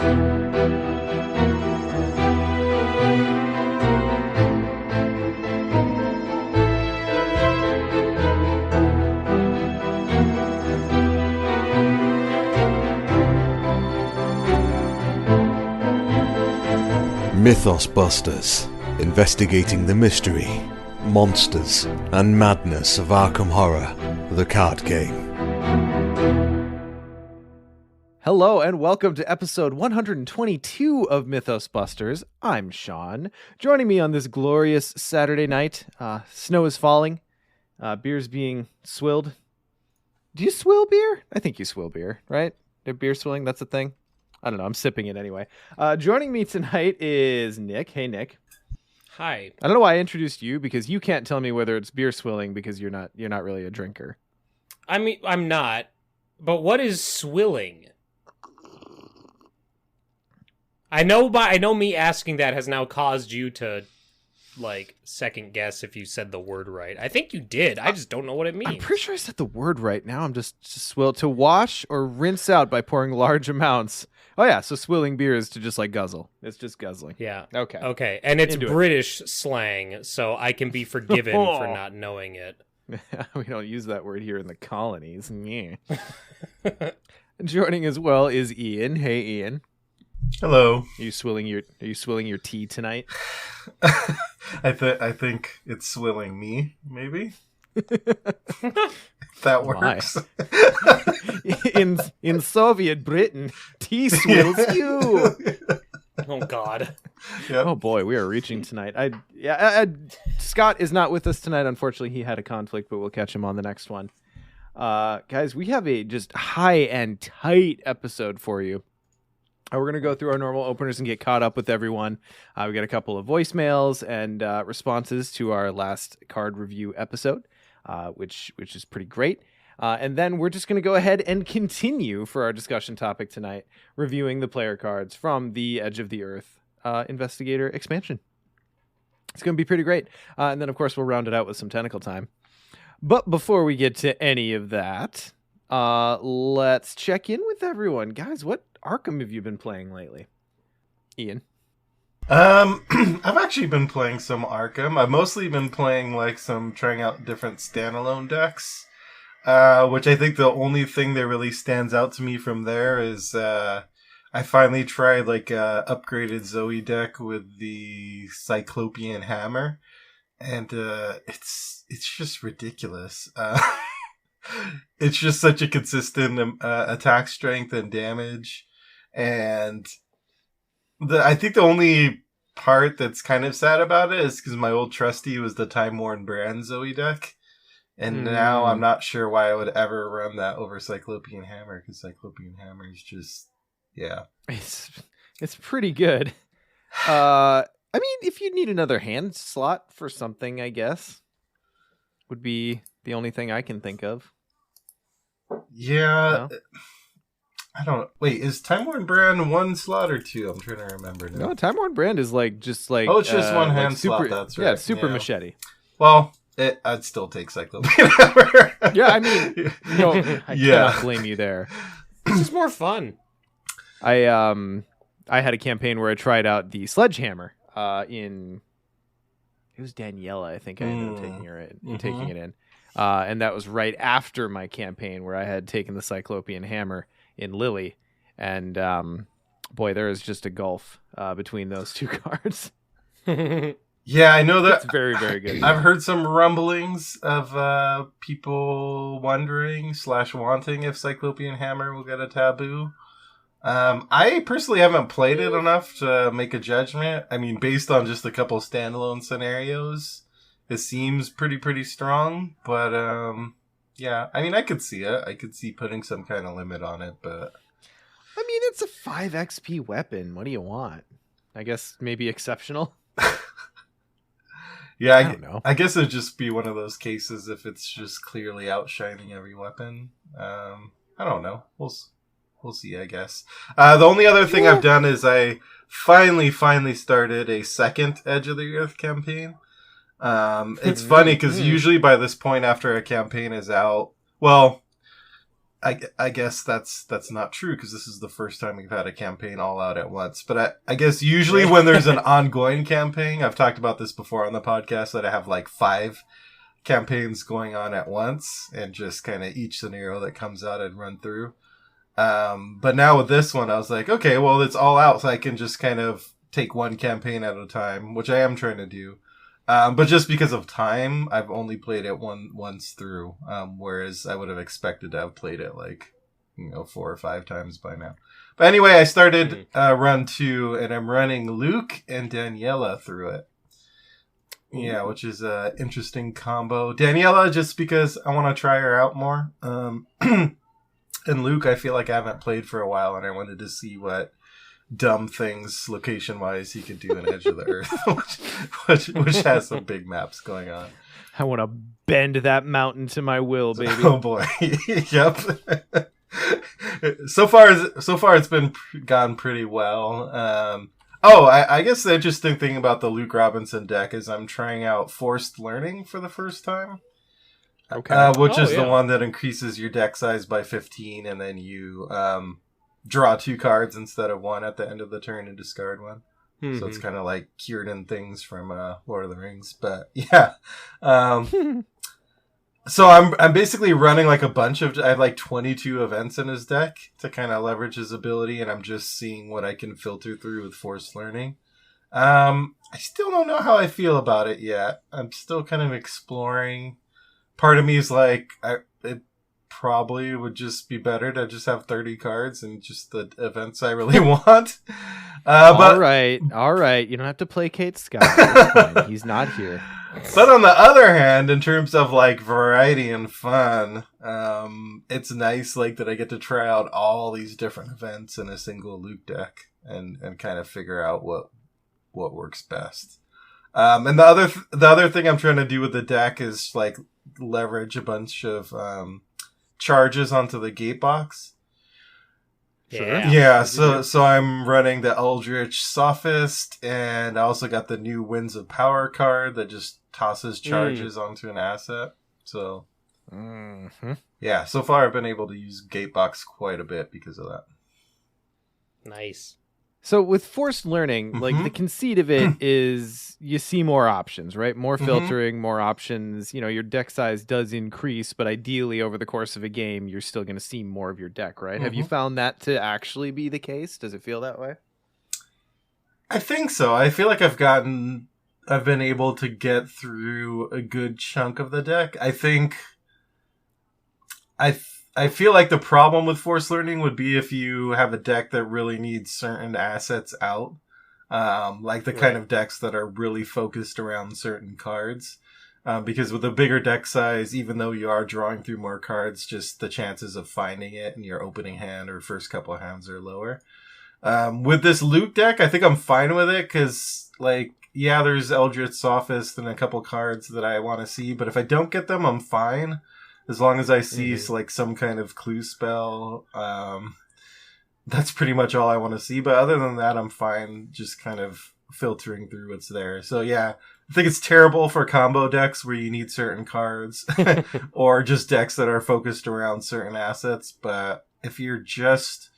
Mythos Busters, investigating the mystery, monsters, and madness of Arkham Horror, the card game. Hello and welcome to episode 122 of Mythos Busters. I'm Sean. Joining me on this glorious Saturday night, snow is falling, beer's being swilled. Do you swill beer? I think you swill beer, right? Beer swilling, that's a thing? I don't know, I'm sipping it anyway. Joining me tonight is Nick. Hey, Nick. Hi. I don't know why I introduced you, because you can't tell me whether it's beer swilling because you're not really a drinker. I mean, I'm not, but what is swilling? I know me asking that has now caused you to, second guess if you said the word right. I think you did. I just don't know what it means. I'm pretty sure I said the word right. Now I'm just swill. To wash or rinse out by pouring large amounts. Oh, yeah. So swilling beer is to just guzzle. It's just guzzling. Yeah. Okay. And it's Into British slang, so I can be forgiven for not knowing it. We don't use that word here in the colonies. Yeah. Joining as well is Ian. Hey, Ian. Hello. Are you swilling your tea tonight? I think it's swilling me, maybe. That works. in Soviet Britain, tea swills you. Oh God. Yep. Oh boy, we are reaching tonight. Scott is not with us tonight. Unfortunately, he had a conflict, but we'll catch him on the next one. Guys, we have a just high and tight episode for you. We're going to go through our normal openers and get caught up with everyone. We got a couple of voicemails and responses to our last card review episode, which is pretty great. And then we're just going to go ahead and continue for our discussion topic tonight, reviewing the player cards from the Edge of the Earth Investigator expansion. It's going to be pretty great. And then, of course, we'll round it out with some Tentacle time. But before we get to any of that, let's check in with everyone. Guys, what Arkham have you been playing lately? Ian? I've actually been playing some Arkham. I've mostly been playing trying out different standalone decks, which I think the only thing that really stands out to me from there is I finally tried a upgraded Zoe deck with the Cyclopean Hammer, and it's just ridiculous. It's just such a consistent attack strength and damage. And I think the only part that's kind of sad about it is because my old trusty was the Time Worn Brand Zoe deck. And now I'm not sure why I would ever run that over Cyclopean Hammer, because Cyclopean Hammer is just, yeah. It's pretty good. I mean, if you need another hand slot for something, I guess, would be the only thing I can think of. Yeah. No? I don't know. Wait, is Time Worn Brand one slot or two? I'm trying to remember now. No, Time Worn Brand is Oh, it's just one hand slot, that's right. Yeah, super Yeah. machete. Well, I'd still take Cyclopean Hammer. Yeah, I mean, I cannot blame you there. It's just more fun. I had a campaign where I tried out the Sledgehammer it was Daniela, I think I ended up taking it in. And that was right after my campaign where I had taken the Cyclopean Hammer in Lily. And boy, there is just a gulf between those two cards. Yeah, I know that. It's very, very good. I've heard some rumblings of people wondering / wanting if Cyclopean Hammer will get a taboo. I personally haven't played it enough to make a judgment. I mean, based on just a couple standalone scenarios, it seems pretty strong. But yeah, I mean, I could see it. I could see putting some kind of limit on it, but I mean, it's a 5 XP weapon. What do you want? I guess maybe exceptional. Yeah, I don't know. I guess it'd just be one of those cases if it's just clearly outshining every weapon. I don't know. We'll see, I guess. The only other thing I've done is I finally started a second Edge of the Earth campaign. It's funny because usually by this point after a campaign is out, well, I guess that's not true because this is the first time we've had a campaign all out at once. But I guess usually when there's an ongoing campaign, I've talked about this before on the podcast that I have like 5 campaigns going on at once and just kind of each scenario that comes out I'd run through. But now with this one, I was like, okay, well, it's all out, so I can just kind of take one campaign at a time, which I am trying to do. But just because of time, I've only played it once through, whereas I would have expected to have played it like, 4 or 5 times by now. But anyway, I started run 2, and I'm running Luke and Daniela through it. Yeah, which is an interesting combo. Daniela, just because I want to try her out more. And Luke, I feel like I haven't played for a while, and I wanted to see what dumb things location-wise he could do in Edge of the Earth, which has some big maps going on. I want to bend that mountain to my will, baby. Oh boy, yep. So far it's been gone pretty well. I guess the interesting thing about the Luke Robinson deck is I'm trying out Forced Learning for the first time. Okay. Which is the one that increases your deck size by 15, and then you draw 2 cards instead of 1 at the end of the turn and discard 1. Mm-hmm. So it's kind of like Círdan things from Lord of the Rings. But yeah. So I'm basically running like a bunch of... I have like 22 events in his deck to kind of leverage his ability, and I'm just seeing what I can filter through with Forced Learning. I still don't know how I feel about it yet. I'm still kind of exploring... Part of me is like, it probably would just be better to just have 30 cards and just the events I really want. All right. You don't have to placate Scott. It's fine. He's not here. But on the other hand, in terms of like variety and fun, it's nice like that I get to try out all these different events in a single Luke deck and kind of figure out what works best. And the other thing I'm trying to do with the deck is like leverage a bunch of charges onto the gate box. Yeah. So I'm running the Eldritch Sophist, and I also got the new Winds of Power card that just tosses charges onto an asset. So yeah, so far I've been able to use Gatebox quite a bit because of that. Nice. So with Forced Learning, like the conceit of it is you see more options, right? More filtering, more options. Your deck size does increase, but ideally over the course of a game, you're still going to see more of your deck, right? Have you found that to actually be the case? Does it feel that way? I think so. I feel like I've been able to get through a good chunk of the deck. I think I feel like the problem with Forced Learning would be if you have a deck that really needs certain assets out. Like the kind of decks that are really focused around certain cards. Because with a bigger deck size, even though you are drawing through more cards, just the chances of finding it in your opening hand or first couple of hands are lower. With this Luke deck, I think I'm fine with it because, like, yeah, there's Eldritch Sophist and a couple cards that I want to see, but if I don't get them, I'm fine. As long as I see like some kind of clue spell, that's pretty much all I want to see. But other than that, I'm fine just kind of filtering through what's there. So yeah, I think it's terrible for combo decks where you need certain cards or just decks that are focused around certain assets. But if you're just,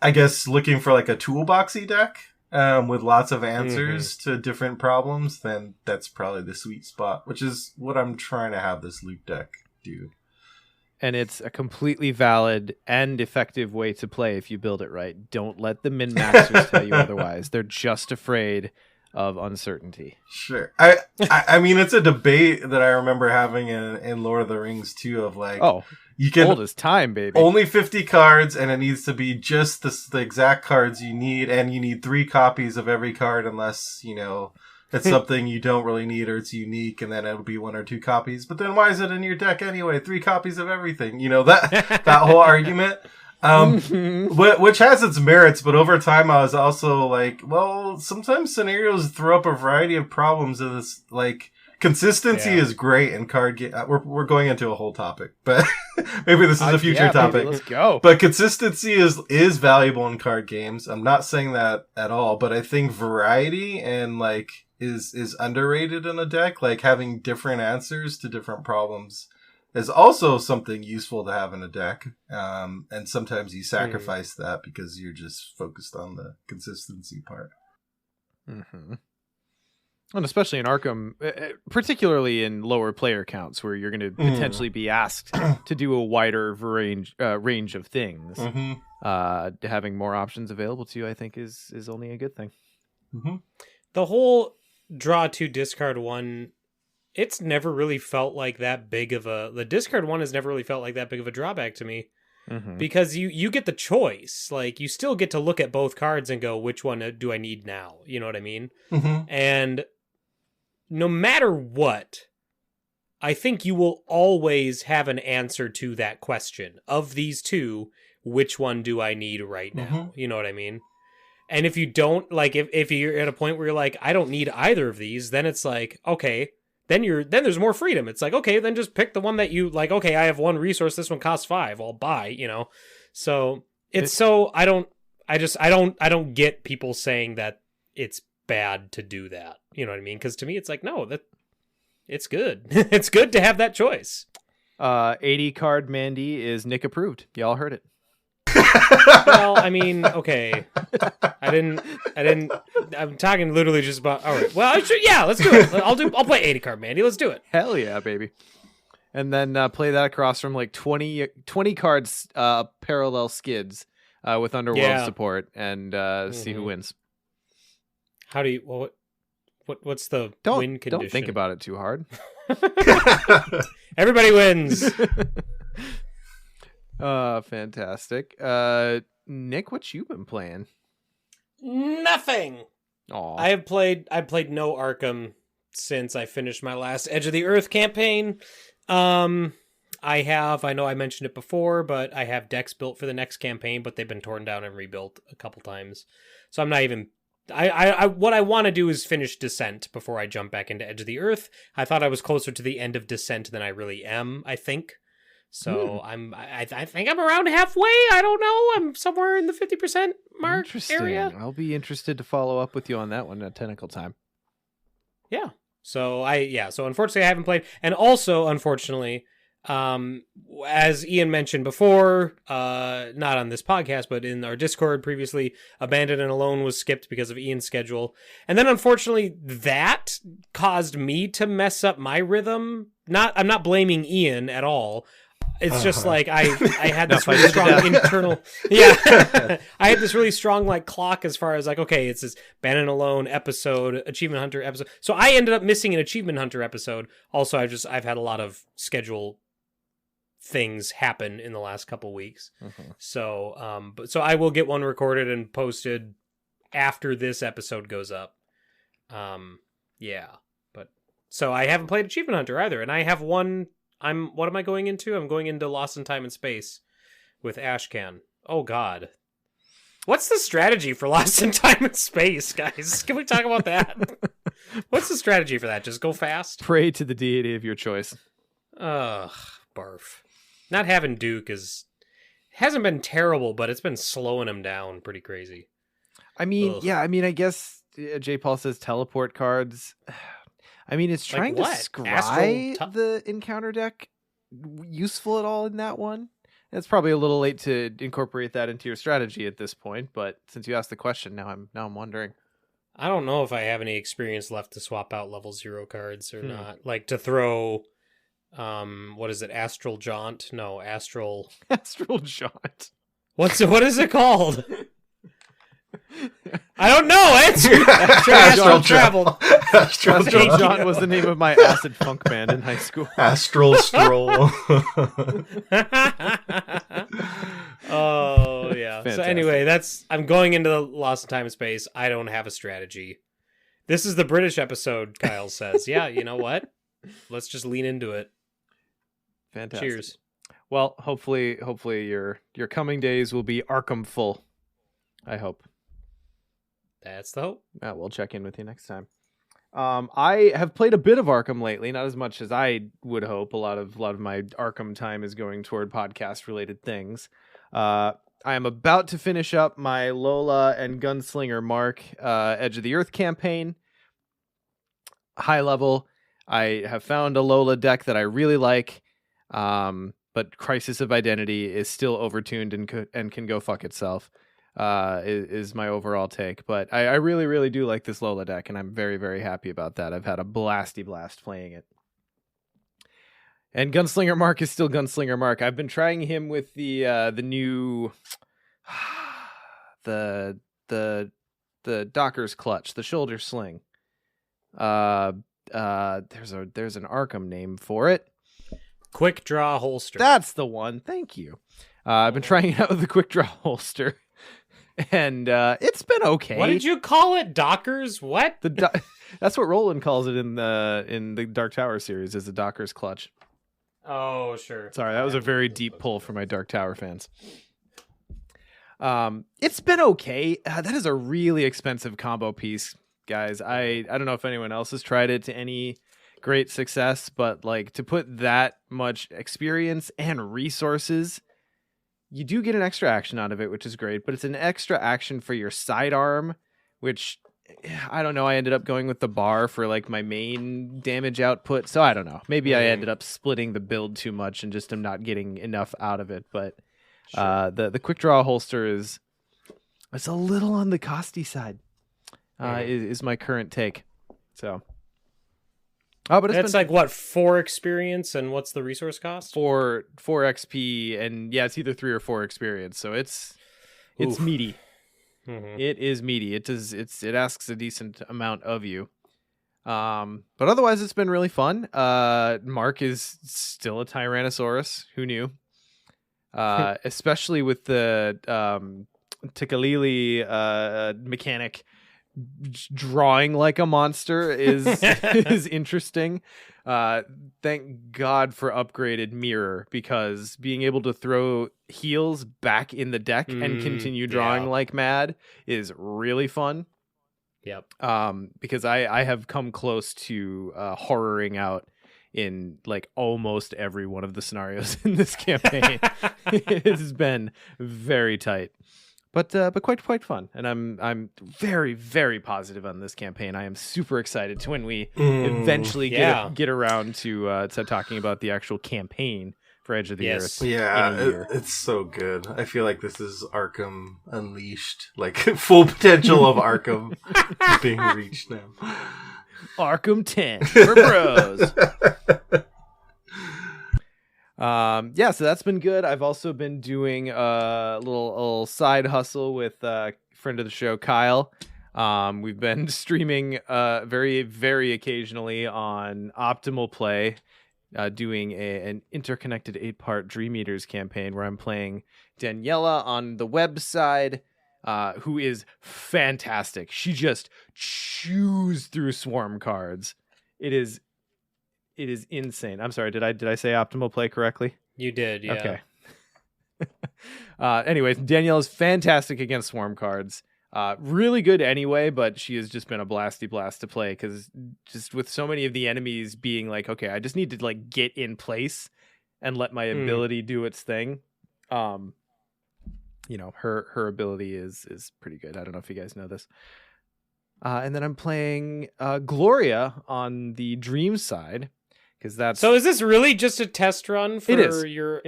I guess, looking for like a toolboxy deck, with lots of answers to different problems, then that's probably the sweet spot, which is what I'm trying to have this Luke deck do. And it's a completely valid and effective way to play if you build it right. Don't let the min-maxers tell you otherwise. They're just afraid of uncertainty. Sure. I mean, it's a debate that I remember having in Lord of the Rings too, of like, you can old as time, baby. Only 50 cards, and it needs to be just the exact cards you need, and you need 3 copies of every card unless, it's something you don't really need or it's unique, and then it'll be 1 or 2 copies. But then why is it in your deck anyway? 3 copies of everything. That whole argument. Which has its merits, but over time I was also like, well, sometimes scenarios throw up a variety of problems in this, like, consistency is great in card game. We're going into a whole topic, but maybe this is a future topic. Baby, let's go. But consistency is valuable in card games. I'm not saying that at all, but I think variety and is underrated in a deck. Like having different answers to different problems is also something useful to have in a deck. And sometimes you sacrifice that because you're just focused on the consistency part. Mm-hmm. And especially in Arkham, particularly in lower player counts, where you're going to potentially be asked to do a wider range of things. Having more options available to you, I think, is only a good thing. The whole draw 2, discard 1, it's never really felt like that big of a... The discard 1 has never really felt like that big of a drawback to me. Because you get the choice. Like, you still get to look at both cards and go, which one do I need now? You know what I mean? And no matter what, I think you will always have an answer to that question. Of these two, which one do I need right now? You know what I mean? And if you don't, like, if you're at a point where you're like, I don't need either of these, then it's like, okay, then there's more freedom. It's like, okay, then just pick the one that you like. Okay, I have one resource. This one costs 5. I'll buy, you know? So I don't get people saying that it's bad to do that. You know what I mean? Because to me, it's like, no, it's good. It's good to have that choice. 80 card Mandy is Nick approved. Y'all heard it. Well, I mean, okay. I'm talking literally just about, all right. Well, let's do it. I'll play 80 card Mandy. Let's do it. Hell yeah, baby. And then play that across from like 20 cards parallel skids with Underworld support and see who wins. How do you, what's the win condition? Don't think about it too hard. Everybody wins. Fantastic. Nick, what you been playing? Nothing. Aw. I've played no Arkham since I finished my last Edge of the Earth campaign. I know I mentioned it before, but I have decks built for the next campaign, but they've been torn down and rebuilt a couple times. So I'm not even... what I want to do is finish Descent before I jump back into Edge of the Earth. I thought I was closer to the end of Descent than I really am, I think. So I think I'm around halfway. I don't know. I'm somewhere in the 50% mark area. I'll be interested to follow up with you on that one at Tentacle Time. Yeah. So unfortunately I haven't played. And also, unfortunately, as Ian mentioned before, not on this podcast, but in our Discord previously, Abandoned and Alone was skipped because of Ian's schedule. And then unfortunately that caused me to mess up my rhythm. I'm not blaming Ian at all. It's just like I had this really strong internal I had this really strong like clock as far as like, okay, it's this Abandoned Alone episode, Achievement Hunter episode. So I ended up missing an Achievement Hunter episode. Also, I've had a lot of schedule things happen in the last couple weeks. So so I will get one recorded and posted after this episode goes up. But so I haven't played Achievement Hunter either, and I have one. What am I going into? I'm going into Lost in Time and Space with Ashcan. Oh God. What's the strategy for Lost in Time and Space, guys? Can we talk about that? What's the strategy for that? Just go fast? Pray to the deity of your choice. Ugh, barf. Not having Duke hasn't been terrible, but it's been slowing him down pretty crazy. I mean, I guess J. Paul says teleport cards. I mean, it's trying to scry the encounter deck useful at all in that one. It's probably a little late to incorporate that into your strategy at this point, but since you asked the question, now I'm wondering. I don't know if I have any experience left to swap out level 0 cards or not. Like to throw, what is it? Astral Jaunt? No, Astral Jaunt. What is it called? I don't know. Astral Travel. Astral Jaunt was the name of my acid funk band in high school. Astral Stroll. Oh yeah. Fantastic. So anyway, I'm going into the Lost in Time and Space. I don't have a strategy. This is the British episode, Kyle says. Yeah, you know what? Let's just lean into it. Fantastic. Cheers. Well, hopefully your coming days will be Arkham full. I hope. That's the hope. We'll check in with you next time. I have played a bit of Arkham lately, not as much as I would hope. A lot of my Arkham time is going toward podcast related things. I am about to finish up my Lola and Gunslinger Mark Edge of the Earth campaign. High level, I have found a Lola deck that I really like. But Crisis of Identity is still overtuned and can go fuck itself. Is my overall take. But I really, really do like this Lola deck, and I'm very, very happy about that. I've had a blasty blast playing it. And Gunslinger Mark is still Gunslinger Mark. I've been trying him with the new the Docker's Clutch, the shoulder sling. There's an Arkham name for it. Quick Draw Holster. That's the one. Thank you. I've been trying it out with the Quick Draw Holster, and it's been okay. What did you call it? Dockers? What? That's what Roland calls it in the Dark Tower series, is the Docker's Clutch. Oh, sure. Sorry, that was a very deep pull for my Dark Tower fans. It's been okay. That is a really expensive combo piece, guys. I don't know if anyone else has tried it to any great success, but like, to put that much experience and resources, you do get an extra action out of it, which is great, but it's an extra action for your sidearm, which I don't know. I ended up going with the bar for like my main damage output. So I don't know. Maybe I ended up splitting the build too much and just am not getting enough out of it. But sure. The quick draw holster it's a little on the costy side. Is my current take. So. Oh, but it's like what, 4 experience, and what's the resource cost? 4 XP, and yeah, it's either 3 or 4 experience. So it's meaty. Mm-hmm. It is meaty. It asks a decent amount of you. But otherwise, it's been really fun. Mark is still a Tyrannosaurus. Who knew? Especially with the Tikalili mechanic. Drawing like a monster is interesting. Thank God for upgraded mirror, because being able to throw heals back in the deck and continue drawing like mad is really fun. Yep. Because I have come close to horroring out in like almost every one of the scenarios in this campaign. It has been very tight. But quite fun, and I'm very, very positive on this campaign. I am super excited to when we eventually get around to talking about the actual campaign for Edge of the Earth. Yeah, it's so good. I feel like this is Arkham Unleashed, like full potential of Arkham being reached now. Arkham 10 for bros. So that's been good. I've also been doing a little side hustle with friend of the show, Kyle. We've been streaming very, very occasionally on Optimal Play, doing an interconnected 8-part Dream Eaters campaign where I'm playing Daniela on the webside, who is fantastic. She just chews through swarm cards. It is insane. I'm sorry. Did I say Optimal Play correctly? You did. Yeah. Okay. Anyways, Danielle is fantastic against swarm cards. Really good anyway, but she has just been a blasty blast to play, because just with so many of the enemies being like, okay, I just need to like get in place and let my ability do its thing. Her ability is pretty good. I don't know if you guys know this. And then I'm playing Gloria on the Dream side. So is this really just a test run for It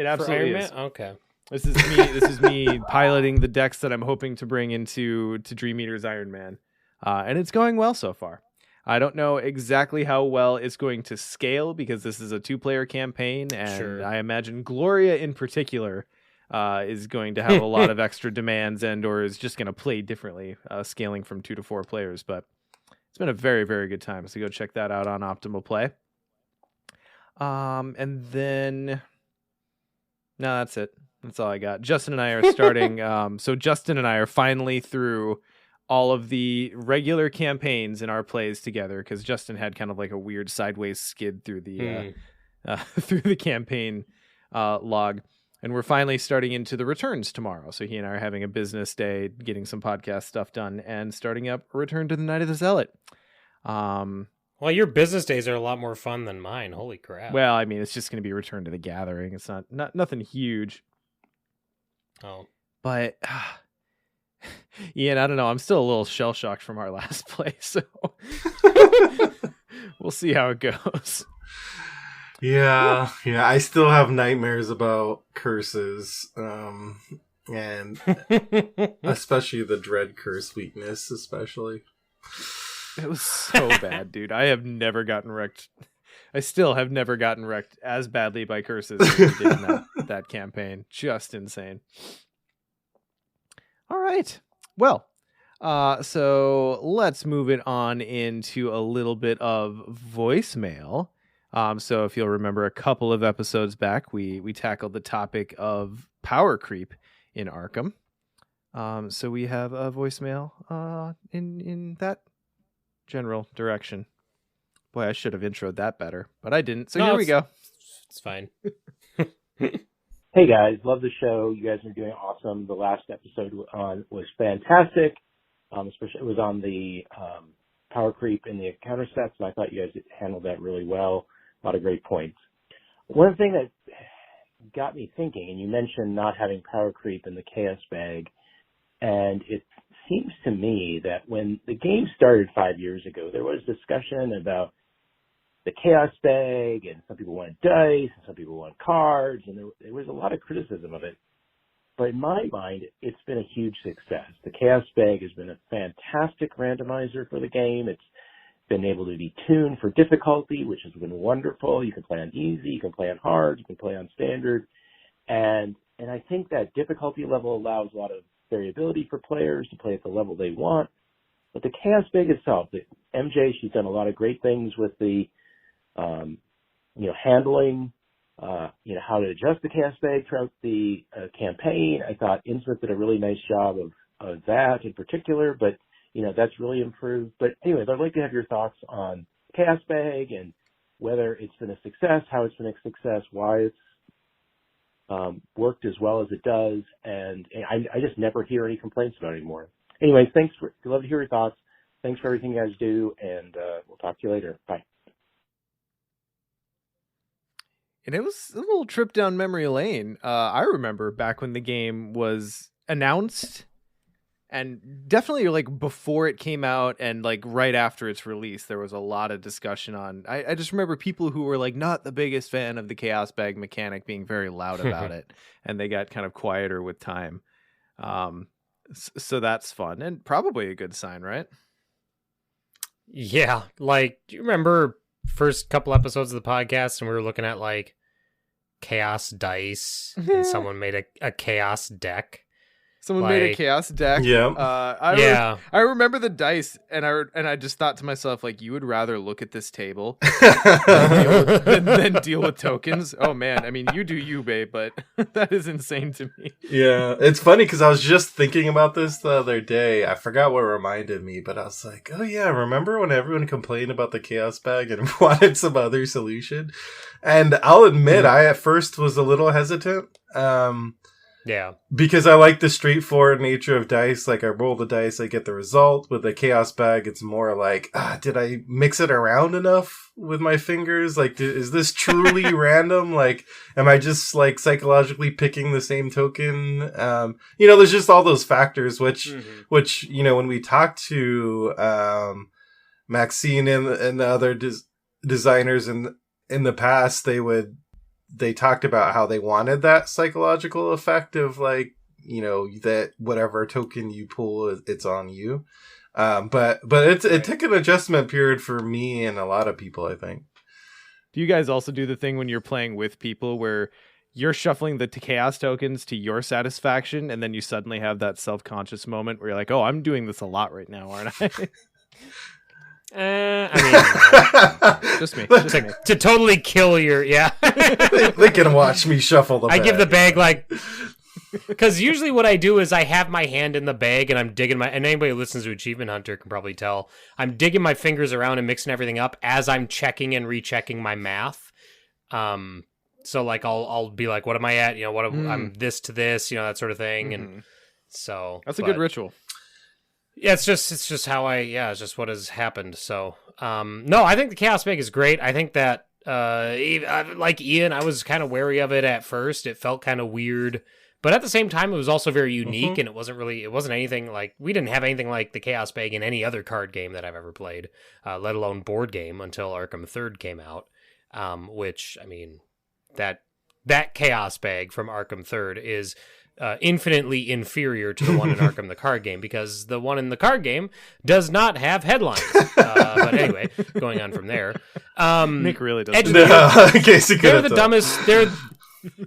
absolutely is. Okay. This is me piloting the decks that I'm hoping to bring to Dream Eater's Iron Man. And it's going well so far. I don't know exactly how well it's going to scale, because this is a 2-player campaign, and I imagine Gloria in particular is going to have a lot of extra demands or is just going to play differently, scaling from 2 to 4 players. But it's been a very, very good time. So go check that out on Optimal Play. And then no, that's it. That's all I got. Justin and I are starting. So Justin and I are finally through all of the regular campaigns in our plays together, because Justin had kind of like a weird sideways skid through the through the campaign log. And we're finally starting into the returns tomorrow. So he and I are having a business day, getting some podcast stuff done, and starting up Return to the Night of the Zealot. Well, your business days are a lot more fun than mine. Holy crap. Well, I mean, it's just going to be Return to the Gathering. It's not nothing huge. Oh. But, Ian, I don't know. I'm still a little shell-shocked from our last play, so we'll see how it goes. Yeah, yeah. I still have nightmares about curses, and especially the dread curse weakness, especially. It was so bad, dude. I have never gotten wrecked. I still have never gotten wrecked as badly by curses as we did in that campaign. Just insane. All right. Well, so let's move it on into a little bit of voicemail. So if you'll remember a couple of episodes back, we tackled the topic of power creep in Arkham. So we have a voicemail in that general direction. Boy, I should have introed that better, but I didn't. So here we go. It's fine. Hey guys, love the show. You guys are doing awesome. The last episode was fantastic. Especially it was on the power creep in the counter sets, and I thought you guys handled that really well. A lot of great points. One thing that got me thinking, and you mentioned not having power creep in the chaos bag, and it seems to me that when the game started 5 years ago, there was discussion about the chaos bag, and some people wanted dice, and some people wanted cards, and there was a lot of criticism of it. But in my mind, it's been a huge success. The chaos bag has been a fantastic randomizer for the game. It's been able to be tuned for difficulty, which has been wonderful. You can play on easy, you can play on hard, you can play on standard, and I think that difficulty level allows a lot of variability for players to play at the level they want. But the chaos bag itself, the MJ, she's done a lot of great things with the handling, how to adjust the chaos bag throughout the campaign. I thought Innsmouth did a really nice job of that in particular, but, that's really improved. But anyways, I'd like to have your thoughts on chaos bag and whether it's been a success, how it's been a success, why it's worked as well as it does. And I just never hear any complaints about it anymore. Anyways, I'd love to hear your thoughts. Thanks for everything you guys do, and we'll talk to you later. Bye. And it was a little trip down memory lane. I remember back when the game was announced, and definitely like before it came out and like right after its release, there was a lot of discussion on. I just remember people who were like not the biggest fan of the chaos bag mechanic being very loud about it, and they got kind of quieter with time. So that's fun and probably a good sign, right? Yeah, like, do you remember first couple episodes of the podcast and we were looking at like chaos dice and someone made a chaos deck? Someone made a chaos deck. Yeah. I remember the dice, and I just thought to myself, like, you would rather look at this table than deal with tokens. Oh man, I mean, you do you, babe, but that is insane to me. Yeah, it's funny because I was just thinking about this the other day. I forgot what reminded me, but I was like, oh yeah, remember when everyone complained about the chaos bag and wanted some other solution? And I'll admit, I at first was a little hesitant. Yeah. Because I like the straightforward nature of dice. Like, I roll the dice, I get the result. With the chaos bag, it's more like, did I mix it around enough with my fingers? Like, is this truly random? Like, am I just, like, psychologically picking the same token? There's just all those factors, which, when we talked to Maxine and the other designers in the past, they talked about how they wanted that psychological effect of like, that whatever token you pull, it's on you. But it took an adjustment period for me and a lot of people, I think. Do you guys also do the thing when you're playing with people where you're shuffling the chaos tokens to your satisfaction, and then you suddenly have that self-conscious moment where you're like, oh, I'm doing this a lot right now, aren't I? Just me. To totally kill your they can watch me shuffle the bag. I give the bag like, because usually what I do is I have my hand in the bag and I'm digging and anybody who listens to Achievement Hunter can probably tell I'm digging my fingers around and mixing everything up as I'm checking and rechecking my math. So like I'll be like, what am I at? I'm this to this, that sort of thing. And so that's a good ritual. Yeah, it's just how it's just what has happened. So, no, I think the Chaos Bag is great. I think that, like Ian, I was kind of wary of it at first. It felt kind of weird, but at the same time, it was also very unique, and it wasn't anything like, we didn't have anything like the Chaos Bag in any other card game that I've ever played, let alone board game until Arkham 3rd came out. which, I mean, that Chaos Bag from Arkham 3rd is infinitely inferior to the one in Arkham the card game, because the one in the card game does not have headlines. But anyway, going on from there. Nick really does. In case you They're couldn't the tell. dumbest.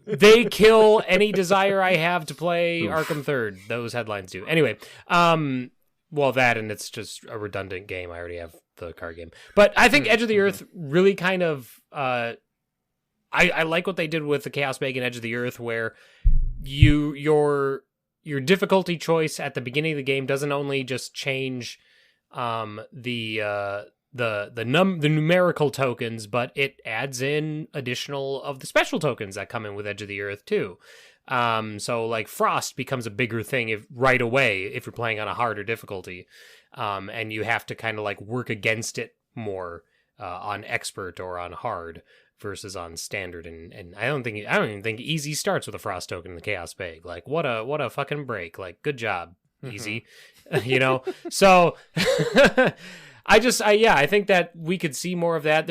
They kill any desire I have to play Arkham 3rd. Those headlines do. Anyway, well, that, and it's just a redundant game. I already have the card game. But I think Edge of the Earth really kind of... I like what they did with the Chaos Bag and Edge of the Earth, where your difficulty choice at the beginning of the game doesn't only just change the numerical tokens, but it adds in additional of the special tokens that come in with Edge of the Earth too. So like Frost becomes a bigger thing right away if you're playing on a harder difficulty, and you have to kind of like work against it more on expert or on hard versus on standard. And I don't even think easy starts with a Frost token in the Chaos Bag. Like what a fucking break! Like good job, easy, So. I think that we could see more of that.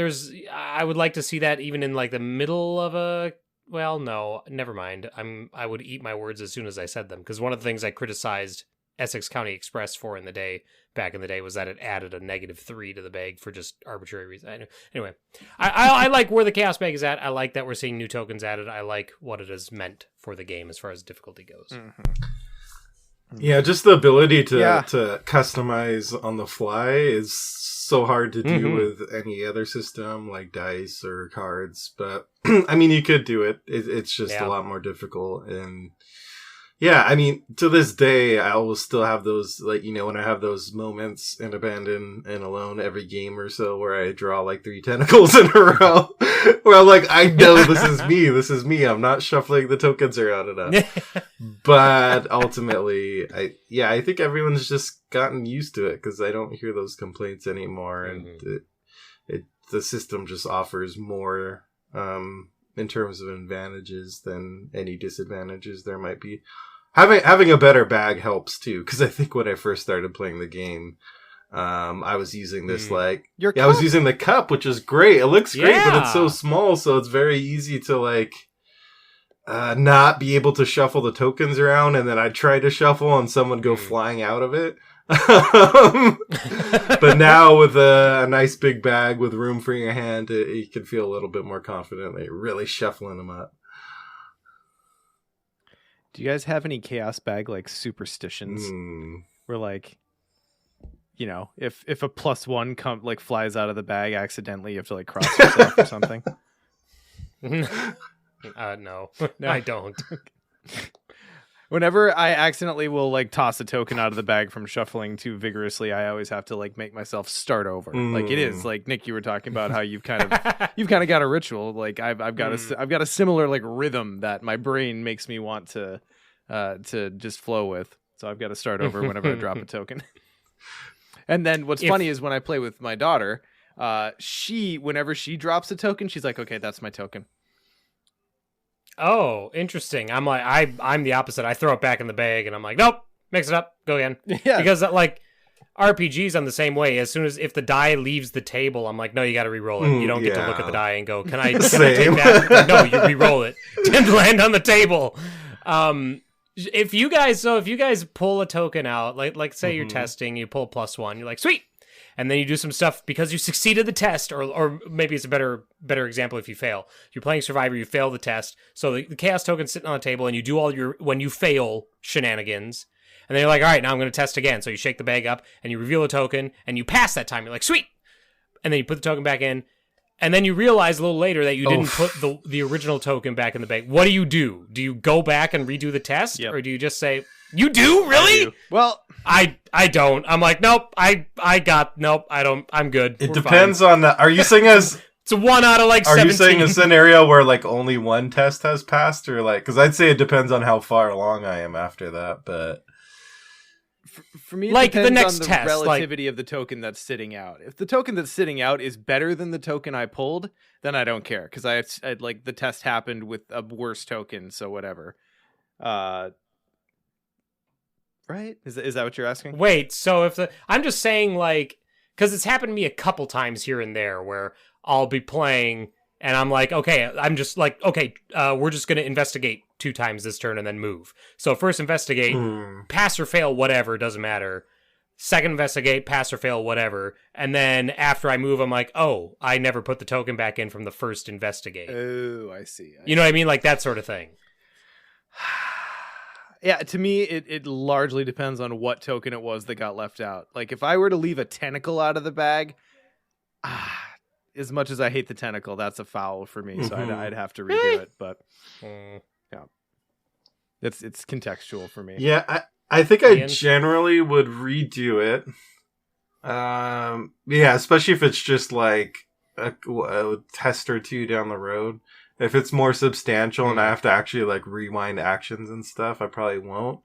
I would like to see that even in like the middle of a, well, no, never mind. I would eat my words as soon as I said them, because one of the things I criticized Essex County Express for back in the day was that it added a -3 to the bag for just arbitrary reasons. Anyway, I like where the Chaos Bag is at. I like that we're seeing new tokens added. I like what it has meant for the game as far as difficulty goes. Yeah, just the ability to customize on the fly is so hard to do with any other system like dice or cards. But I mean, you could do it. It's just a lot more difficult. And yeah, I mean, to this day, I will still have those, like, when I have those moments in Abandon and Alone every game or so where I draw like 3 tentacles in a row, where I'm like, I know this is me. I'm not shuffling the tokens around enough. But ultimately, I think everyone's just gotten used to it because I don't hear those complaints anymore. And the system just offers more in terms of advantages than any disadvantages there might be. Having a better bag helps too, because I think when I first started playing the game, I was using this I was using the cup, which is great. It looks great, but it's so small, so it's very easy to like not be able to shuffle the tokens around, and then I'd try to shuffle and someone go flying out of it. But now with a nice big bag with room for your hand, you can feel a little bit more confident that you're really shuffling them up. Do you guys have any Chaos Bag like superstitions where like, if a +1 flies out of the bag accidentally, you have to like cross yourself or something? No, I don't. Whenever I accidentally will like toss a token out of the bag from shuffling too vigorously, I always have to like make myself start over. Like it is like Nick, you were talking about how you've kind of got a ritual. Like I've got a similar like rhythm that my brain makes me want to just flow with. So I've got to start over whenever I drop a token. And then what's funny is when I play with my daughter, whenever she drops a token, she's like, okay, that's my token. Oh, interesting. I'm like, I'm the opposite. I throw it back in the bag and I'm like, nope, mix it up, go again. Yeah. Because like RPGs, I'm the same way. As soon as if the die leaves the table, I'm like, no, you got to re-roll it. You don't get to look at the die and go, can I take that? No, you re-roll it. Didn't land on the table. If you guys pull a token out, like say you're testing, you pull +1, you're like, sweet. And then you do some stuff because you succeeded the test, or maybe it's a better example if you fail. You're playing Survivor, you fail the test, so the Chaos token's sitting on the table, and you do all your when you fail shenanigans, and then you're like, all right, now I'm going to test again. So you shake the bag up, and you reveal a token, and you pass that time. You're like, sweet! And then you put the token back in, and then you realize a little later that you didn't put the original token back in the bag. What do you do? Do you go back and redo the test, or do you just say, you do? Really? Do. Well, I don't. I'm like, nope, I don't. I'm good. It depends on the... Are you saying as... It's a 1 out of like 17. Are you saying a scenario where like only one test has passed, or like... Because I'd say it depends on how far along I am after that, but... For me, it like depends the next on the test, relativity of the token that's sitting out. If the token that's sitting out is better than the token I pulled, then I don't care, because I like the test happened with a worse token, so whatever. Right? Is that what you're asking? Wait, so I'm just saying, like, because it's happened to me a couple times here and there where I'll be playing And I'm like, okay, we're just going to investigate 2 times this turn and then move. So first investigate, pass or fail, whatever, doesn't matter. Second investigate, pass or fail, whatever. And then after I move, I'm like, oh, I never put the token back in from the first investigate. Oh, I see. You know what I mean? Like that sort of thing. Yeah, to me, it largely depends on what token it was that got left out. Like, if I were to leave a tentacle out of the bag, as much as I hate the tentacle, that's a foul for me. So I'd have to redo it. But yeah, it's contextual for me. Yeah, I think I generally would redo it. Yeah, especially if it's just like a test or 2 down the road. If it's more substantial and I have to actually like rewind actions and stuff, I probably won't.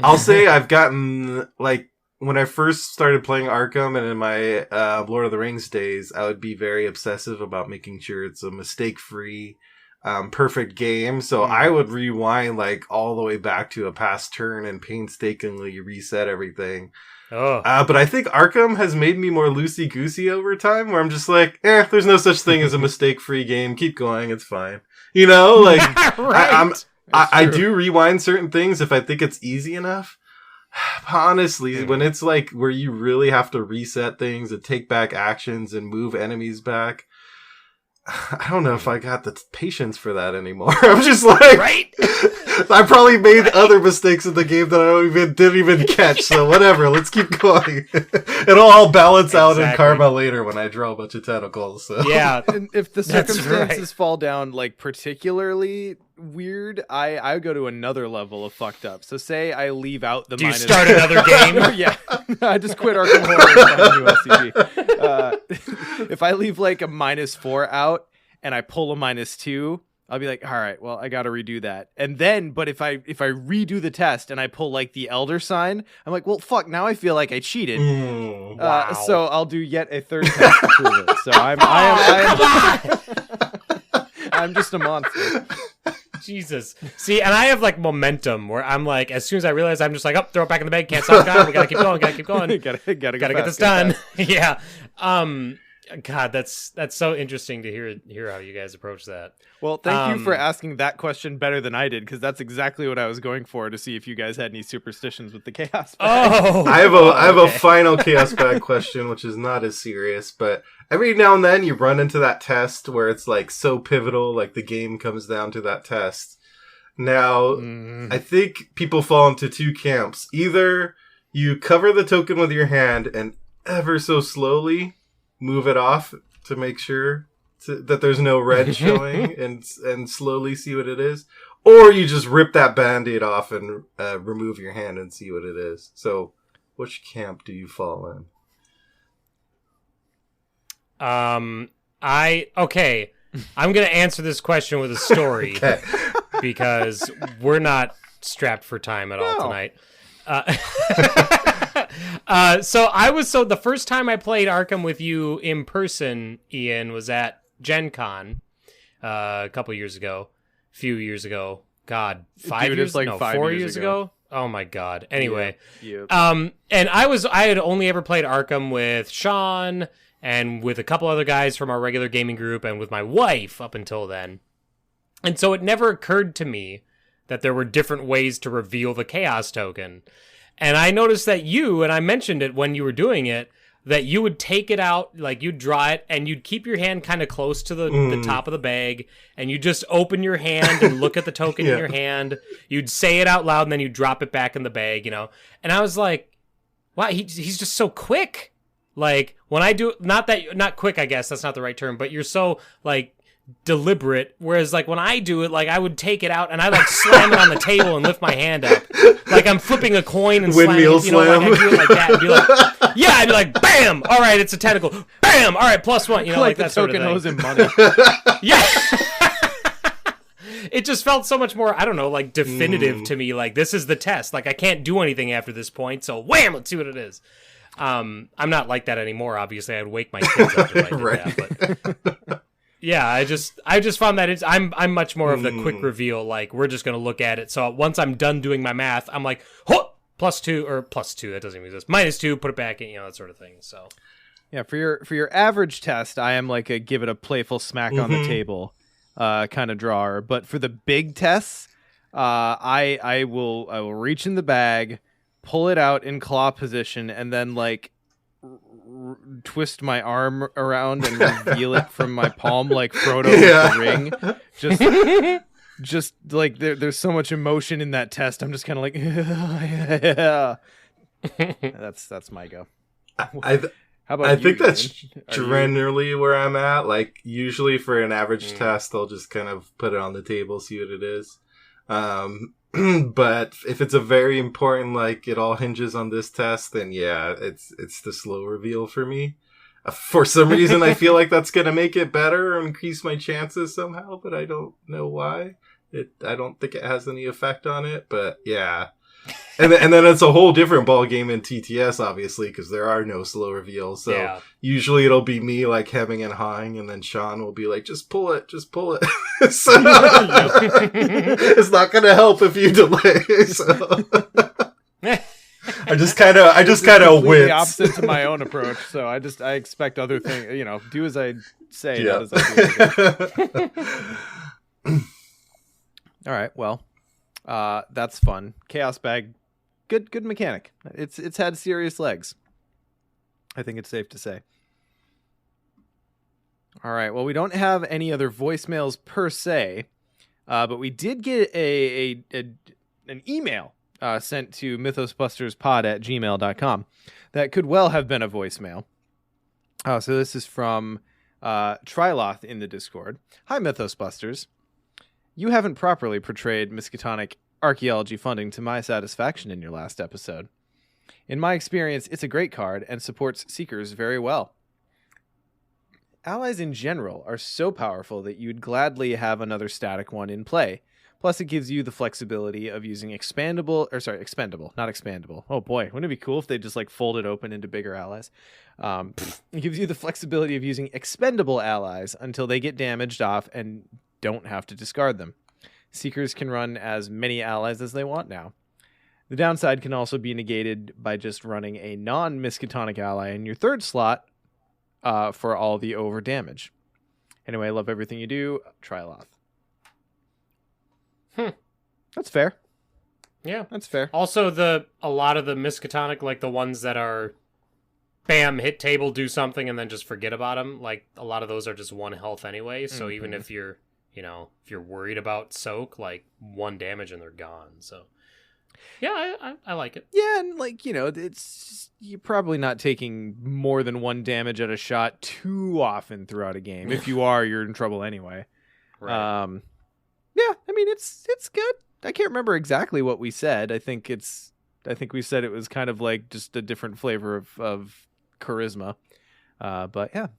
I'll say I've gotten like when I first started playing Arkham and in my Lord of the Rings days, I would be very obsessive about making sure it's a mistake-free, perfect game. So I would rewind like all the way back to a past turn and painstakingly reset everything. But I think Arkham has made me more loosey-goosey over time, where I'm just like, there's no such thing as a mistake-free game. Keep going, it's fine. You know, like, right. I do rewind certain things if I think it's easy enough. But honestly, when it's like where you really have to reset things and take back actions and move enemies back, I don't know if I got the patience for that anymore. I'm just like, right? I probably made other mistakes in the game that I didn't even catch. So whatever, let's keep going. It'll all balance out in karma later when I draw a bunch of tentacles. So. Yeah, and if the circumstances fall down like particularly weird, I go to another level of fucked up. So say I leave out the. Do you start another game? Yeah, I just quit Arkham Horror and find a new LCG. If I leave like a -4 out and I pull a -2, I'll be like, all right, well, I got to redo that. And then, but if I redo the test and I pull like the Elder Sign, I'm like, well, fuck, now I feel like I cheated. Wow. So I'll do yet a third test to prove it. So I'm just a monster. Jesus. See, and I have like momentum where I'm like, as soon as I realize, I'm just like, throw it back in the bag, can't stop God, we gotta keep going, gotta get this done. Yeah. God, that's so interesting to hear how you guys approach that. Well, thank you for asking that question better than I did, because that's exactly what I was going for, to see if you guys had any superstitions with the chaos bag. I have a final chaos bag question, which is not as serious, but every now and then you run into that test where it's like so pivotal, like the game comes down to that test. Now, I think people fall into 2 camps. Either you cover the token with your hand and ever so slowly move it off to make sure that there's no red showing and slowly see what it is, or you just rip that band-aid off and remove your hand and see what it is. So which camp do you fall in? I'm gonna answer this question with a story. Okay. Because we're not strapped for time at all tonight. So the first time I played Arkham with you in person, Ian, was at Gen Con a few years ago. God, 5 years? Like no, 5 4 years years ago. Oh my God. Anyway. Yep. And I had only ever played Arkham with Sean and with a couple other guys from our regular gaming group and with my wife up until then. And so it never occurred to me that there were different ways to reveal the Chaos token. And I noticed that and I mentioned it when you were doing it, that you would take it out, like you'd draw it, and you'd keep your hand kind of close to the top of the bag, and you just open your hand and look at the token in your hand. You'd say it out loud, and then you'd drop it back in the bag, you know? And I was like, wow, he's just so quick. Like, when I do, not quick, I guess, that's not the right term, but you're so, like, deliberate, whereas like when I do it, like I would take it out and I like slam it on the table and lift my hand up like I'm flipping a coin and windmill slamming it, like I do it like that and be like, yeah, I'd be like, bam, all right, it's a tentacle, bam, all right, +1, you know, like that sort of thing. Token hose and money. Yeah. It just felt so much more, I don't know, like definitive to me, like this is the test, like I can't do anything after this point, so wham, let's see what it is. I'm not like that anymore, obviously. I'd wake my kids up if I did that, but yeah, I just found that I'm much more of the quick reveal. Like we're just gonna look at it. So once I'm done doing my math, I'm like, +2 or +2. That doesn't even exist. -2. Put it back in, you know, that sort of thing. So Yeah, for your average test, I am like a give it a playful smack on the table kind of drawer. But for the big tests, I will reach in the bag, pull it out in claw position, and then like twist my arm around and reveal it from my palm like Frodo with the ring. Just like there's so much emotion in that test. I'm just kind of like, yeah. That's my go. How about I you, think that's Ian? generally where I'm at. Like, usually for an average test, I'll just kind of put it on the table, see what it is. But if it's a very important, like, it all hinges on this test, then yeah, it's the slow reveal for me. For some reason, I feel like that's going to make it better or increase my chances somehow, but I don't know why. I don't think it has any effect on it, but yeah. And then it's a whole different ball game in TTS, obviously, because there are no slow reveals. So usually it'll be me like hemming and hawing, and then Sean will be like, "Just pull it." So it's not going to help if you delay. So I just kind of wince. The opposite to my own approach. So I expect other things. Do as I say, not as I do. All right. Well. That's fun. Chaos Bag, good mechanic. It's had serious legs. I think it's safe to say. All right. Well, we don't have any other voicemails per se, but we did get an email sent to mythosbusterspod@gmail.com that could well have been a voicemail. So this is from Triloth in the Discord. Hi, Mythosbusters. You haven't properly portrayed Miskatonic archaeology funding to my satisfaction in your last episode. In my experience, it's a great card and supports Seekers very well. Allies in general are so powerful that you'd gladly have another static one in play. Plus, it gives you the flexibility of using expendable. Not expandable. Oh boy, wouldn't it be cool if they just like folded open into bigger allies? It gives you the flexibility of using expendable allies until they get damaged off and don't have to discard them. Seekers can run as many allies as they want now. The downside can also be negated by just running a non-Miskatonic ally in your third slot for all the over damage. Anyway, I love everything you do. Triloth. That's fair. Yeah, that's fair. Also, a lot of the Miskatonic, like the ones that are bam, hit table, do something, and then just forget about them. Like a lot of those are just 1 health anyway. So even if you're if you're worried about soak, like 1 damage and they're gone. So yeah, I like it. Yeah, and it's you're probably not taking more than 1 damage at a shot too often throughout a game. If you are, you're in trouble anyway. Right. Yeah, I mean it's good. I can't remember exactly what we said. I think we said it was kind of like just a different flavor of charisma. But yeah.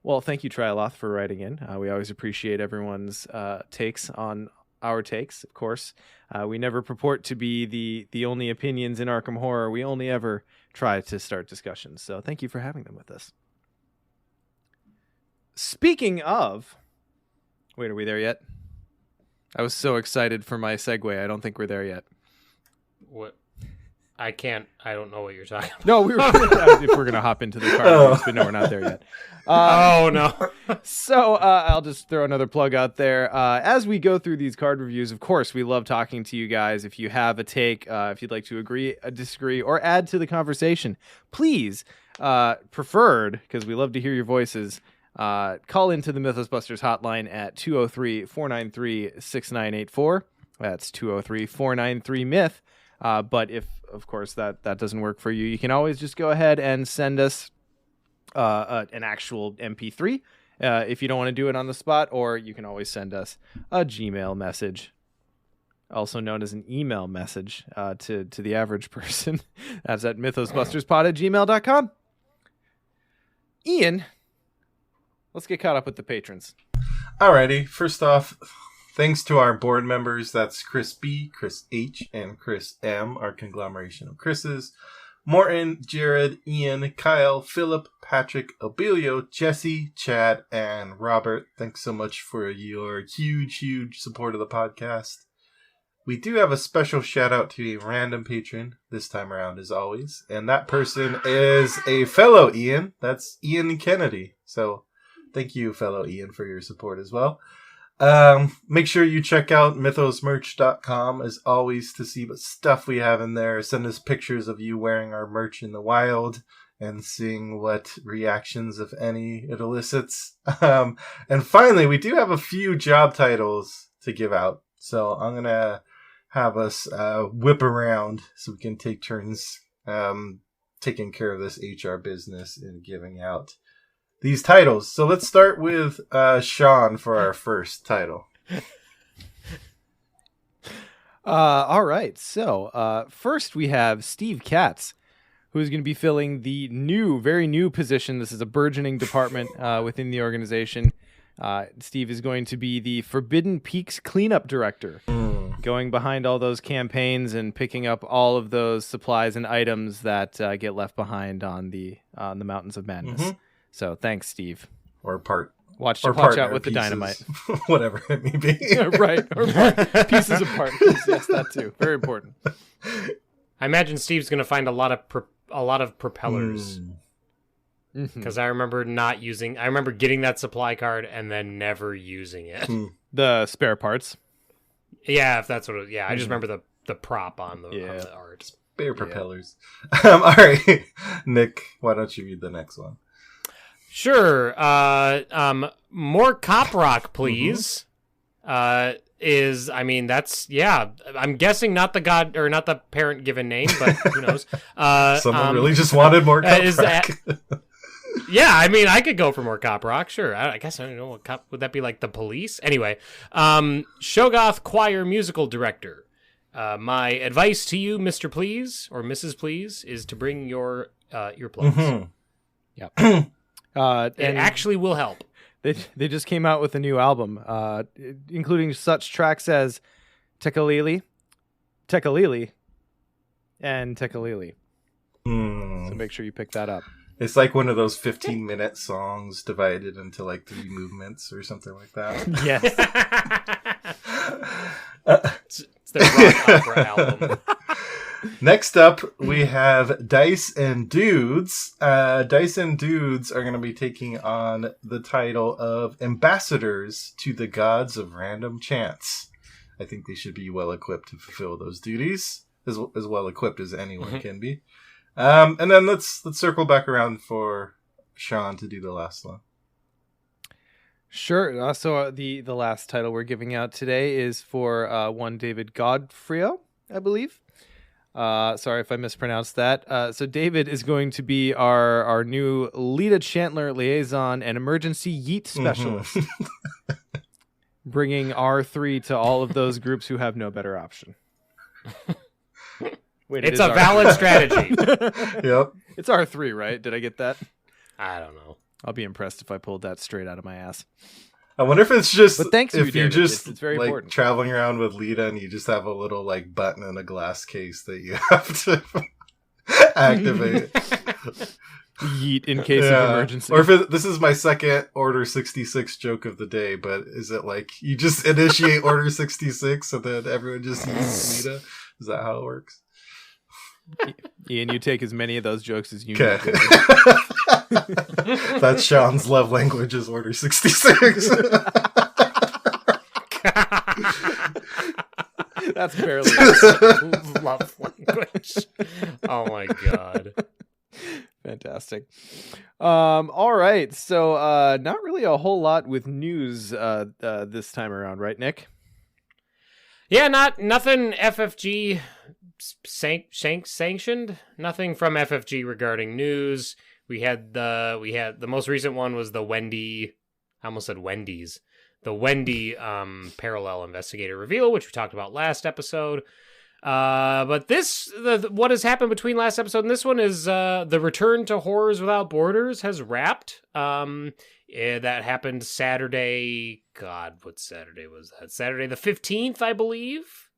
Well, thank you, Triloth, for writing in. We always appreciate everyone's takes on our takes, of course. We never purport to be the only opinions in Arkham Horror. We only ever try to start discussions. So thank you for having them with us. Speaking of... Wait, are we there yet? I was so excited for my segue. I don't think we're there yet. What? I don't know what you're talking about. No, if we're going to hop into the card, but no, we're not there yet. Oh, no. So I'll just throw another plug out there. As we go through these card reviews, of course, we love talking to you guys. If you have a take, if you'd like to agree, disagree, or add to the conversation, please, preferred, because we love to hear your voices, call into the Mythosbusters hotline at 203-493-6984. That's 203-493-MYTH. But if, of course, that doesn't work for you, you can always just go ahead and send us an actual MP3 if you don't want to do it on the spot, or you can always send us a Gmail message, also known as an email message to the average person. That's at mythosbusterspod@gmail.com. Ian, let's get caught up with the patrons. Alrighty, first off, thanks to our board members. That's Chris B, Chris H, and Chris M, our conglomeration of Chris's. Morton, Jared, Ian, Kyle, Philip, Patrick, Abilio, Jesse, Chad, and Robert. Thanks so much for your huge support of the podcast. we do have a special shout out to a random patron this time around, as always. And that person is a fellow Ian. That's Ian Kennedy. So thank you, fellow Ian, for your support as well. Make sure you check out mythosmerch.com as always to see what stuff we have in there. Send us pictures of you wearing our merch in the wild and seeing what reactions, if any, it elicits. And finally, we do have a few job titles to give out. So I'm going to have us whip around so we can take turns taking care of this HR business and giving out these titles. So let's start with Sean for our first title. All right. So first we have Steve Katz, who's going to be filling the very new position. This is a burgeoning department within the organization. Steve is going to be the Forbidden Peaks cleanup director, going behind all those campaigns and picking up all of those supplies and items that get left behind on the Mountains of Madness. Mm-hmm. So thanks, Steve. Watch out with the dynamite. Whatever it may be. Right. Or pieces of partners. Yes, that too. Very important. I imagine Steve's going to find a lot of propellers. Because I remember I remember getting that supply card and then never using it. The spare parts. Yeah, if that's what it, yeah, I just remember the prop on the art. Spare propellers. All right. Nick, why don't you read the next one? Sure. More cop rock, please. I'm guessing not the god or not the parent given name, but who knows? Someone really just wanted more cop rock. Yeah, I mean, I could go for more cop rock, sure. I guess I don't know what cop would that be, like the police? Anyway, Shogoth Choir musical director. My advice to you, Mr. Please or Mrs. Please, is to bring your earplugs. Mm-hmm. Yep. It actually will help. They just came out with a new album, including such tracks as Tekalili, and Tekalili. So make sure you pick that up. It's like one of those 15-minute songs divided into like 3 movements or something like that. Yes. It's their rock opera album. Next up, we have Dice and Dudes. Dice and Dudes are going to be taking on the title of Ambassadors to the Gods of Random Chance. I think they should be well equipped to fulfill those duties, as well equipped as anyone can be. And then let's circle back around for Sean to do the last one. Sure. So the last title we're giving out today is for one David Godfrey, I believe. Sorry if I mispronounced that. So David is going to be our new Lita Chandler liaison and emergency yeet specialist, bringing R3 to all of those groups who have no better option. Wait, it's a valid strategy. Yep. It's R3, right? Did I get that? I don't know. I'll be impressed if I pulled that straight out of my ass. I wonder if it's just but thanks if you're David. just it's very like important. Traveling around with Lita and you just have a little like button in a glass case that you have to activate. Yeet in case of emergency. Or if this is my second Order 66 joke of the day, but is it like you just initiate Order 66 and then everyone just uses Lita? Is that how it works? Ian, you take as many of those jokes as you need. That's Sean's love language is Order 66. That's barely love language. Oh my god. Fantastic. All right. So not really a whole lot with news this time around, right, Nick? Yeah, nothing FFG sanctioned. Nothing from FFG regarding news. We had the most recent one was the Wendy. I almost said Wendy's. The Wendy parallel investigator reveal, which we talked about last episode. But what has happened between last episode and this one is the return to Horrors Without Borders has wrapped. That happened Saturday. God, what Saturday was that? Saturday the 15th, I believe.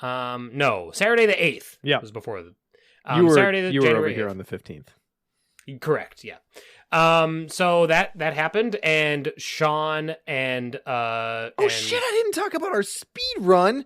No, Saturday the 8th. Yeah, it was before the. You were January over here 8th. on the 15th. Correct. Yeah. So that happened, and Sean and shit! I didn't talk about our speed run.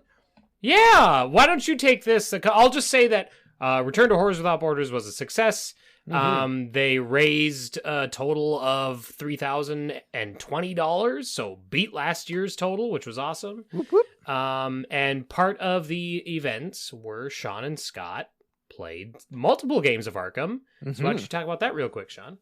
Yeah, why don't you take this? I'll just say that Return to Horrors Without Borders was a success. They raised a total of $3,020, so beat last year's total, which was awesome. Whoop, whoop. And part of the events were Sean and Scott played multiple games of Arkham. So why don't you talk about that real quick, Sean?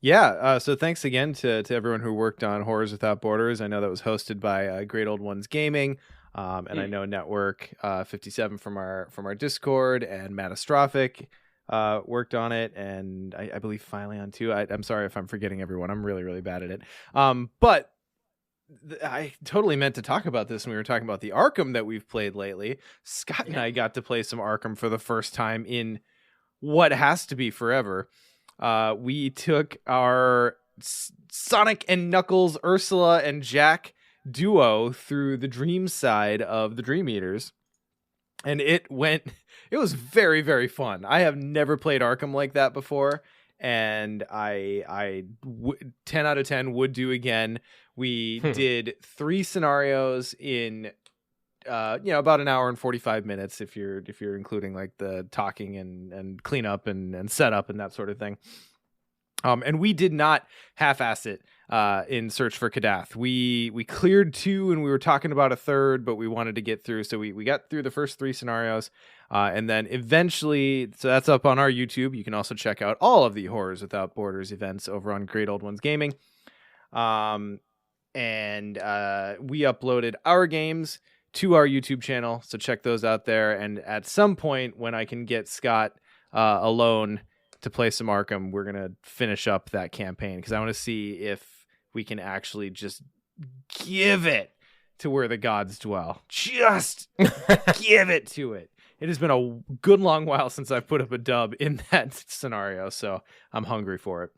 Yeah, so thanks again to everyone who worked on Horrors Without Borders. I know that was hosted by Great Old Ones Gaming, and I know Network 57 from our Discord, and Matastrophic worked on it, and I believe Phylon too. I'm sorry if I'm forgetting everyone. I'm really, really bad at it. But I totally meant to talk about this when we were talking about the Arkham that we've played lately. Scott and I got to play some Arkham for the first time in what has to be forever. We took our Sonic and Knuckles, Ursula and Jack duo through the dream side of the Dream Eaters, and it was very, very fun. I have never played Arkham like that before, and I 10 out of 10 would do again. We did 3 scenarios in about an hour and 45 minutes if you're including like the talking and cleanup and setup and that sort of thing. And we did not half-ass it in Search for Kadath. We cleared 2 and we were talking about a third, but we wanted to get through. So we got through the first 3 scenarios. And then eventually, so that's up on our YouTube. You can also check out all of the Horrors Without Borders events over on Great Old Ones Gaming. And we uploaded our games to our YouTube channel, so check those out there. And at some point, when I can get Scott alone to play some Arkham, we're gonna finish up that campaign because I want to see if we can actually just give it to where the gods dwell. Just give it to it. It has been a good long while since I've put up a dub in that scenario, so I'm hungry for it.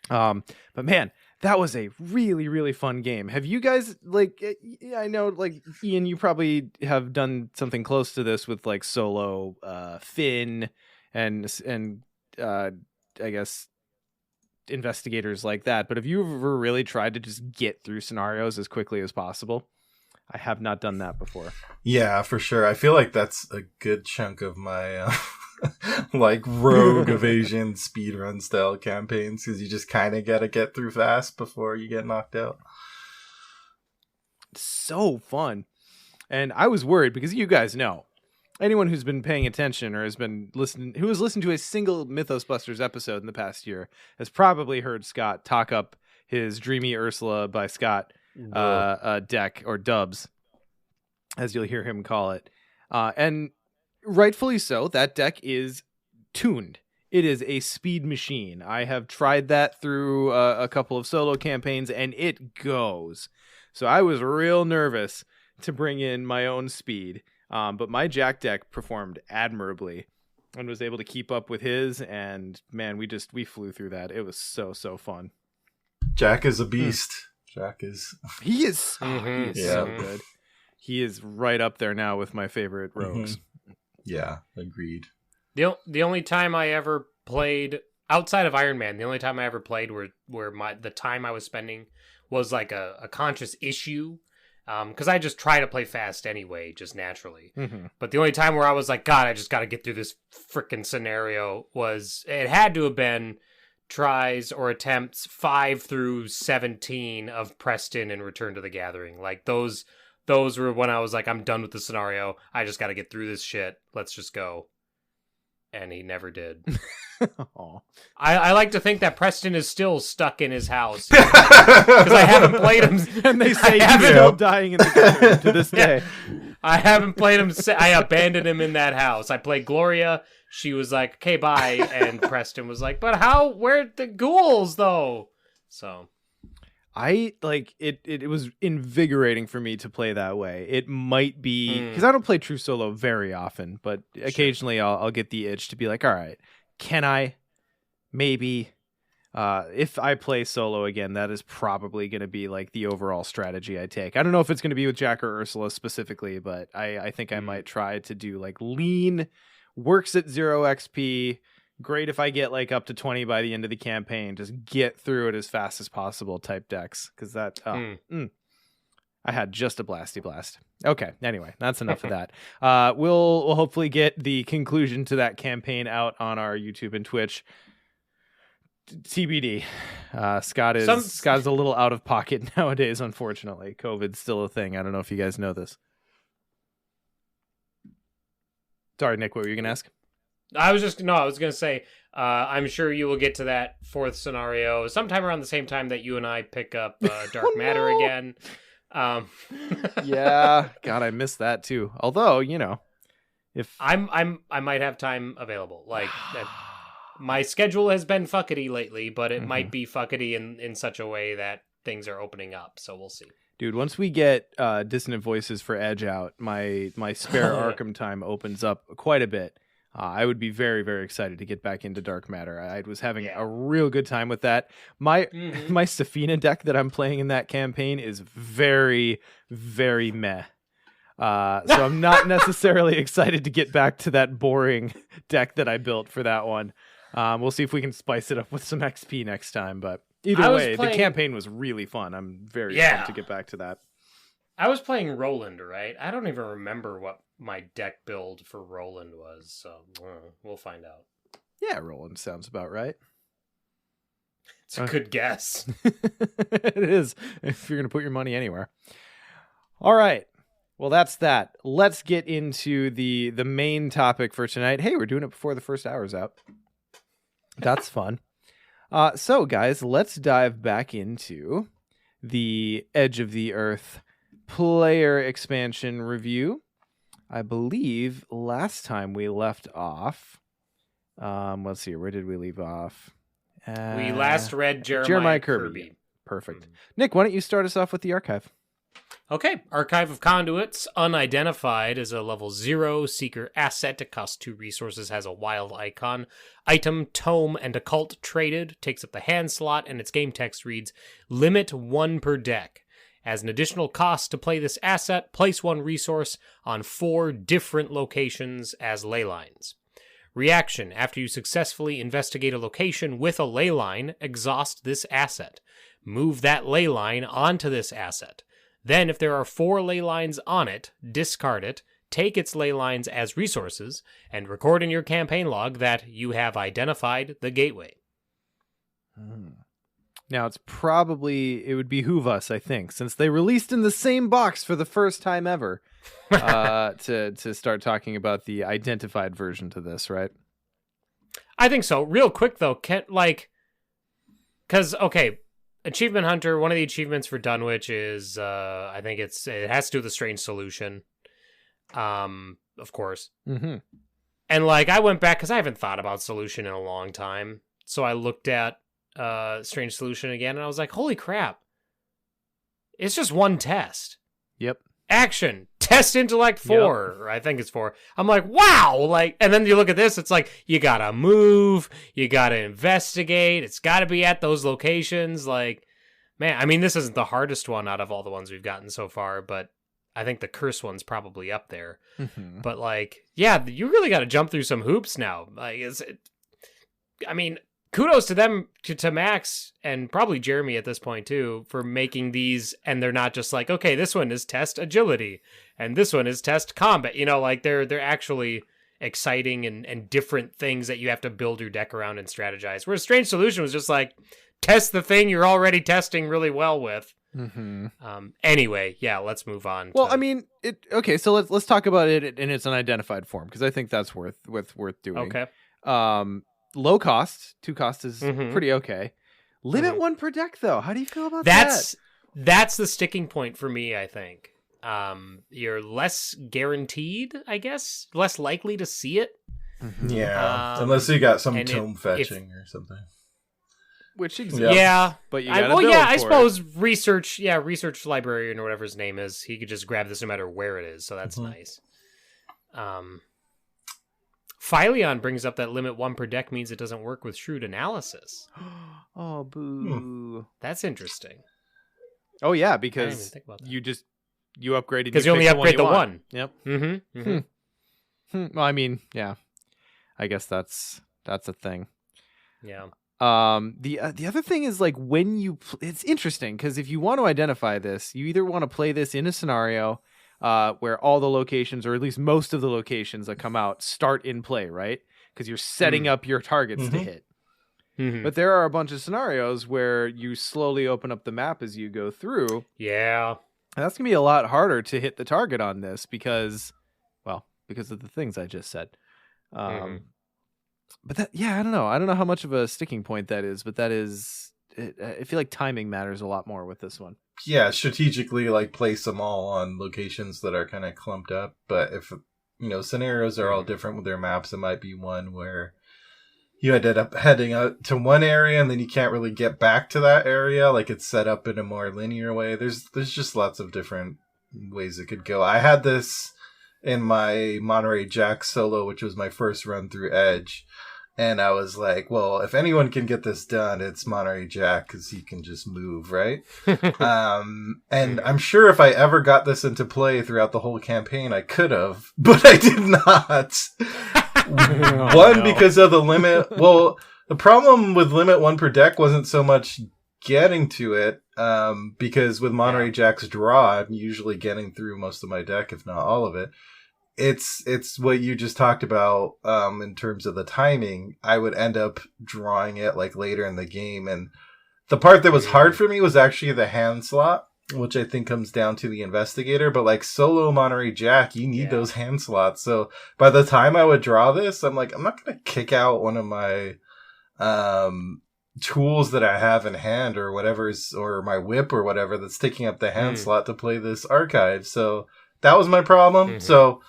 But man, that was a really, really fun game. Have you guys, like, I know, like, Ian, you probably have done something close to this with, like, Solo, Finn, and I guess investigators like that. But have you ever really tried to just get through scenarios as quickly as possible? I have not done that before. Yeah, for sure. I feel like that's a good chunk of my like rogue evasion speedrun style campaigns, because you just kind of gotta get through fast before you get knocked out. So fun. And I was worried because you guys know, anyone who's been paying attention or has been listening, who has listened to a single Mythos Busters episode in the past year, has probably heard Scott talk up his Dreamy Ursula by Scott deck, or dubs, as you'll hear him call it. And rightfully so, that deck is tuned. It is a speed machine. I have tried that through a couple of solo campaigns, and it goes. So I was real nervous to bring in my own speed. But my Jack deck performed admirably and was able to keep up with his, and man, we flew through that. It was so fun. Jack is a beast. Jack is... He is so good. He is right up there now with my favorite rogues. Yeah, agreed. The only time I ever played outside of Iron Man, the only time I ever played where the time I was spending was like a conscious issue. Because I just try to play fast anyway, just naturally. But the only time where I was like, God, I just got to get through this freaking scenario it had to have been tries or attempts 5 through 17 of Preston and Return to the Gathering. Like those were when I was like, I'm done with the scenario. I just got to get through this shit. Let's just go. And he never did. I like to think that Preston is still stuck in his house because I haven't played him. And they say he's still dying in the gathering to this day. I haven't played him. I abandoned him in that house. I played Gloria. She was like, "Okay, bye," and Preston was like, "But how? Where'd the ghouls though?" So I like it. It was invigorating for me to play that way. It might be because I don't play true solo very often, but occasionally I'll get the itch to be like, all right, can I maybe if I play solo again, that is probably going to be like the overall strategy I take. I don't know if it's going to be with Jack or Ursula specifically, but I think I might try to do like lean, works at 0 XP. Great if I get like up to 20 by the end of the campaign. Just get through it as fast as possible type decks, because that I I had just a blasty blast. Okay, anyway, that's enough of that. We'll hopefully get the conclusion to that campaign out on our YouTube and Twitch. TBD. Scott is a little out of pocket nowadays, unfortunately. COVID's still a thing. I don't know if you guys know this. Sorry, Nick, what were you gonna ask? I was gonna say, I'm sure you will get to that fourth scenario sometime around the same time that you and I pick up Dark Matter again. Yeah, God, I missed that too. Although, if I might have time available. Like, my schedule has been fuckety lately, but it might be fuckety in such a way that things are opening up. So we'll see. Dude, once we get Dissonant Voices for Edge out, my spare Arkham time opens up quite a bit. I would be very, very excited to get back into Dark Matter. I was having a real good time with that. My Safina deck that I'm playing in that campaign is very, very meh. So I'm not necessarily excited to get back to that boring deck that I built for that one. We'll see if we can spice it up with some XP next time. But either way, the campaign was really fun. I'm very pumped to get back to that. I was playing Roland, right? I don't even remember what my deck build for Roland was, so we'll find out. Yeah, Roland sounds about right. It's a good guess. It is, if you're going to put your money anywhere. All right. Well, that's that. Let's get into the main topic for tonight. Hey, we're doing it before the first hour's out. That's fun. So, guys, let's dive back into the Edge of the Earth player expansion review. I believe last time we left off, let's see, where did we leave off? We last read Jeremiah Kirby. Perfect. Nick, why don't you start us off with the archive? Okay, Archive of Conduits, unidentified, is a level 0 seeker asset. It costs 2 resources, has a wild icon. Item, tome, and occult traded, takes up the hand slot, and its game text reads, limit 1 per deck. As an additional cost to play this asset, place 1 resource on 4 different locations as ley lines. Reaction, after you successfully investigate a location with a ley line, exhaust this asset. Move that ley line onto this asset. Then, if there are 4 ley lines on it, discard it, take its ley lines as resources, and record in your campaign log that you have identified the gateway. Now, it would behoove us, I think, since they released in the same box for the first time ever, to start talking about the identified version to this, right? I think so. Real quick, though, because, okay, Achievement Hunter, one of the achievements for Dunwich is, I think it has to do with the strange solution, of course. Mm-hmm. And, I went back, because I haven't thought about solution in a long time, so I looked at strange solution again, and I was like, holy crap. It's just 1 test. Yep. Action. Test intellect 4. Yep. Or I think it's 4. I'm like, wow. And then you look at this, it's like, you gotta move, you gotta investigate, it's gotta be at those locations. Man, I mean, this isn't the hardest one out of all the ones we've gotten so far, but I think the curse one's probably up there. Mm-hmm. But yeah, you really gotta jump through some hoops now. Kudos to them, to Max, and probably Jeremy at this point, too, for making these, and they're not just like, okay, this one is test agility, and this one is test combat. They're actually exciting and different things that you have to build your deck around and strategize. Whereas Strange Solution was just like, test the thing you're already testing really well with. Mm-hmm. Anyway, yeah, let's move on. Well, okay, so let's talk about it in its unidentified form, because I think that's worth doing. Okay. Low cost, 2 cost is pretty okay. Limit 1 per deck, though. How do you feel about that? That's the sticking point for me, I think. You're less guaranteed, I guess, less likely to see it. Mm-hmm. Yeah, unless you got some tome fetching or something. Which exists. Yeah, but you gotta build I suppose research librarian or whatever his name is, he could just grab this no matter where it is, so that's nice. Phileon brings up that limit 1 per deck means it doesn't work with shrewd analysis. Oh, boo. That's interesting. Oh, yeah, because you upgraded. Because you only upgrade the one. Yep. Mm-hmm. Mm-hmm. Well, I mean, yeah. I guess that's a thing. Yeah. The other thing is like when it's interesting because if you want to identify this, you either want to play this in a scenario where all the locations, or at least most of the locations that come out, start in play, right? Because you're setting up your targets to hit. But there are a bunch of scenarios where you slowly open up the map as you go through. Yeah. And that's gonna be a lot harder to hit the target on this because of the things I just said. But I don't know. I don't know how much of a sticking point that is, but that is. I feel like timing matters a lot more with this one. Yeah, strategically, like place them all on locations that are kind of clumped up. But if scenarios are all different with their maps, it might be one where you ended up heading out to one area and then you can't really get back to that area. Like it's set up in a more linear way. There's just lots of different ways it could go. I had this in my Monterey Jack solo, which was my first run through Edge. And I was like, well, if anyone can get this done, it's Monterey Jack because he can just move, right? And I'm sure if I ever got this into play throughout the whole campaign, I could have, but I did not. Because of the limit. Well, the problem with limit 1 per deck wasn't so much getting to it, because with Monterey Jack's draw, I'm usually getting through most of my deck, if not all of it. It's what you just talked about, in terms of the timing. I would end up drawing it like later in the game, and the part that was hard for me was actually the hand slot, which I think comes down to the investigator. But like solo Monterey Jack, you need those hand slots. So by the time I would draw this, I'm like, I'm not going to kick out one of my tools that I have in hand or or my whip or whatever that's taking up the hand slot to play this archive. So that was my problem. So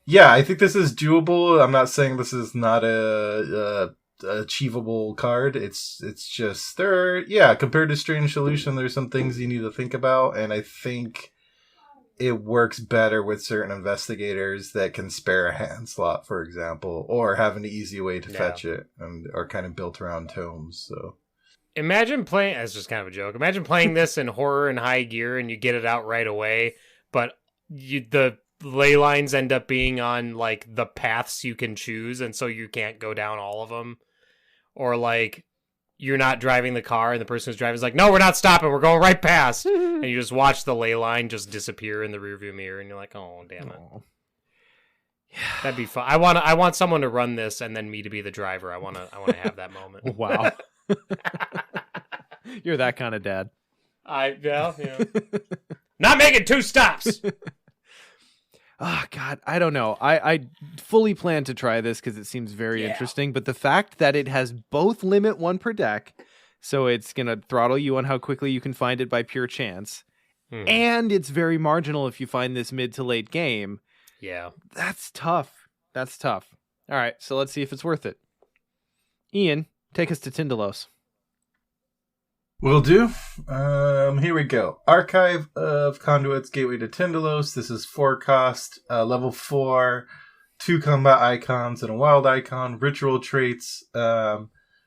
yeah, I think this is doable. I'm not saying this is not a achievable card. It's just compared to Strange Solution, there's some things you need to think about, and I think it works better with certain investigators that can spare a hand slot, for example, or have an easy way to fetch it, and are kind of built around tomes. So imagine playing, that's just kind of a joke, imagine playing this in horror and high gear and you get it out right away, but the ley lines end up being on like the paths you can choose, and so you can't go down all of them. Or like you're not driving the car and the person who's driving is like, no, we're not stopping, we're going right past. And you just watch the ley line just disappear in the rearview mirror, and you're like, oh damn it. Yeah. That'd be fun. I want someone to run this and then me to be the driver. I want to have that moment. Wow. You're that kind of dad. Not making 2 stops. Oh, God, I don't know. I fully plan to try this because it seems very interesting, but the fact that it has both limit 1 per deck, so it's going to throttle you on how quickly you can find it by pure chance, and it's very marginal if you find this mid to late game. Yeah. That's tough. All right, so let's see if it's worth it. Ian, take us to Tindalos. Will do. Here we go. Archive of Conduits, Gateway to Tindalos. This is 4 cost, level 4, 2 combat icons and a wild icon, ritual traits.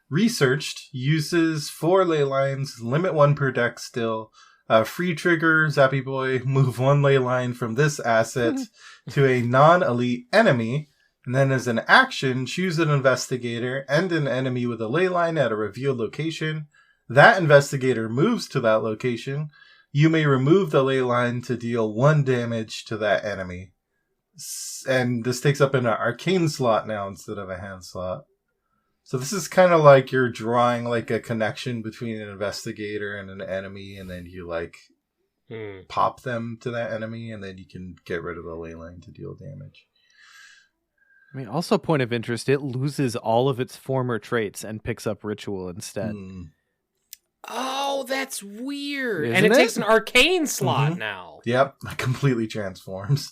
Researched, uses 4 ley lines, limit 1 per deck still. Free trigger, Zappy Boy, move 1 ley line from this asset to a non-elite enemy. And then as an action, choose an investigator and an enemy with a ley line at a revealed location. That investigator moves to that location. You may remove the ley line to deal 1 damage to that enemy. And this takes up an arcane slot now instead of a hand slot. So this is kind of like you're drawing like a connection between an investigator and an enemy, and then you like pop them to that enemy, and then you can get rid of the ley line to deal damage. I mean, also point of interest, it loses all of its former traits and picks up ritual instead. Oh, that's weird. Isn't and it it? takes an arcane slot now. Yep, completely transforms.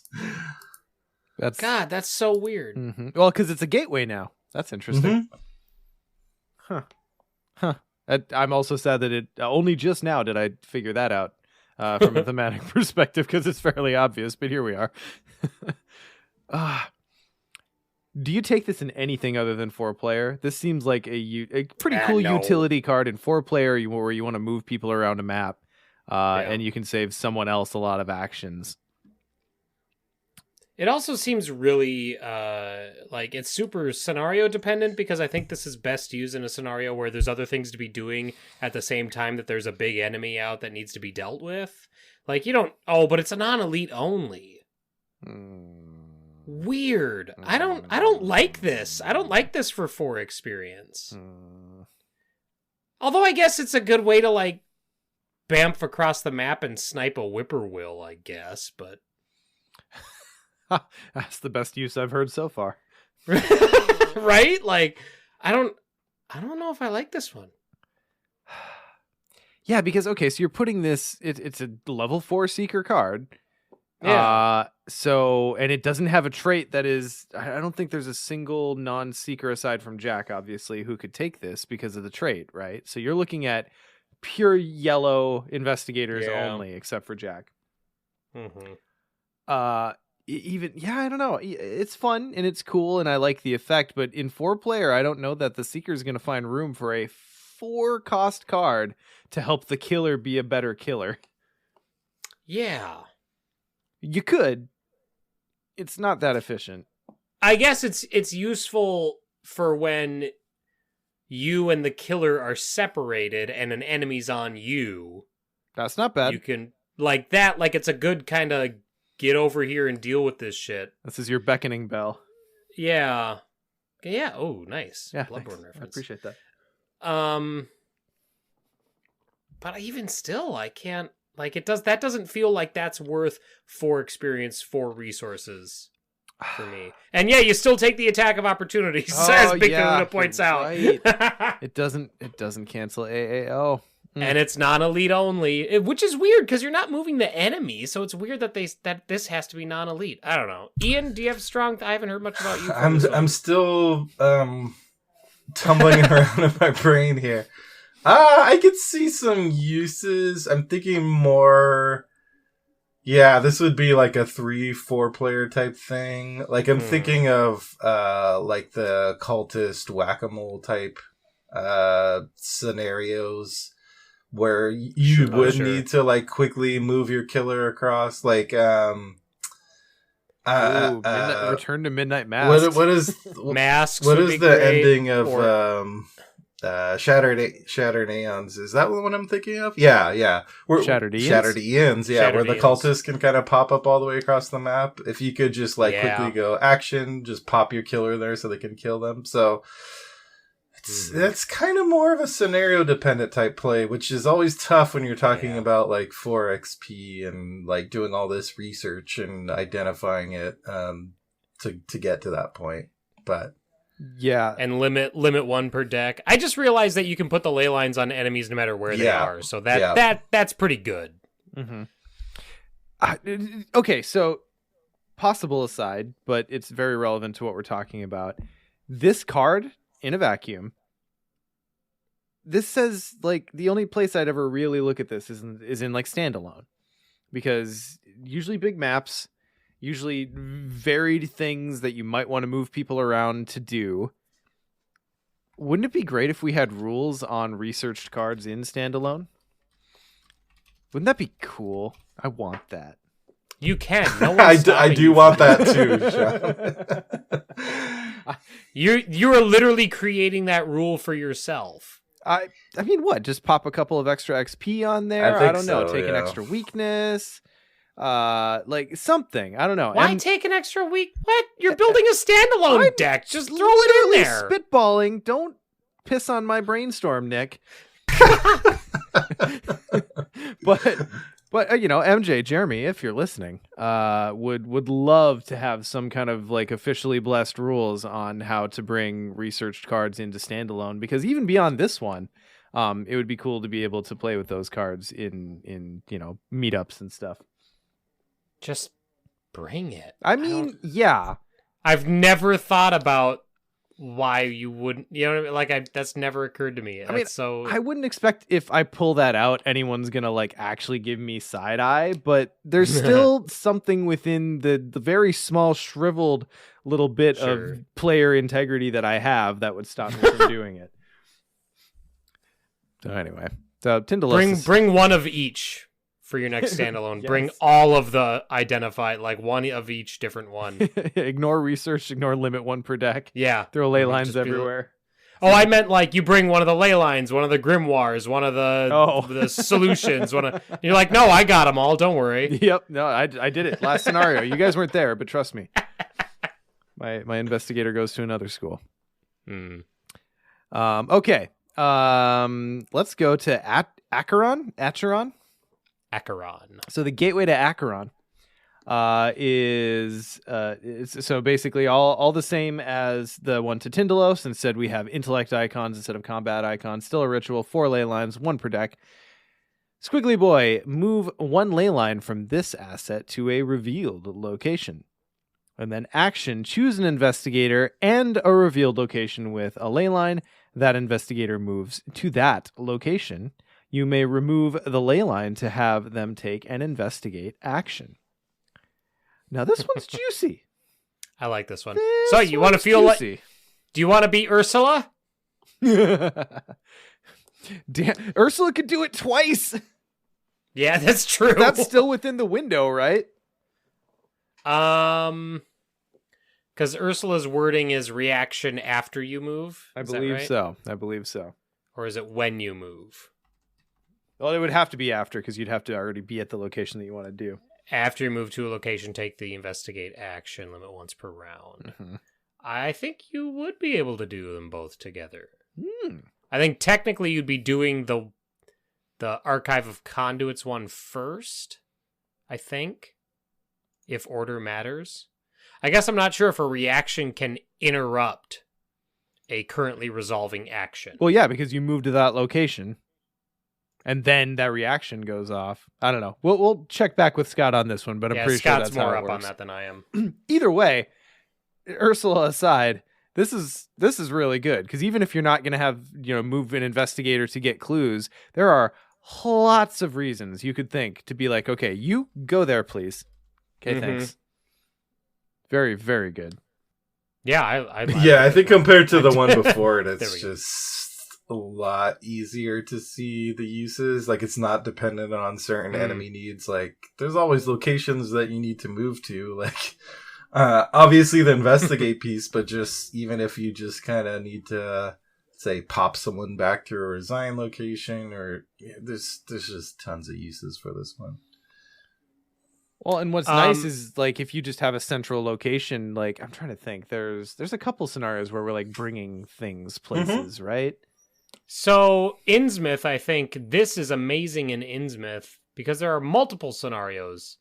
That's so weird. Well, because it's a gateway now. That's interesting. Huh. I'm also sad that it only just now did I figure that out from a thematic perspective, because it's fairly obvious, but here we are. Do you take this in anything other than 4-player? This seems like a pretty cool utility card in 4-player where you want to move people around a map, and you can save someone else a lot of actions. It also seems really like it's super scenario dependent, because I think this is best used in a scenario where there's other things to be doing at the same time that there's a big enemy out that needs to be dealt with. Like, you don't... Oh, but it's a non-elite only. Weird. I don't like this. I don't like this for 4 experience. Although I guess it's a good way to, like, bamf across the map and snipe a whippoorwill, I guess, but... That's the best use I've heard so far. Right? Like, I don't know if I like this one. Yeah, because, okay, so you're putting this... It's a level 4 Seeker card. Yeah. And it doesn't have a trait that is... I don't think there's a single non-Seeker aside from Jack, obviously, who could take this because of the trait, right? So you're looking at pure yellow investigators only, except for Jack. Mm-hmm. I don't know. It's fun and it's cool and I like the effect, but in 4-player, I don't know that the Seeker is going to find room for a 4-cost card to help the killer be a better killer. Yeah. You could. It's not that efficient. I guess it's useful for when you and the killer are separated and an enemy's on you. That's not bad. You can, like that, like it's a good kind of get over here and deal with this shit. This is your beckoning bell. Yeah. Yeah. Oh, nice. Yeah, Bloodborne reference. I appreciate that. But even still, I can't, like, that doesn't feel like that's worth 4 experience, 4 resources for me. And yeah, you still take the attack of opportunities, as Big Kahuna points out. It doesn't cancel AAO. And it's non-elite only, which is weird because you're not moving the enemy, so it's weird that this has to be non-elite. I don't know. Ian, do you have strong? I haven't heard much about you. I'm still tumbling around in my brain here. I could see some uses. I'm thinking more. Yeah, this would be like a 3-4 player type thing. Like I'm thinking of like the cultist whack-a-mole type scenarios where you would need to like quickly move your killer across, like Return to Midnight Mask. what is Masks? What is the ending of Shattered Aeons? Is that the one I'm thinking of? Yeah. Shattered Aeons? Shattered Aeons, yeah, Shattered where the Aeons. cultists can kind of pop up all the way across the map. If you could just like quickly go action, just pop your killer there so they can kill them. So that's kind of more of a scenario dependent type play, which is always tough when you're talking about like 4 XP and like doing all this research and identifying it to get to that point. But yeah, and limit 1 per deck. I just realized that you can put the ley lines on enemies no matter where they are, so that's pretty good. Mm-hmm. Okay, so possible aside, but it's very relevant to what we're talking about. This card in a vacuum. This says like the only place I'd ever really look at this is in like standalone, because usually big maps, usually varied things that you might want to move people around to do. Wouldn't it be great if we had rules on researched cards in standalone? Wouldn't that be cool? I want that. You can. No one's I do want that too, Sean. You are literally creating that rule for yourself. I mean, what? Just pop a couple of extra XP on there? I don't know. Take an extra weakness. Like something. I don't know. Why take an extra week? What? You're building a standalone deck. Just throw it in there. Spitballing. Don't piss on my brainstorm, Nick. But you know, MJ, Jeremy, if you're listening, would love to have some kind of like officially blessed rules on how to bring researched cards into standalone, because even beyond this one, it would be cool to be able to play with those cards in you know, meetups and stuff. Just bring it. I mean, yeah. I've never thought about why you wouldn't, you know what I mean? Like, that's never occurred to me. I mean, so I wouldn't expect if I pull that out, anyone's gonna like actually give me side eye, but there's still something within the very small shriveled little bit of player integrity that I have that would stop me from doing it. So anyway, so Tyndall, bring one of each for your next standalone. Yes. Bring all of the identified, like one of each different one. Ignore research, ignore limit one per deck. Yeah. Throw ley Just lines be- everywhere. Oh, I meant like you bring one of the ley lines, one of the grimoires, one of the Oh. the solutions. You're like, no, I got them all. Don't worry. Yep. No, I did it. Last scenario. You guys weren't there, but trust me. My investigator goes to another school. Okay. Let's go to Acheron. Acheron. So the gateway to Acheron is so basically all the same as the one to Tyndalos. Instead, we have intellect icons instead of combat icons. Still a ritual, 4 ley lines, 1 per deck. Squiggly boy, move 1 ley line from this asset to a revealed location. And then action, choose an investigator and a revealed location with a ley line. That investigator moves to that location. You may remove the ley line to have them take an investigate action. Now this one's juicy. I like this one. This So you want to one's feel like? juicy. Do you want to be Ursula? Damn, Ursula could do it twice. Yeah, that's true. That's still within the window, right? Because Ursula's wording is reaction after you move. I Is that believe right? so. I believe so. Or is it when you move? Well, it would have to be after because you'd have to already be at the location that you want to do. After you move to a location, take the investigate action, limit once per round. Mm-hmm. I think you would be able to do them both together. Hmm. I think technically you'd be doing the Archive of Conduits one first, I think, if order matters. I guess I'm not sure if a reaction can interrupt a currently resolving action. Well, yeah, because you move to that location, and then that reaction goes off. I don't know. We'll check back with Scott on this one, but I'm pretty sure Scott's that's more how it up on works. that than I am. Either way, Ursula aside, this is really good because even if you're not going to have move an investigator to get clues, there are lots of reasons you could think to be like, okay, you go there, please. Okay, thanks. Very, very good. Yeah, I Yeah, I think compared to the one before it, There it's we go. just a lot easier to see the uses. Like, it's not dependent on certain enemy needs. Like, there's always locations that you need to move to. Like, obviously the investigate piece, but just even if you just kind of need to, say, pop someone back to a resign location, or there's just tons of uses for this one. Well, and what's nice is like if you just have a central location, like I'm trying to think, there's a couple scenarios where we're like bringing things places, right? So, Innsmouth, I think this is amazing in Innsmouth because there are multiple scenarios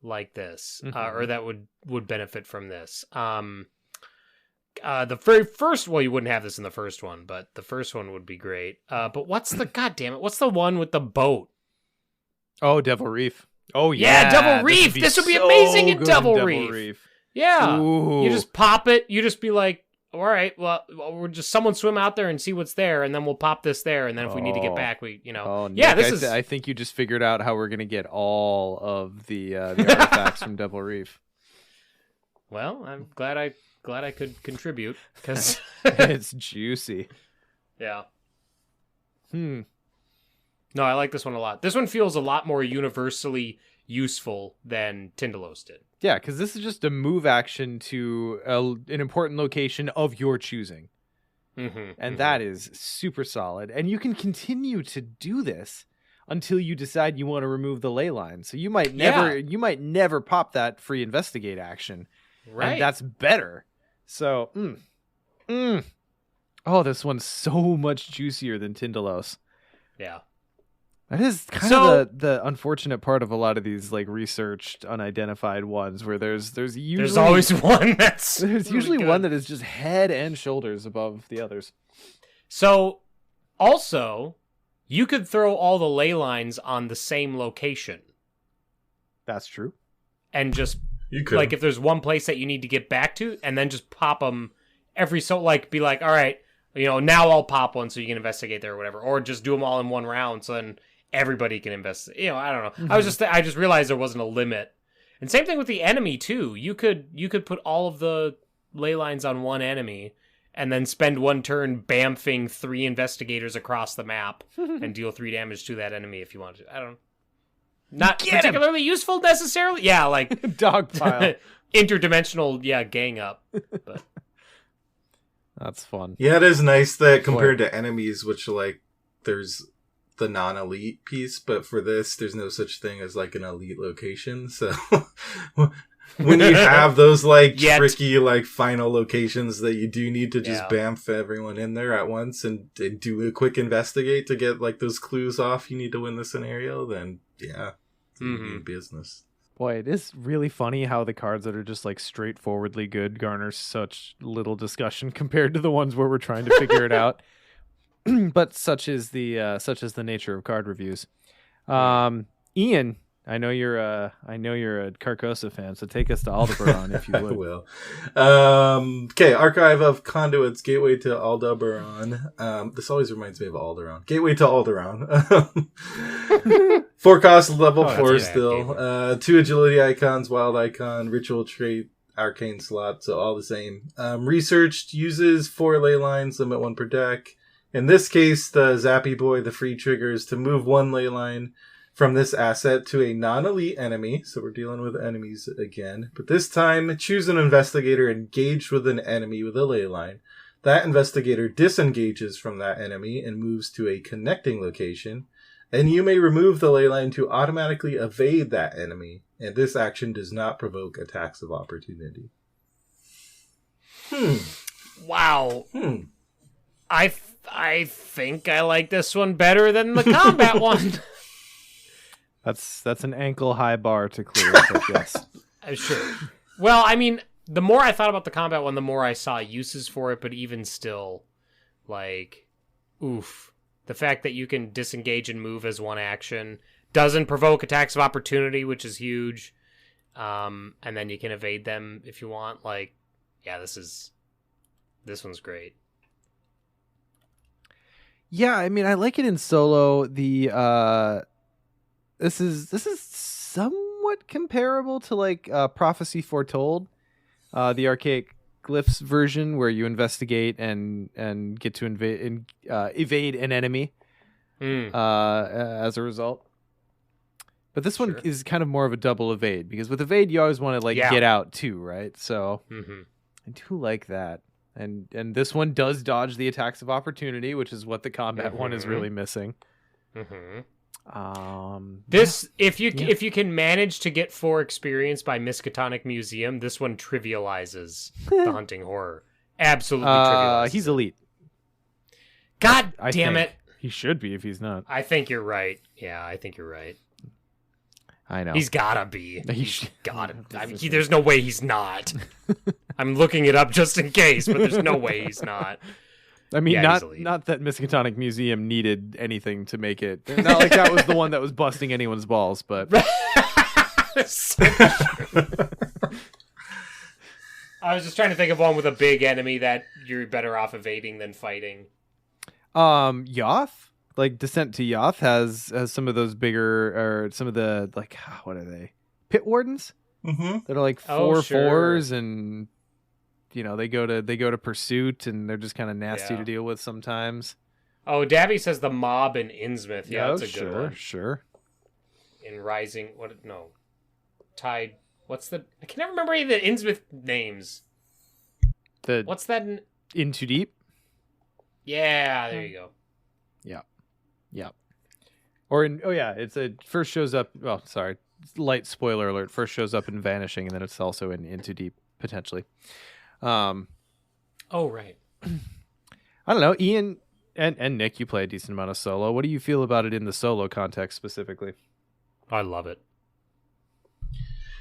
like this, or that would benefit from this. The very first, well, you wouldn't have this in the first one, but the first one would be great. But what's the, goddamn it, what's the one with the boat? Oh, Devil Reef. Oh Yeah, Devil Reef! This would be amazing in good Devil Reef. Yeah. Ooh. You just pop it, you just be like, all right, well, we'll just someone swim out there and see what's there, and then we'll pop this there, and then if we need to get back, we, Oh, Nick, yeah, this is. I think you just figured out how we're gonna get all of the artifacts from Devil Reef. Well, I'm glad I could contribute because It's juicy. yeah. Hmm. No, I like this one a lot. This one feels a lot more universally useful than Tyndalos did. Yeah, because this is just a move action to an important location of your choosing. And that is super solid. And you can continue to do this until you decide you want to remove the ley line. So you might never pop that free investigate action. Right. And that's better. So, oh, this one's so much juicier than Tyndalos. Yeah. That is kind of the unfortunate part of a lot of these like researched unidentified ones where there's usually always one that's there's really usually good. one that is just head and shoulders above the others. So, also, you could throw all the ley lines on the same location That's true. and just You could. like if there's one place that you need to get back to, and then just pop them every so like be like, all right, now I'll pop one so you can investigate there or whatever, or just do them all in one round so then everybody can investigate. I don't know. I just realized there wasn't a limit. And same thing with the enemy too. You could put all of the ley lines on one enemy and then spend one turn bamfing 3 investigators across the map and deal 3 damage to that enemy if you want to. I don't know. Not particularly useful necessarily. Yeah, like Dog pile. Interdimensional, gang up. But That's fun. Yeah, it is nice that compared to enemies, which like there's the non-elite piece, but for this, there's no such thing as like an elite location. So when you have those like tricky like final locations that you do need to just bamf everyone in there at once and do a quick investigate to get like those clues off you need to win the scenario, then business. Boy, it is really funny how the cards that are just like straightforwardly good garner such little discussion compared to the ones where we're trying to figure it out. But such is the nature of card reviews. Ian, I know you're a Carcosa fan, so take us to Aldebaran if you would. I will. Okay, Archive of Conduits, Gateway to Aldebaran. This always reminds me of Alderaan. Gateway to Alderaan. 4 cost, level 4 still. 2 agility icons, wild icon, ritual trait, arcane slot, so all the same. Researched, uses 4 ley lines, limit 1 per deck. In this case, the Zappy Boy, the free triggers to move 1 ley line from this asset to a non-elite enemy. So we're dealing with enemies again. But this time, choose an investigator engaged with an enemy with a ley line. That investigator disengages from that enemy and moves to a connecting location. And you may remove the ley line to automatically evade that enemy. And this action does not provoke attacks of opportunity. Wow. I think I like this one better than the combat one. That's an ankle high bar to clear, but yes. Sure. Well, I mean, the more I thought about the combat one, the more I saw uses for it, but even still, like, oof. The fact that you can disengage and move as one action doesn't provoke attacks of opportunity, which is huge. And then you can evade them if you want. Like, yeah, this one's great. Yeah, I mean, I like it in solo. This is somewhat comparable to like Prophecy Foretold, the archaic glyphs version where you investigate and get to evade an enemy as a result. But this one is kind of more of a double evade, because with evade you always want to like get out too, right? So I do like that. And this one does dodge the attacks of opportunity, which is what the combat one is really missing. This if you can manage to get 4 experience by Miskatonic Museum, this one trivializes the hunting horror. Absolutely trivializes. He's elite. God damn it. He should be if he's not. I think you're right. Yeah, I think you're right. I know. He's gotta be. He's gotta. I mean, there's no way he's not. I'm looking it up just in case, but there's no way he's not. I mean, not that Miskatonic Museum needed anything to make it. Not like that was the one that was busting anyone's balls, but... I was just trying to think of one with a big enemy that you're better off evading than fighting. Yoth? Like, Descent to Yoth has some of those bigger, or some of the, like, what are they? Pit Wardens? That are like 4/4s, and... You know, they go to Pursuit, and they're just kind of nasty to deal with sometimes. Oh, Dabby says the mob in Innsmouth. Yeah, that's a good one. Sure. In Rising, Tide. What's the? I can never remember any of the Innsmouth names. What's that? In Too Deep. Yeah, there you go. Yeah. Or it first shows up. Well, sorry, light spoiler alert. First shows up in Vanishing, and then it's also in Too Deep potentially. Oh right. I don't know, Ian and Nick, you play a decent amount of solo. What do you feel about it in the solo context specifically? I love it.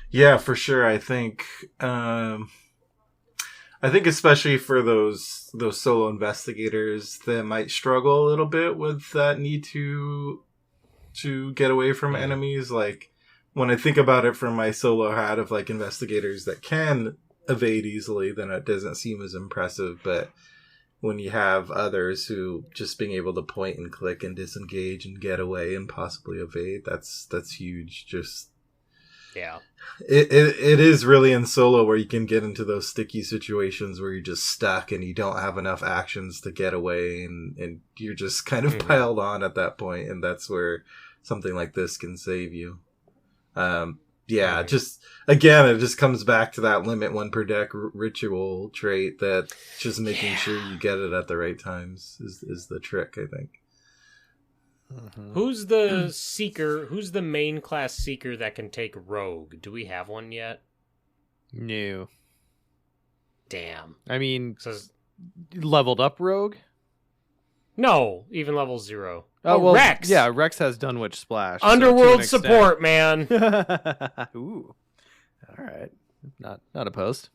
Yeah, for sure. I think especially for those solo investigators that might struggle a little bit with that need to get away from enemies. Like when I think about it from my solo hat of like investigators that can evade easily, then it doesn't seem as impressive. But when you have others who just being able to point and click and disengage and get away and possibly evade, that's huge. Just it is really in solo where you can get into those sticky situations where you're just stuck and you don't have enough actions to get away, and you're just kind of piled on at that point, and that's where something like this can save you. Yeah, just again, it just comes back to that limit one per deck ritual trait that just making sure you get it at the right times is the trick, I think. Who's the seeker? Who's the main class seeker that can take rogue? Do we have one yet? No. Damn. I mean, So, leveled up rogue? no, even level 0. Oh, well, Rex. Yeah, Rex has Dunwich Splash. so Underworld to an extent. support, man. Ooh. All right. Not opposed.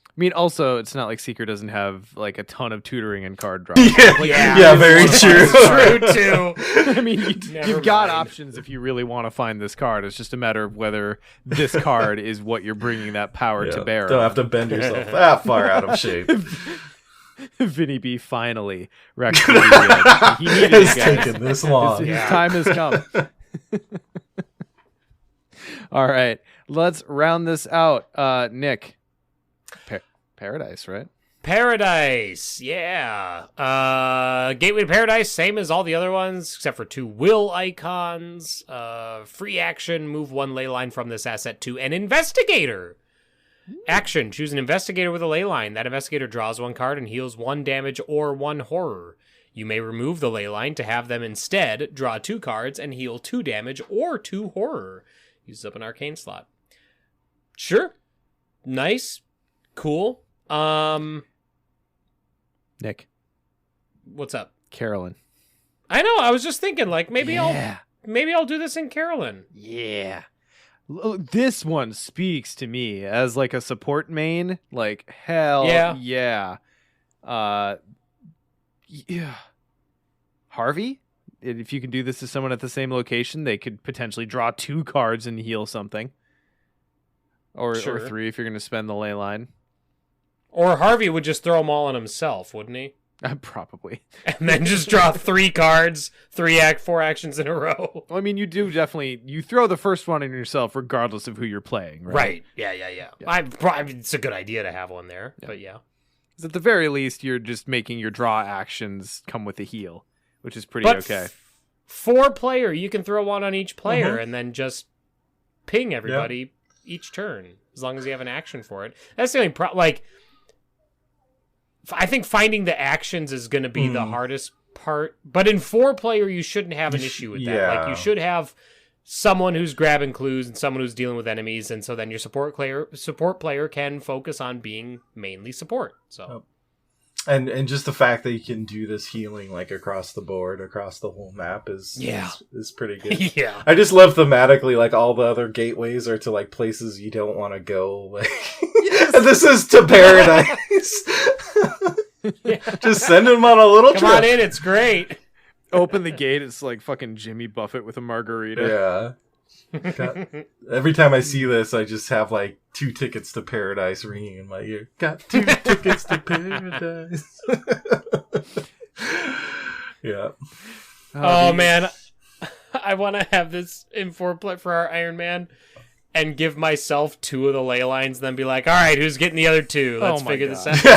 I mean, also, it's not like Seeker doesn't have like a ton of tutoring and card draw. Yeah, very true. True too. I mean, Never you've got mind. options if you really want to find this card. It's just a matter of whether this card is what you're bringing that power to bear. Don't on. have to bend yourself that far out of shape. Vinny B finally Rex. Really good. He needed It's it, guys. taken this long. His time has come. All right, let's round this out. Nick, Paradise, right? Paradise, yeah. Gateway to Paradise, same as all the other ones, except for 2 will icons. Free action, move 1 ley line from this asset to an investigator. Action, choose an investigator with a ley line. That investigator draws 1 card and heals 1 damage or 1 horror. You may remove the ley line to have them instead draw 2 cards and heal 2 damage or 2 horror. Uses up an arcane slot. Sure. Nice. Cool. Nick, What's up? Carolyn. I know, I was just thinking, like, maybe Yeah. I'll do this in Carolyn. Yeah. This one speaks to me as like a support main. Like, hell yeah. Yeah. Harvey? If you can do this to someone at the same location, they could potentially draw 2 cards and heal something. Or Sure. 3 if you're going to spend the ley line. Or Harvey would just throw them all on himself, wouldn't he? Probably. And then just draw 3 cards, 4 actions in a row. Well, I mean, you do definitely, you throw the first one in yourself regardless of who you're playing, right? Right. Yeah. I mean, it's a good idea to have one there, but yeah. 'Cause at the very least, you're just making your draw actions come with a heal, which is pretty But okay. 4 player, you can throw 1 on each player and then just ping everybody each turn, as long as you have an action for it. That's the only problem. Like, I think finding the actions is going to be the hardest part. But in 4 player, you shouldn't have an issue with that. Yeah. Like, you should have someone who's grabbing clues and someone who's dealing with enemies, and so then your support player can focus on being mainly support. So, And just the fact that you can do this healing like across the board, across the whole map is pretty good. yeah. I just love thematically, like all the other gateways are to like places you don't want to go. Like, and this is to paradise. Just send him on a little Come trip. on in, it's great. Open the gate, it's like fucking Jimmy Buffett with a margarita. Yeah. Every time I see this, I just have like 2 tickets to paradise ringing in my ear. Got 2 tickets to paradise. Yeah. Oh man, I want to have this in 4 play for our Iron Man, and give myself 2 of the ley lines, then be like, all right, who's getting the other 2? Let's my figure God. this out.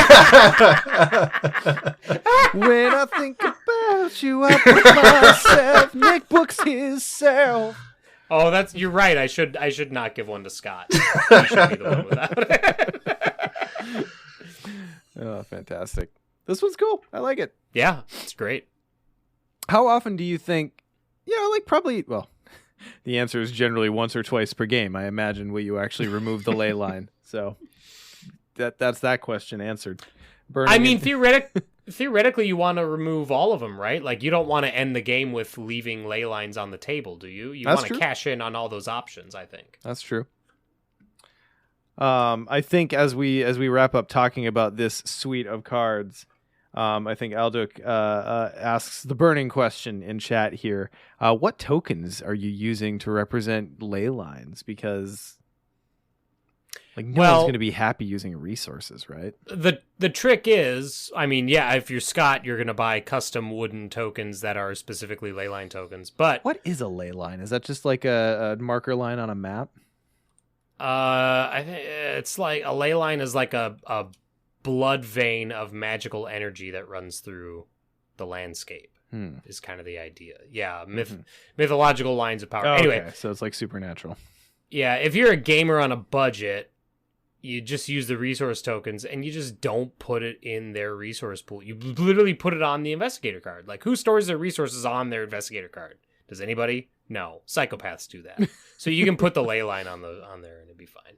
When I think about you, I put myself. Nick books himself. Oh, you're right. I should not give one to Scott. He should be the one without it. Oh, fantastic. This one's cool. I like it. Yeah, it's great. How often do you think, like probably, well, the answer is generally once or twice per game. I imagine will you actually remove the ley line? So that's that question answered. Burning I mean, it- theoretically, you want to remove all of them, right? Like, you don't want to end the game with leaving ley lines on the table, do you? You That's want to true. cash in on all those options, I think. That's true. I think as we wrap up talking about this suite of cards, I think Alduk asks the burning question in chat here. What tokens are you using to represent ley lines? Because no one's going to be happy using resources, right? The trick is, I mean, yeah, if you're Scott, you're going to buy custom wooden tokens that are specifically ley line tokens. But What is a ley line? Is that just like a marker line on a map? I think it's like a ley line is like a blood vein of magical energy that runs through the landscape. Is kind of the idea. Yeah, Mm-hmm. mythological lines of power. Oh, anyway, okay. So it's like supernatural. yeah, if you're a gamer on a budget, you just use the resource tokens and you just don't put it in their resource pool. You literally put it on the investigator card. Like, who stores their resources on their investigator card? Does anybody? No. Psychopaths do that. So you can put the ley line on there and it'd be fine.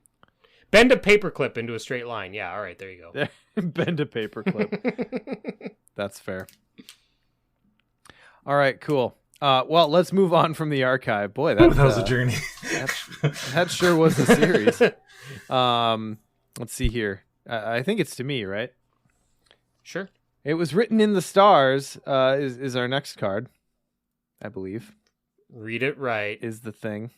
Bend a paperclip into a straight line. Yeah, all right, there you go. Bend a paperclip. That's fair. All right, cool. Well, let's move on from the archive. Boy, that was a journey. that sure was a series. Let's see here. I think it's to me, right? Sure. It was written in the stars. Is our next card, I believe. Read it right. Is the thing.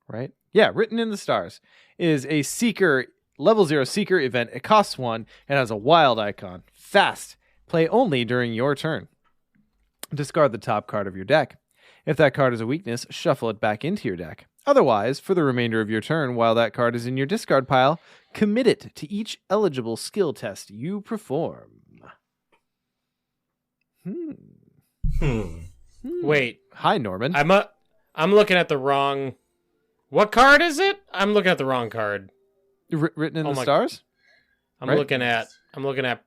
Right? Yeah, written in the stars is a Seeker, level 0 Seeker event. It costs 1 and has a wild icon. Fast. Play only during your turn. Discard the top card of your deck. If that card is a weakness, shuffle it back into your deck. Otherwise, for the remainder of your turn, while that card is in your discard pile, commit it to each eligible skill test you perform. Wait. Hi, Norman. I'm looking at the wrong... What card is it? I'm looking at the wrong card. Written in the stars? I'm right? looking at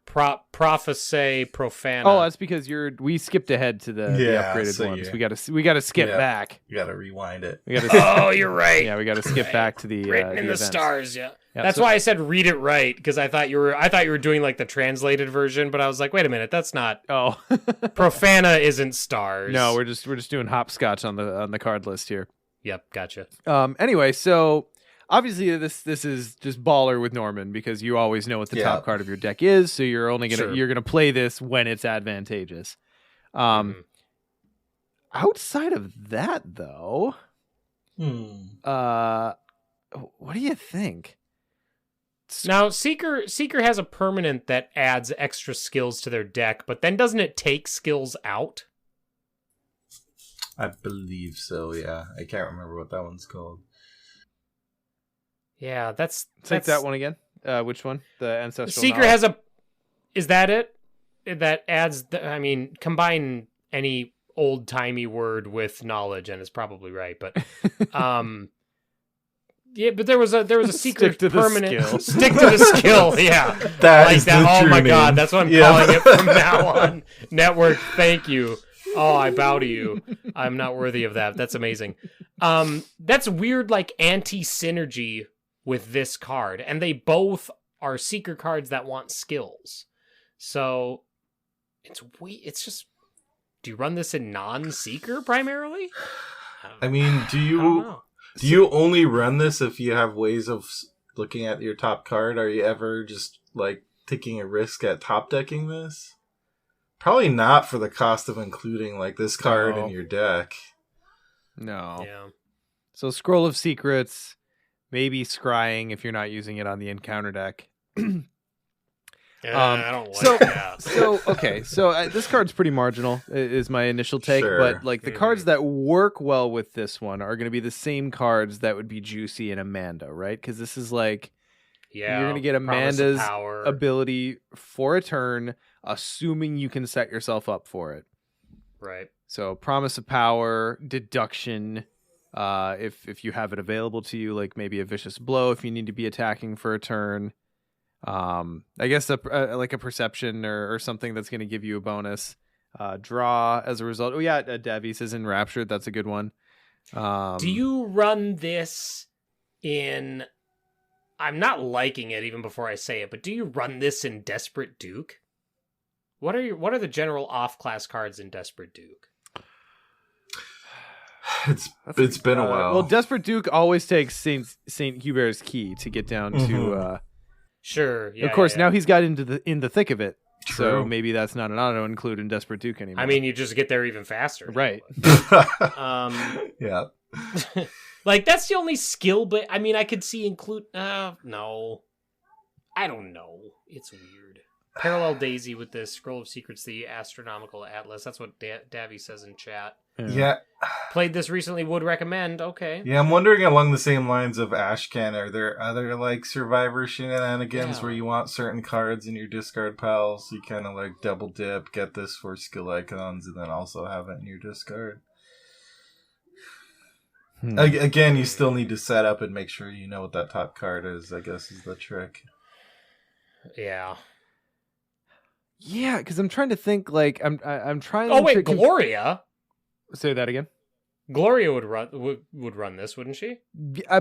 Prophecy Profana. Oh, that's because we skipped ahead to the upgraded ones. Yeah. We gotta skip back. You gotta rewind it. Oh, you're right. Yeah, we gotta skip back to the written in the events. stars. Yeah, Yeah, that's so- why I said read it right, because I thought you were doing like the translated version, but I was like, wait a minute, that's not. Oh, Profana isn't stars. no, we're just doing hopscotch on the card list here. Yep, gotcha. Anyway, so obviously this is just baller with Norman because you always know what the top card of your deck is, so you're only you're gonna play this when it's advantageous. Outside of that, though, what do you think? Now, Seeker has a permanent that adds extra skills to their deck, but then doesn't it take skills out? I believe so, yeah. I can't remember what that one's called. Yeah, that's Take that one again. Which one? The ancestral Seeker knowledge? has a... Is that it? That adds... combine any old-timey word with knowledge, and it's probably right, but... yeah, but there was a secret Stick to the permanent... skill. Stick to the skill, yeah. That like is that. the Oh true my name. god, that's what I'm calling it from now on. Network, thank you. Oh, I bow to you. I'm not worthy of that. That's amazing. That's weird, like, anti-synergy with this card. And they both are Seeker cards that want skills. So, it's just... Do you run this in non-Seeker, primarily? I mean, do I don't know. you only run this if you have ways of looking at your top card? Are you ever just, like, taking a risk at top decking this? Probably not for the cost of including, like, this card in your deck. No. Yeah. So Scroll of Secrets, maybe Scrying if you're not using it on the encounter deck. I don't like that. So this card's pretty marginal, is my initial take. Sure. But like the cards that work well with this one are going to be the same cards that would be juicy in Amanda, right? Because this is like, Yeah, you're going to get Promise of Amanda's Power. ability for a turn, assuming you can set yourself up for it. Right. So Promise of Power, Deduction, if you have it available to you, like maybe a Vicious Blow if you need to be attacking for a turn. I guess like a Perception or something that's going to give you a bonus. Draw as a result. Oh yeah, Devi says Enraptured. That's a good one. Do you run this in... I'm not liking it even before I say it, but do you run this in Desperate Duke? What are the general off-class cards in Desperate Duke? It's been a while. Well, Desperate Duke always takes Saint Hubert's Key to get down to. Sure. Yeah, of course, yeah. now he's got in the thick of it. True. So maybe that's not an auto include in Desperate Duke anymore. I mean, you just get there even faster. right? Yeah. Like that's the only skill, but I mean, I could see include. No, I don't know. It's weird. parallel Daisy with the Scroll of Secrets, the Astronomical Atlas. That's what Davy says in chat. Yeah. Played this recently, would recommend. Okay. Yeah, I'm wondering along the same lines of Ashcan, are there other like Survivor shenanigans where you want certain cards in your discard pile, so you kind of like double dip, get this for skill icons, and then also have it in your discard? Again, you still need to set up and make sure you know what that top card is, I guess is the trick. Yeah. Yeah, because I'm trying to think, like, I'm trying Oh, to... wait, Gloria? Say that again? Gloria would run this, wouldn't she?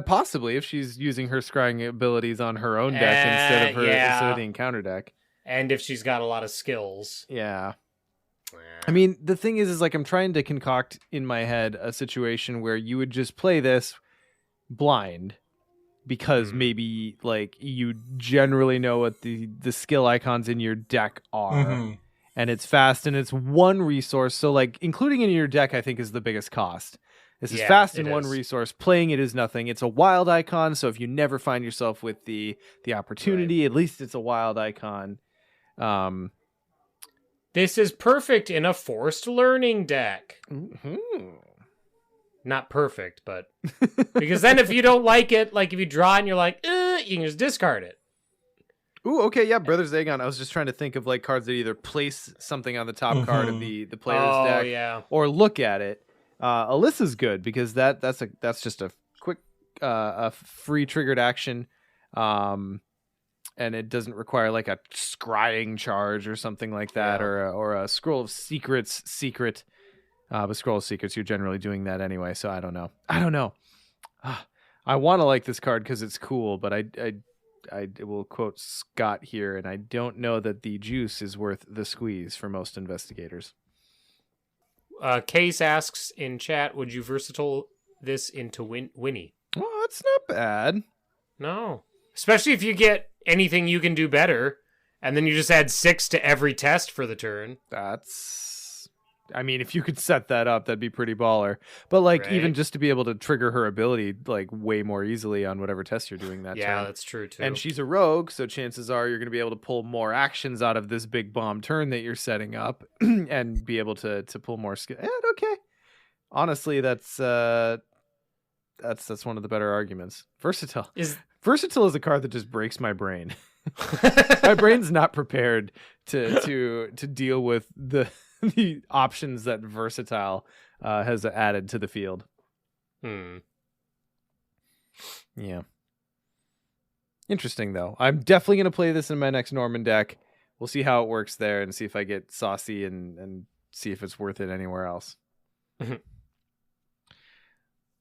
Possibly, if she's using her scrying abilities on her own deck instead of the encounter deck. And if she's got a lot of skills. Yeah. I mean, the thing is like, I'm trying to concoct in my head a situation where you would just play this blind because maybe, like, you generally know what the skill icons in your deck are. And it's fast, and it's one resource. So, like, including it in your deck, I think, is the biggest cost. This is fast and one resource. Playing it is nothing. It's a wild icon, so if you never find yourself with the opportunity, at least it's a wild icon. This is perfect in a forced learning deck. Not perfect, but... because then if you don't like it, like if you draw it and you're like, you can just discard it. Ooh, okay, yeah, Brother Zagon. I was just trying to think of like cards that either place something on the top card of the player's deck, or look at it. Alyssa's good because that's just a quick, a free triggered action, and it doesn't require like a scrying charge or something like that, or a Scroll of Secrets secret. But Scroll of Secrets, you're generally doing that anyway, so I don't know. I want to like this card because it's cool, but I will quote Scott here, and I don't know that the juice is worth the squeeze for most investigators. Case asks in chat, would you versatile this into Winnie? Oh, that's not bad. No. Especially if you get anything you can do better, and then you just add 6 to every test for the turn. I mean, if you could set that up, that'd be pretty baller. But, like, even just to be able to trigger her ability, like, way more easily on whatever test you're doing that turn. Yeah, that's true, too. And she's a rogue, so chances are you're going to be able to pull more actions out of this big bomb turn that you're setting up and be able to pull more skill. Okay. Honestly, that's one of the better arguments. Versatile is a card that just breaks my brain. My brain's not prepared to deal with the options that Versatile has added to the field. Yeah. Interesting, though. I'm definitely going to play this in my next Norman deck. We'll see how it works there and see if I get saucy and see if it's worth it anywhere else.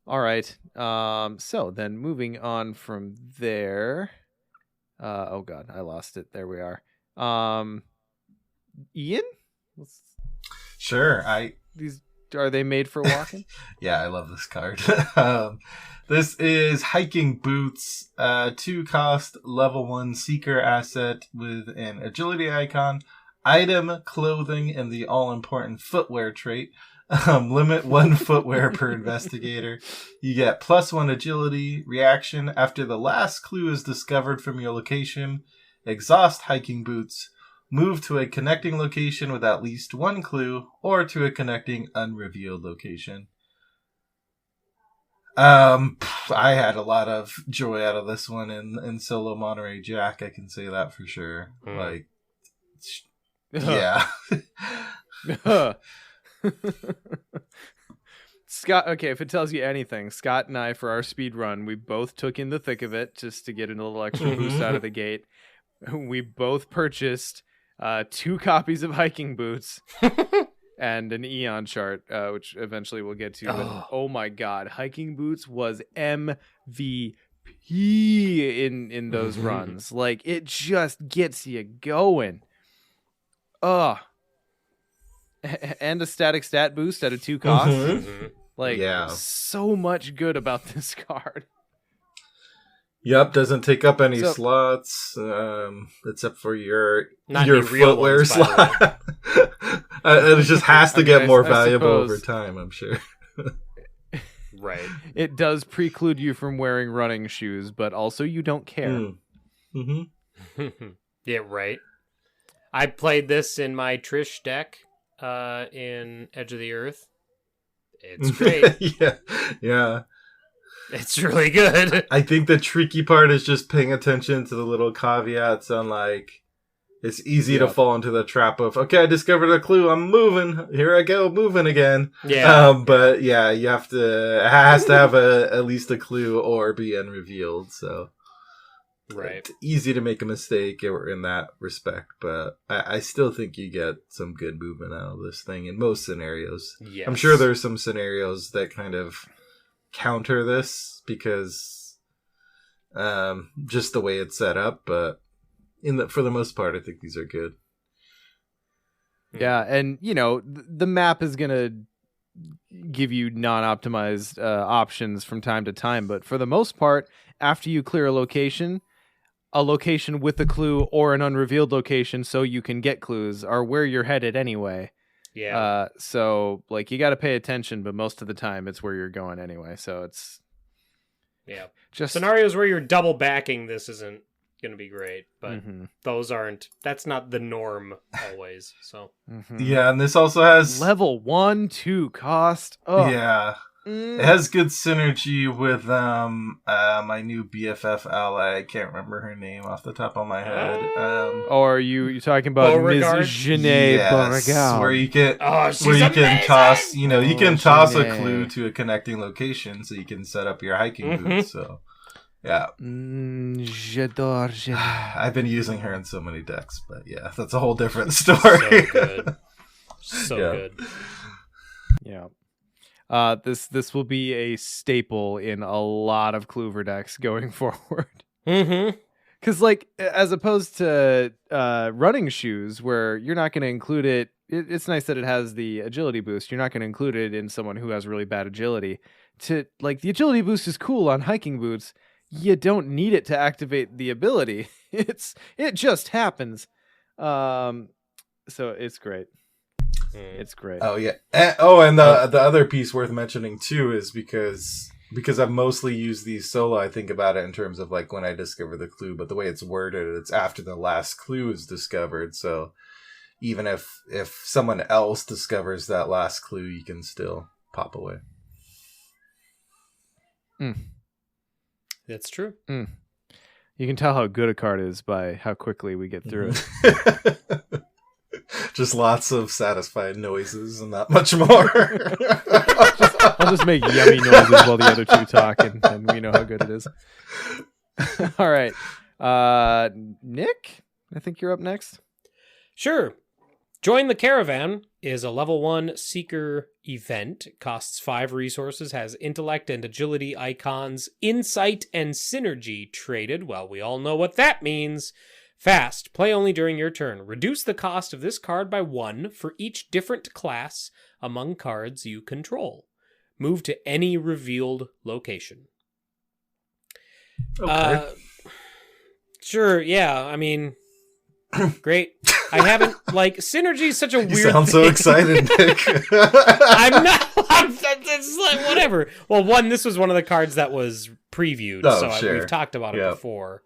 All right. So then moving on from there. Oh, God, I lost it. There we are. Ian? Sure. Are they made for walking? Yeah, I love this card. This is Hiking Boots, 2-cost level 1 seeker asset with an agility icon, item, clothing, and the all-important footwear trait. Limit 1 footwear per investigator. You get +1 agility, reaction after the last clue is discovered from your location. Exhaust Hiking Boots. Move to a connecting location with at least 1 clue, or to a connecting unrevealed location. I had a lot of joy out of this one in solo Monterey Jack. I can say that for sure. Like, yeah. Scott, okay, if it tells you anything, Scott and I, for our speed run, we both took in the thick of it just to get a little extra boost out of the gate. We both purchased 2 copies of Hiking Boots and an Eon chart, which eventually we'll get to. But oh my God, Hiking Boots was MVP in those runs. Like, it just gets you going. And a static stat boost at a 2 cost. Like, so much good about this card. Yep, doesn't take up any slots, except for your footwear slot. It just has to get more valuable over time, I'm sure. Right. It does preclude you from wearing running shoes, but also you don't care. Yeah, right. I played this in my Trish deck in Edge of the Earth. It's great. Yeah. It's really good. I think the tricky part is just paying attention to the little caveats on like it's easy to fall into the trap of, okay, I discovered a clue, I'm moving. Here I go, moving again. Yeah. But yeah, you have to, it has to have at least a clue or be unrevealed. So right. It's easy to make a mistake in that respect, but I still think you get some good movement out of this thing in most scenarios. Yes. I'm sure there's some scenarios that kind of counter this because just the way it's set up, but for the most part, I think these are good. Yeah, and the map is gonna give you non-optimized options from time to time, but for the most part, after you clear a location with a clue or an unrevealed location, so you can get clues, are where you're headed anyway. Yeah. So like you got to pay attention, but most of the time it's where you're going anyway. So it's just scenarios where you're double backing. This isn't going to be great, but that's not the norm always. So yeah, and this also has level 1-2 cost. Oh yeah, it has good synergy with my new BFF ally. I can't remember her name off the top of my head. Or you talking about Ms. Janae Beauregard? Where you can amazing! toss you can toss a clue to a connecting location, so you can set up your hiking boots. So. Yeah. J'adore. I've been using her in so many decks, but yeah, that's a whole different story. So good. Yeah. This will be a staple in a lot of Kluver decks going forward. Mm-hmm. Because, like, as opposed to running shoes, where you're not going to include it, it's nice that it has the agility boost. You're not going to include it in someone who has really bad agility. The agility boost is cool on hiking boots. You don't need it to activate the ability. It just happens. So it's great. It's great. Oh yeah. And the other piece worth mentioning too is because I've mostly used these solo, I think about it in terms of like when I discover the clue, but the way it's worded, it's after the last clue is discovered. So even if someone else discovers that last clue, you can still pop away. That's true. You can tell how good a card is by how quickly we get through it. Just lots of satisfied noises and not much more. I'll just make yummy noises while the other two talk, and we know how good it is. All right. Nick, I think you're up next. Sure. Join the Caravan is a level 1 Seeker event. It costs 5 resources, has intellect and agility icons, insight and synergy traded. Well, we all know what that means. Fast. Play only during your turn. Reduce the cost of this card by 1 for each different class among cards you control. Move to any revealed location. Okay. Sure, yeah. I mean, great. I haven't, synergy is such a weird thing. You sound so excited, Nick. I'm not. It's like, whatever. Well, this was one of the cards that was previewed, we've talked about it before.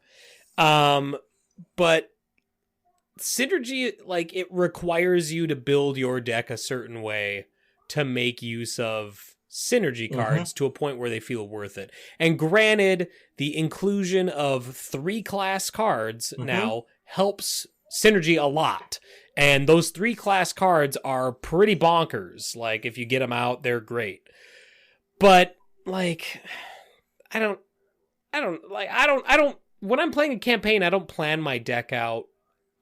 But synergy, it requires you to build your deck a certain way to make use of synergy cards to a point where they feel worth it. And granted, the inclusion of 3 class cards now helps synergy a lot. And those 3 class cards are pretty bonkers. If you get them out, they're great. But I don't when I'm playing a campaign, I don't plan my deck out.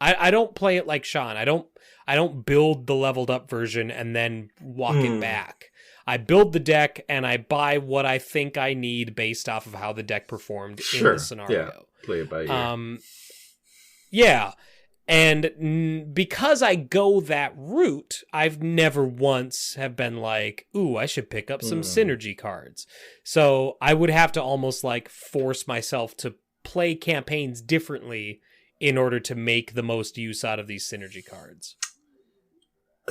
I don't play it like Sean. I don't build the leveled up version and then walk it back. I build the deck and I buy what I think I need based off of how the deck performed in the scenario. Yeah. Play it by ear. Yeah. And because I go that route, I've never once have been like, ooh, I should pick up some synergy cards. So I would have to almost force myself to play campaigns differently in order to make the most use out of these synergy cards.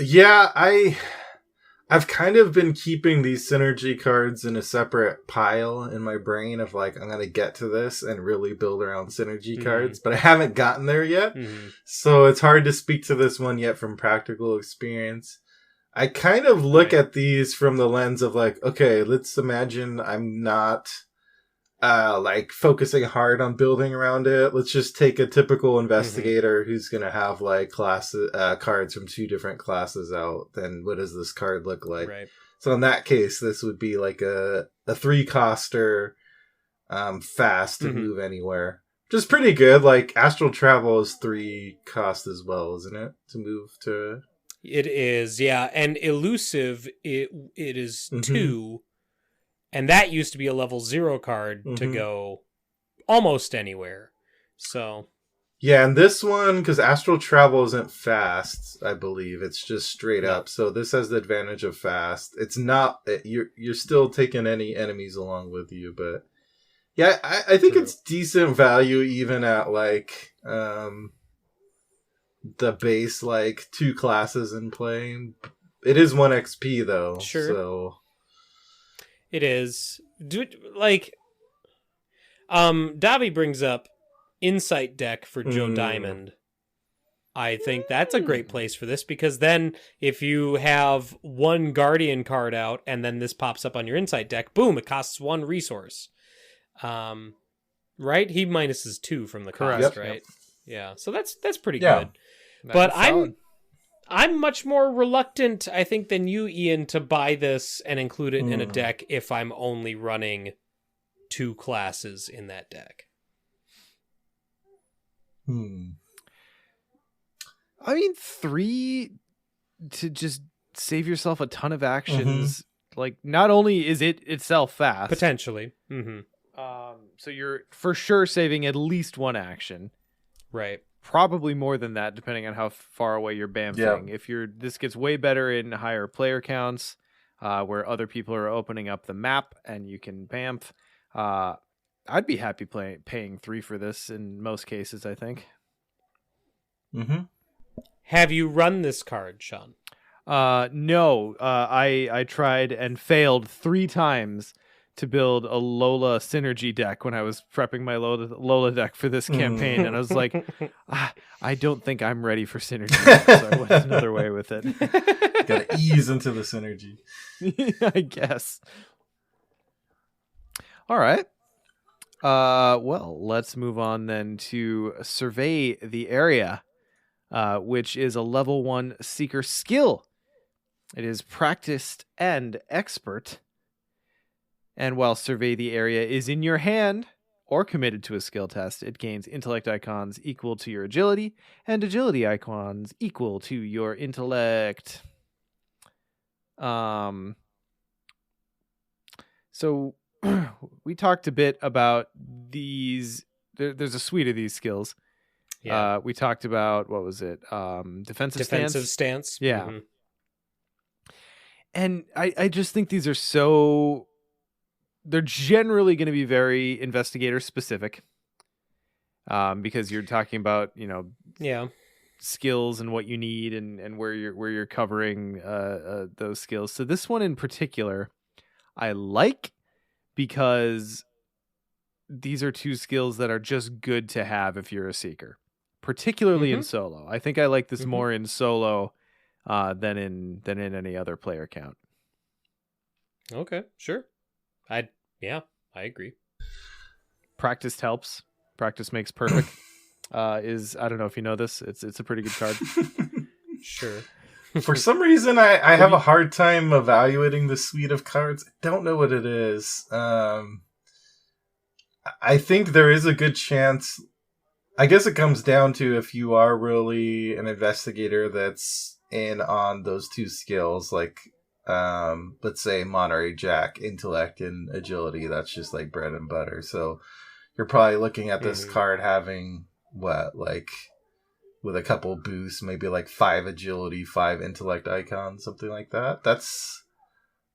Yeah, I I've kind of been keeping these synergy cards in a separate pile in my brain of like, I'm going to get to this and really build around synergy cards, but I haven't gotten there yet. So it's hard to speak to this one yet from practical experience. I kind of look at these from the lens of like, okay, let's imagine I'm not like focusing hard on building around it. Let's just take a typical investigator who's going to have like cards from 2 different classes out. Then what does this card look like? Right. So in that case, this would be like a 3-coster fast to move anywhere. Which is pretty good. Like Astral Travel is 3 cost as well, isn't it? To move to... It is, yeah. And Elusive, it is 2. And that used to be a level 0 card to go almost anywhere. So... Yeah, and this one, because Astral Travel isn't fast, I believe. It's just straight up. So this has the advantage of fast. It's not... You're still taking any enemies along with you, but... Yeah, I think it's decent value even at, like... the base, like, 2 classes in play. It is 1 XP, though. Sure. So... It is. Dobby brings up Insight deck for Joe Diamond. I think that's a great place for this, because then if you have 1 Guardian card out and then this pops up on your Insight deck, boom, it costs 1 resource. Right? He minuses 2 from the cost, right? Yep. Yeah, so that's pretty good. But I'm much more reluctant, I think, than you, Ian, to buy this and include it in a deck if I'm only running 2 classes in that deck. I mean, 3 to just save yourself a ton of actions. Like, not only is it itself fast, potentially, so you're for sure saving at least 1 action, right? Probably more than that, depending on how far away you're bamfing. If this gets way better in higher player counts, where other people are opening up the map and you can bamf. I'd be happy paying 3 for this in most cases, I think. Have you run this card, Sean? No. I tried and failed 3 times to build a Lola synergy deck when I was prepping my Lola deck for this campaign, and I was like, I don't think I'm ready for synergy, so I went another way with it. Gotta ease into the synergy. I guess. All right. Well, let's move on then to Survey the Area, which is a level 1 Seeker skill. It is practiced and expert. And while Survey the Area is in your hand or committed to a skill test, it gains intellect icons equal to your agility and agility icons equal to your intellect. So we talked a bit about these. There's a suite of these skills. Yeah. We talked about, what was it? Defensive stance. Yeah. And I just think these are they're generally going to be very investigator specific, because you're talking about, skills and what you need and where you're covering those skills. So this one in particular, I like, because these are 2 skills that are just good to have if you're a seeker, particularly in solo. I think I like this more in solo than in any other player count. Okay, sure. I agree. Practice helps. Practice makes perfect. I don't know if you know this. It's a pretty good card. Sure. For some reason, I have a hard time evaluating the suite of cards. I don't know what it is. I think there is a good chance. I guess it comes down to if you are really an investigator that's in on those 2 skills, like let's say Monterey Jack, intellect and agility. That's just like bread and butter. So you're probably looking at this card having with a couple boosts, maybe like 5 agility, 5 intellect icons, something like that. That's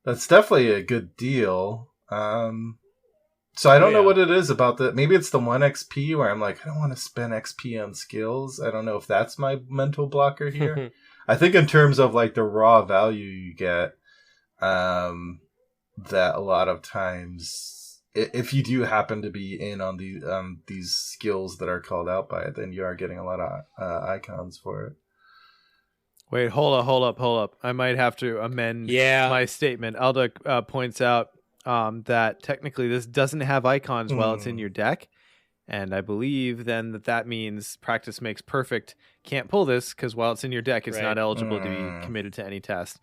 definitely a good deal. So I don't know what it is about that. Maybe it's the 1 XP where I'm like, I don't want to spend XP on skills. I don't know if that's my mental blocker here. I think in terms of like the raw value you get, that a lot of times, if you do happen to be in on these skills that are called out by it, then you are getting a lot of icons for it. Wait, hold up. I might have to amend my statement. Alda points out that technically this doesn't have icons while it's in your deck. And I believe then that means practice makes perfect. Can't pull this because while it's in your deck, it's not eligible to be committed to any test,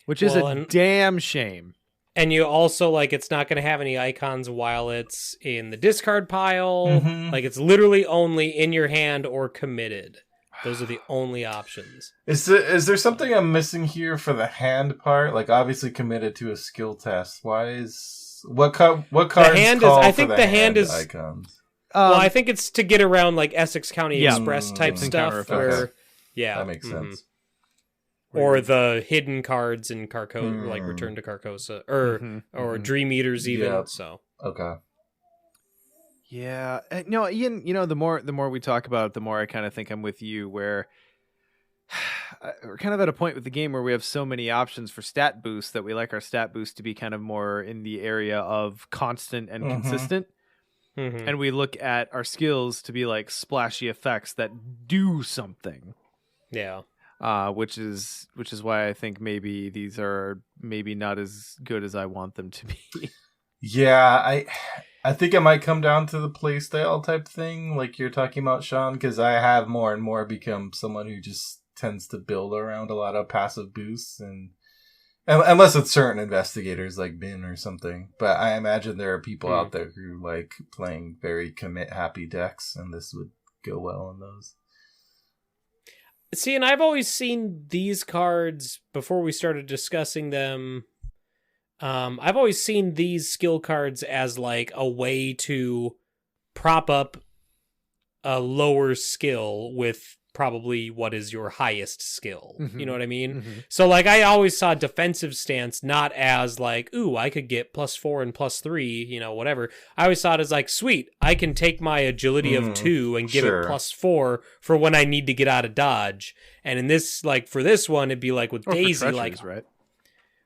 which is a damn shame. And you also, like, it's not going to have any icons while it's in the discard pile. Mm-hmm. Like, it's literally only in your hand or committed. Those are the only options. Is there something I'm missing here for the hand part? Like, obviously committed to a skill test. Why is what cards call I think for the hand is icons? Well, I think it's to get around like Essex County Express type stuff. Where, that makes sense. Or the hidden cards in Carcosa, like Return to Carcosa, or Dream Eaters even. Yep. So okay. Yeah, no, Ian. The more we talk about it, the more I kind of think I'm with you. Where we're kind of at a point with the game where we have so many options for stat boosts that we like our stat boost to be kind of more in the area of constant and consistent. Mm-hmm. And we look at our skills to be like splashy effects that do something. Yeah. Which is why I think maybe these are maybe not as good as I want them to be. Yeah, I think it might come down to the playstyle type thing, like you're talking about, Sean, because I have more and more become someone who just tends to build around a lot of passive boosts, and unless it's certain investigators like Bin or something. But I imagine there are people out there who like playing very commit happy decks, and this would go well in those. See, and I've always seen these cards before we started discussing them. I've always seen these skill cards as like a way to prop up a lower skill with probably what is your highest skill. Mm-hmm. You know what I mean? Mm-hmm. So like I always saw defensive stance not as like, ooh, I could get +4 and +3, whatever. I always saw it as like, sweet, I can take my agility of 2 and give it +4 for when I need to get out of dodge. And in this, like for this one, it'd be like with Daisy, like right.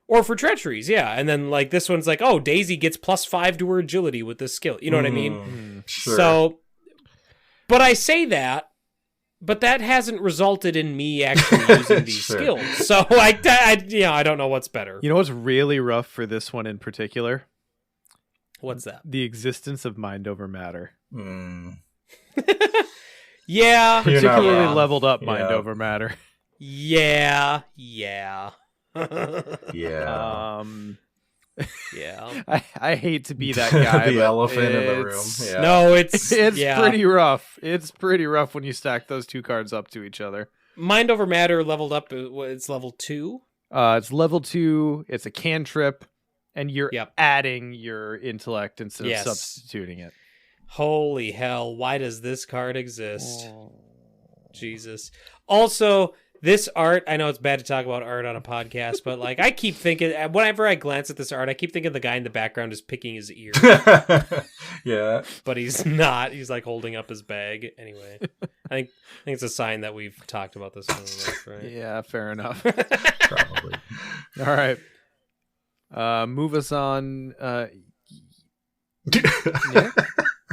Or for treacheries, yeah. And then like this one's like, oh, Daisy gets +5 to her agility with this skill. You know what I mean? Sure. So, but I say that, but that hasn't resulted in me actually using these skills. So I don't know what's better. You know what's really rough for this one in particular? What's that? The existence of mind over matter. Yeah. Particularly leveled up mind over matter. Yeah. Yeah. Yeah. I hate to be that guy. The elephant in the room. Yeah. No, it's pretty rough. It's pretty rough when you stack those two cards up to each other. Mind over matter leveled up. It's level 2. It's level 2. It's a cantrip, and you're adding your intellect instead of substituting it. Holy hell! Why does this card exist? Oh. Jesus. Also, this art, I know it's bad to talk about art on a podcast, but like I keep thinking, whenever I glance at this art, I keep thinking the guy in the background is picking his ear. Yeah. But he's not. He's like holding up his bag. Anyway, I think it's a sign that we've talked about this one enough, right? Yeah, fair enough. Probably. All right. Move us on. Yeah?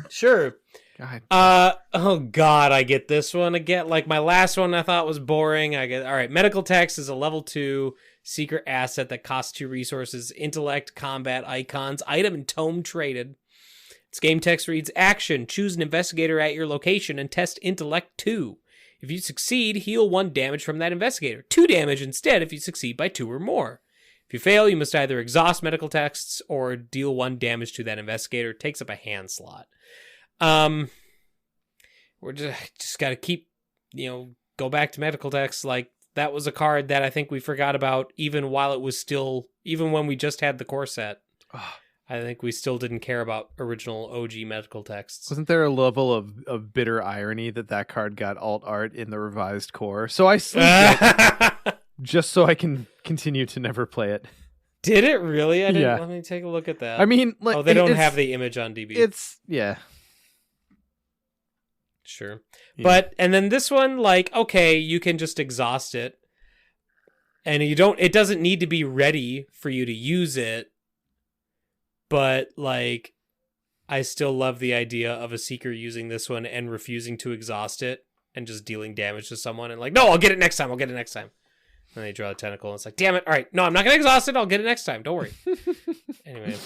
Sure. God. Oh God, I get this one again. Like my last one I thought was boring. All right. Medical text is a level 2 secret asset that costs 2 resources, intellect, combat, icons, item, and tome traded. Its game text reads, action, choose an investigator at your location and test intellect 2. If you succeed, heal 1 damage from that investigator. 2 damage instead if you succeed by 2 or more. If you fail, you must either exhaust medical texts or deal 1 damage to that investigator. It takes up a hand slot. We're just got to keep, go back to medical text. Like that was a card that I think we forgot about even while it was still, even when we just had the core set. I think we still didn't care about original OG medical texts. Wasn't there a level of bitter irony that card got alt art in the revised core? So I sleeved it just so I can continue to never play it. Did it really? I didn't. Let me take a look at that. I mean, like, they don't have the image on DB. Sure. Yeah. But, and then this one, like, okay, you can just exhaust it. And it doesn't need to be ready for you to use it, but like I still love the idea of a Seeker using this one and refusing to exhaust it and just dealing damage to someone and like, no, I'll get it next time. And they draw a tentacle and it's like, damn it. All right. No, I'm not going to exhaust it. I'll get it next time. Don't worry. Anyway.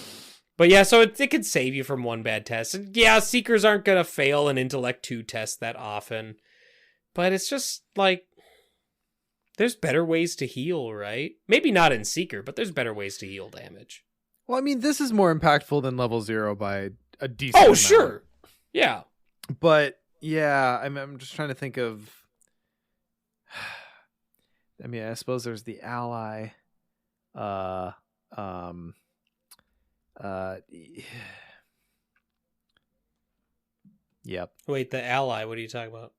But yeah, so it could save you from one bad test. And yeah, Seekers aren't going to fail an Intellect 2 test that often. But it's just like, there's better ways to heal, right? Maybe not in Seeker, but there's better ways to heal damage. Well, I mean, this is more impactful than level 0 by a decent amount. Sure. Yeah. But yeah, I'm just trying to think of. I mean, I suppose there's the ally. Yep. Wait, the ally. What are you talking about?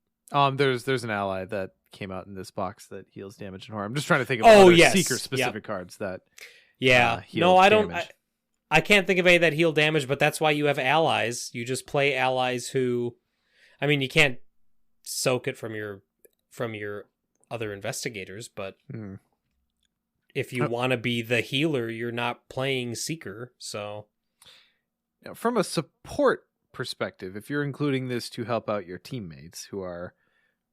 There's an ally that came out in this box that heals damage and horror. I'm just trying to think of other Seeker specific cards that. Yeah. No, I don't. I can't think of any that heal damage, but that's why you have allies. You just play allies who, I mean, you can't soak it from your other investigators, but if you want to be the healer, you're not playing Seeker. So, from a support perspective, if you're including this to help out your teammates who are,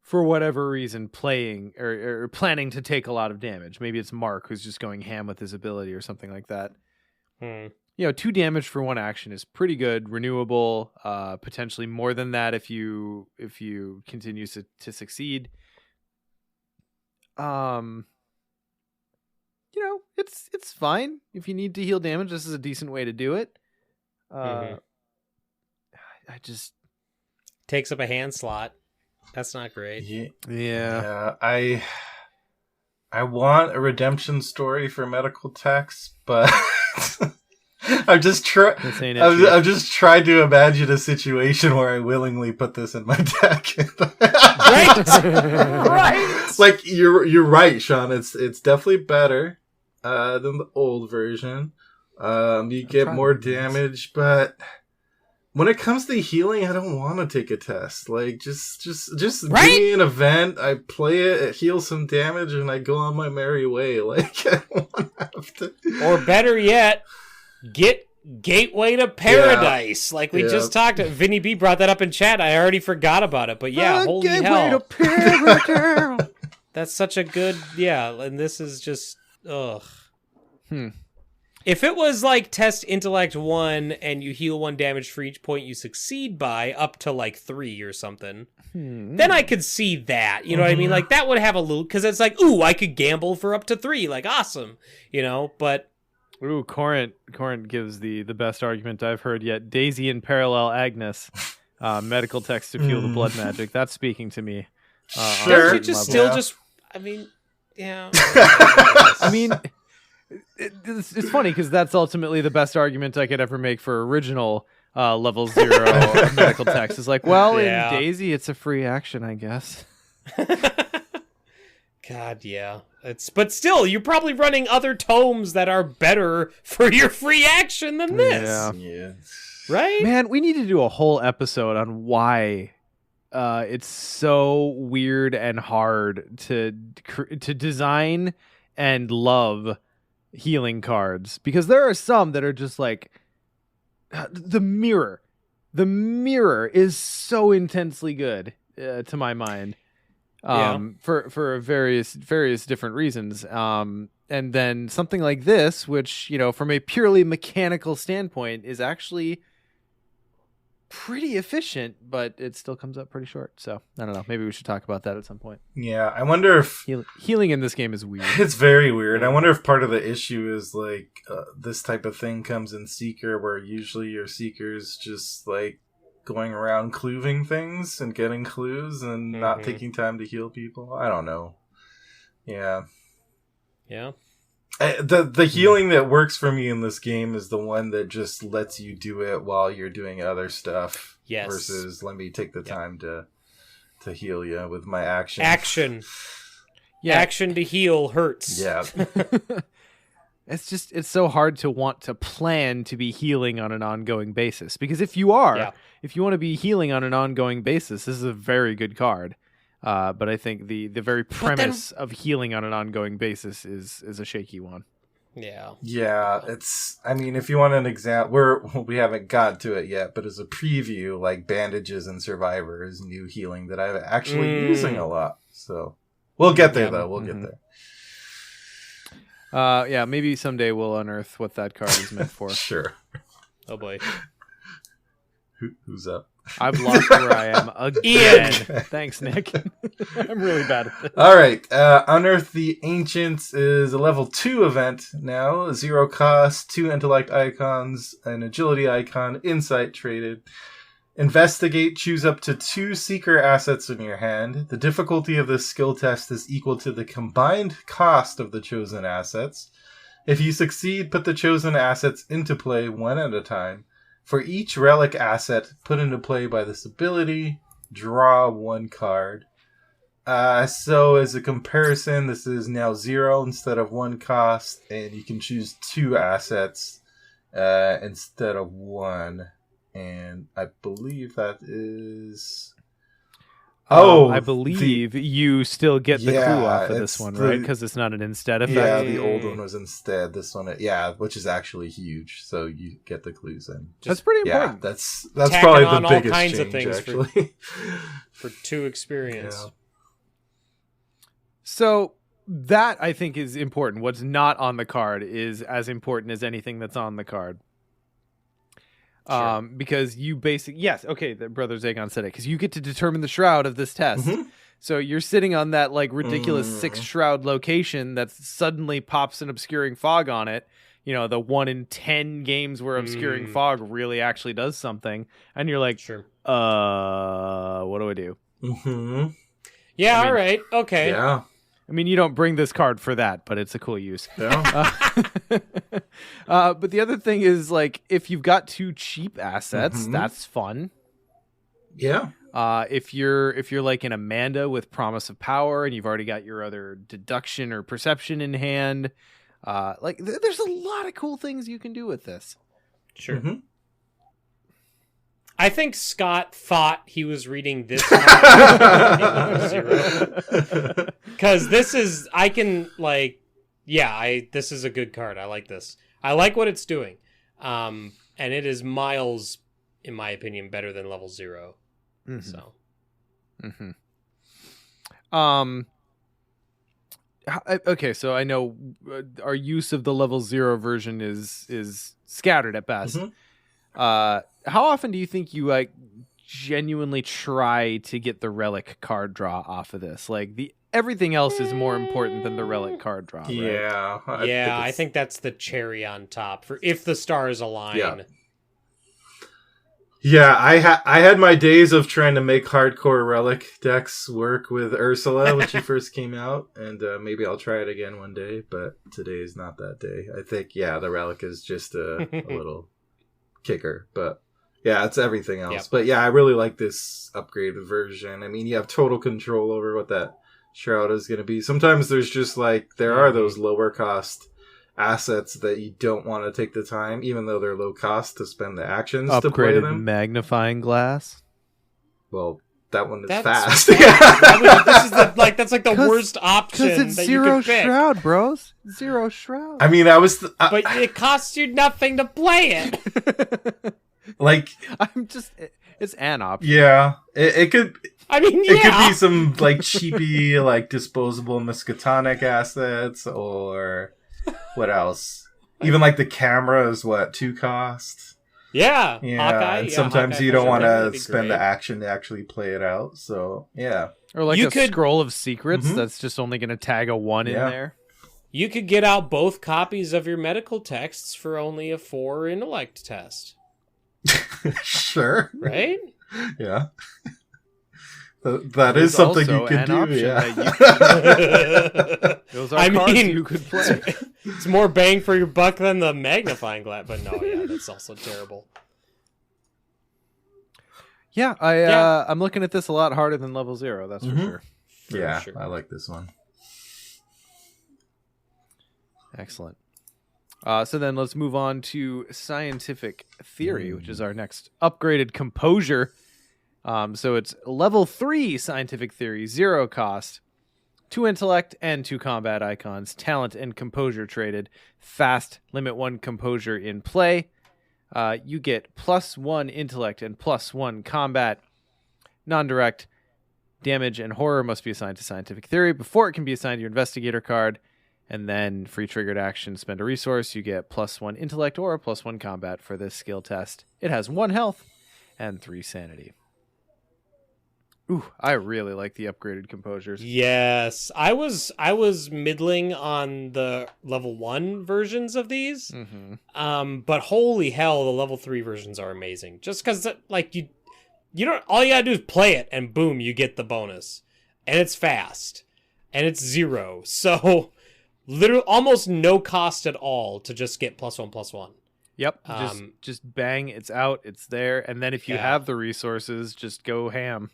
for whatever reason, playing or planning to take a lot of damage, maybe it's Mark who's just going ham with his ability or something like that. 2 damage for 1 action is pretty good, renewable, potentially more than that if you continue to succeed. It's fine if you need to heal damage. This is a decent way to do it. I just takes up a hand slot. That's not great. Yeah. I want a redemption story for medical techs, but I'm just trying to imagine a situation where I willingly put this in my deck. Right. Like you're right, Sean. It's definitely better than the old version. You get more damage, but when it comes to healing, I don't want to take a test. Like just give me an event. I play it heals some damage, and I go on my merry way. Like I don't want to have to. Or better yet, get Gateway to Paradise. Like we just talked. Vinny B brought that up in chat. I already forgot about it, but yeah, holy Gateway hell! To Paradise. That's such a good and this is just ugh. If it was like test intellect 1 and you heal 1 damage for each point you succeed by up to like 3 or something, then I could see that. You know what I mean? Like that would have a little, because it's like, ooh, I could gamble for up to 3. Like awesome, but. Ooh, Corinth gives the best argument I've heard yet. Daisy and Parallel Agnes, medical text to fuel the blood magic. That's speaking to me. Sure. Don't you just I mean, yeah. I mean, it's funny because that's ultimately the best argument I could ever make for original level 0 medical text. Is like, well, in Daisy, it's a free action, I guess. God, yeah. But still, you're probably running other tomes that are better for your free action than this. Yeah. Right? Man, we need to do a whole episode on why it's so weird and hard to design and love healing cards, because there are some that are just like the mirror is so intensely good to my mind. For various different reasons. And then something like this, which, from a purely mechanical standpoint is actually pretty efficient, but it still comes up pretty short. So I don't know. Maybe we should talk about that at some point. Yeah. I wonder if healing in this game is weird. It's very weird. I wonder if part of the issue is like this type of thing comes in Seeker, where usually your Seekers just like going around cluving things and getting clues and not taking time to heal people. I don't know. Yeah. The healing that works for me in this game is the one that just lets you do it while you're doing other stuff. Yes. Versus let me take the time to heal you with my action. Action to heal hurts. Yeah. It's so hard to want to plan to be healing on an ongoing basis, because if you want to be healing on an ongoing basis, this is a very good card. But I think the very premise of healing on an ongoing basis is a shaky one. Yeah. Yeah, I mean, if you want an example, we haven't got to it yet, but as a preview, like Bandages and Survivor is new healing that I'm actually using a lot. So we'll get there, though. We'll get there. Yeah, maybe someday we'll unearth what that card is meant for. Sure. Oh, boy. Who's up? I've lost where I am again. Thanks, Nick. I'm really bad at this. All right. Unearth the Ancients is a level 2 event now. 0 cost, 2 intellect icons, an agility icon, insight traded. Investigate, choose up to 2 seeker assets in your hand. The difficulty of this skill test is equal to the combined cost of the chosen assets. If you succeed, put the chosen assets into play one at a time. For each relic asset put into play by this ability, draw 1 card. So as a comparison, this is now 0 instead of 1 cost, and you can choose 2 assets instead of 1. And I believe that is... I believe you still get the clue off of this one, right? Because it's not an instead effect. Yeah, the old one was instead. This one, which is actually huge. So you get the clues in. That's pretty important. Yeah, that's probably the biggest all kinds change, of things actually. for 2 experience. Yeah. So that, I think, is important. What's not on the card is as important as anything that's on the card. Sure. Because you the Brother Zagon said it, because you get to determine the shroud of this test. Mm-hmm. So you're sitting on that like ridiculous 6 shroud location that suddenly pops an obscuring fog on it. You know, the 1 in 10 games where obscuring fog really actually does something, and you're like, sure. What do I do? Mm-hmm. Yeah, all right, okay. Yeah. I mean, you don't bring this card for that, but it's a cool use. Yeah. But the other thing is, like, if you've got 2 cheap assets, that's fun. Yeah. If you're like an Amanda with Promise of Power, and you've already got your other deduction or perception in hand, there's a lot of cool things you can do with this. Sure. Mm-hmm. I think Scott thought he was reading this because this is this is a good card. I like this. I like what it's doing, and it is miles, in my opinion, better than level 0. So, okay, so I know our use of the level 0 version is scattered at best. How often do you think you genuinely try to get the relic card draw off of this? Like, everything else is more important than the relic card draw, right? Yeah. I think that's the cherry on top for if the stars align. Yeah, I had my days of trying to make hardcore relic decks work with Ursula when she first came out, and maybe I'll try it again one day, but today is not that day. I think, the relic is just a little kicker, but yeah, it's everything else. Yep. But yeah, I really like this upgraded version. I mean, you have total control over what that shroud is going to be. Sometimes there's just there are those lower cost assets that you don't want to take the time, even though they're low cost, to spend the actions to play upgraded them. magnifying glass. Well, that one is That's fast. this is that's like the worst option Because it's that 0 you could pick. shroud, bros. 0 shroud. I mean, But it costs you nothing to play it. It's an option. Yeah, it could. I mean, It could be some cheapy disposable Miskatonic assets, or what else? Even the camera is 2 cost. Yeah, Yeah, Hawkeye. and sometimes you don't want to spend the great. action to actually play it out. So yeah, Or You a could- scroll of secrets that's just only going to tag a 1 in there. You could get out both copies of your medical texts for only a 4 intellect test, sure, right? yeah. That There's is something you also could an do. option Yeah. that Those are cards you could play. It's more bang for your buck than the magnifying glass, but no, that's also terrible. Yeah, I'm looking at this a lot harder than level 0. That's for sure. Yeah, sure. I like this one. Excellent. So then let's move on to scientific theory, which is our next upgraded composure. So it's level 3 scientific theory, 0 cost, 2 intellect and 2 combat icons, talent and composure traded, fast, limit 1 composure in play. You get +1 intellect and +1 combat. Non-direct damage and horror must be assigned to scientific theory before it can be assigned to your investigator card. And then free triggered action, spend a resource. You get +1 intellect or a +1 combat for this skill test. It has 1 health and 3 sanity. Ooh, I really like the upgraded composures. Yes, I was middling on the level 1 versions of these, but holy hell, the level 3 versions are amazing. Just because, like, you don't, all you gotta do is play it, and boom, you get the bonus, and it's fast, and it's 0, so literally almost no cost at all to just get +1/+1. Yep, just bang, it's out, it's there, and then if you have the resources, just go ham.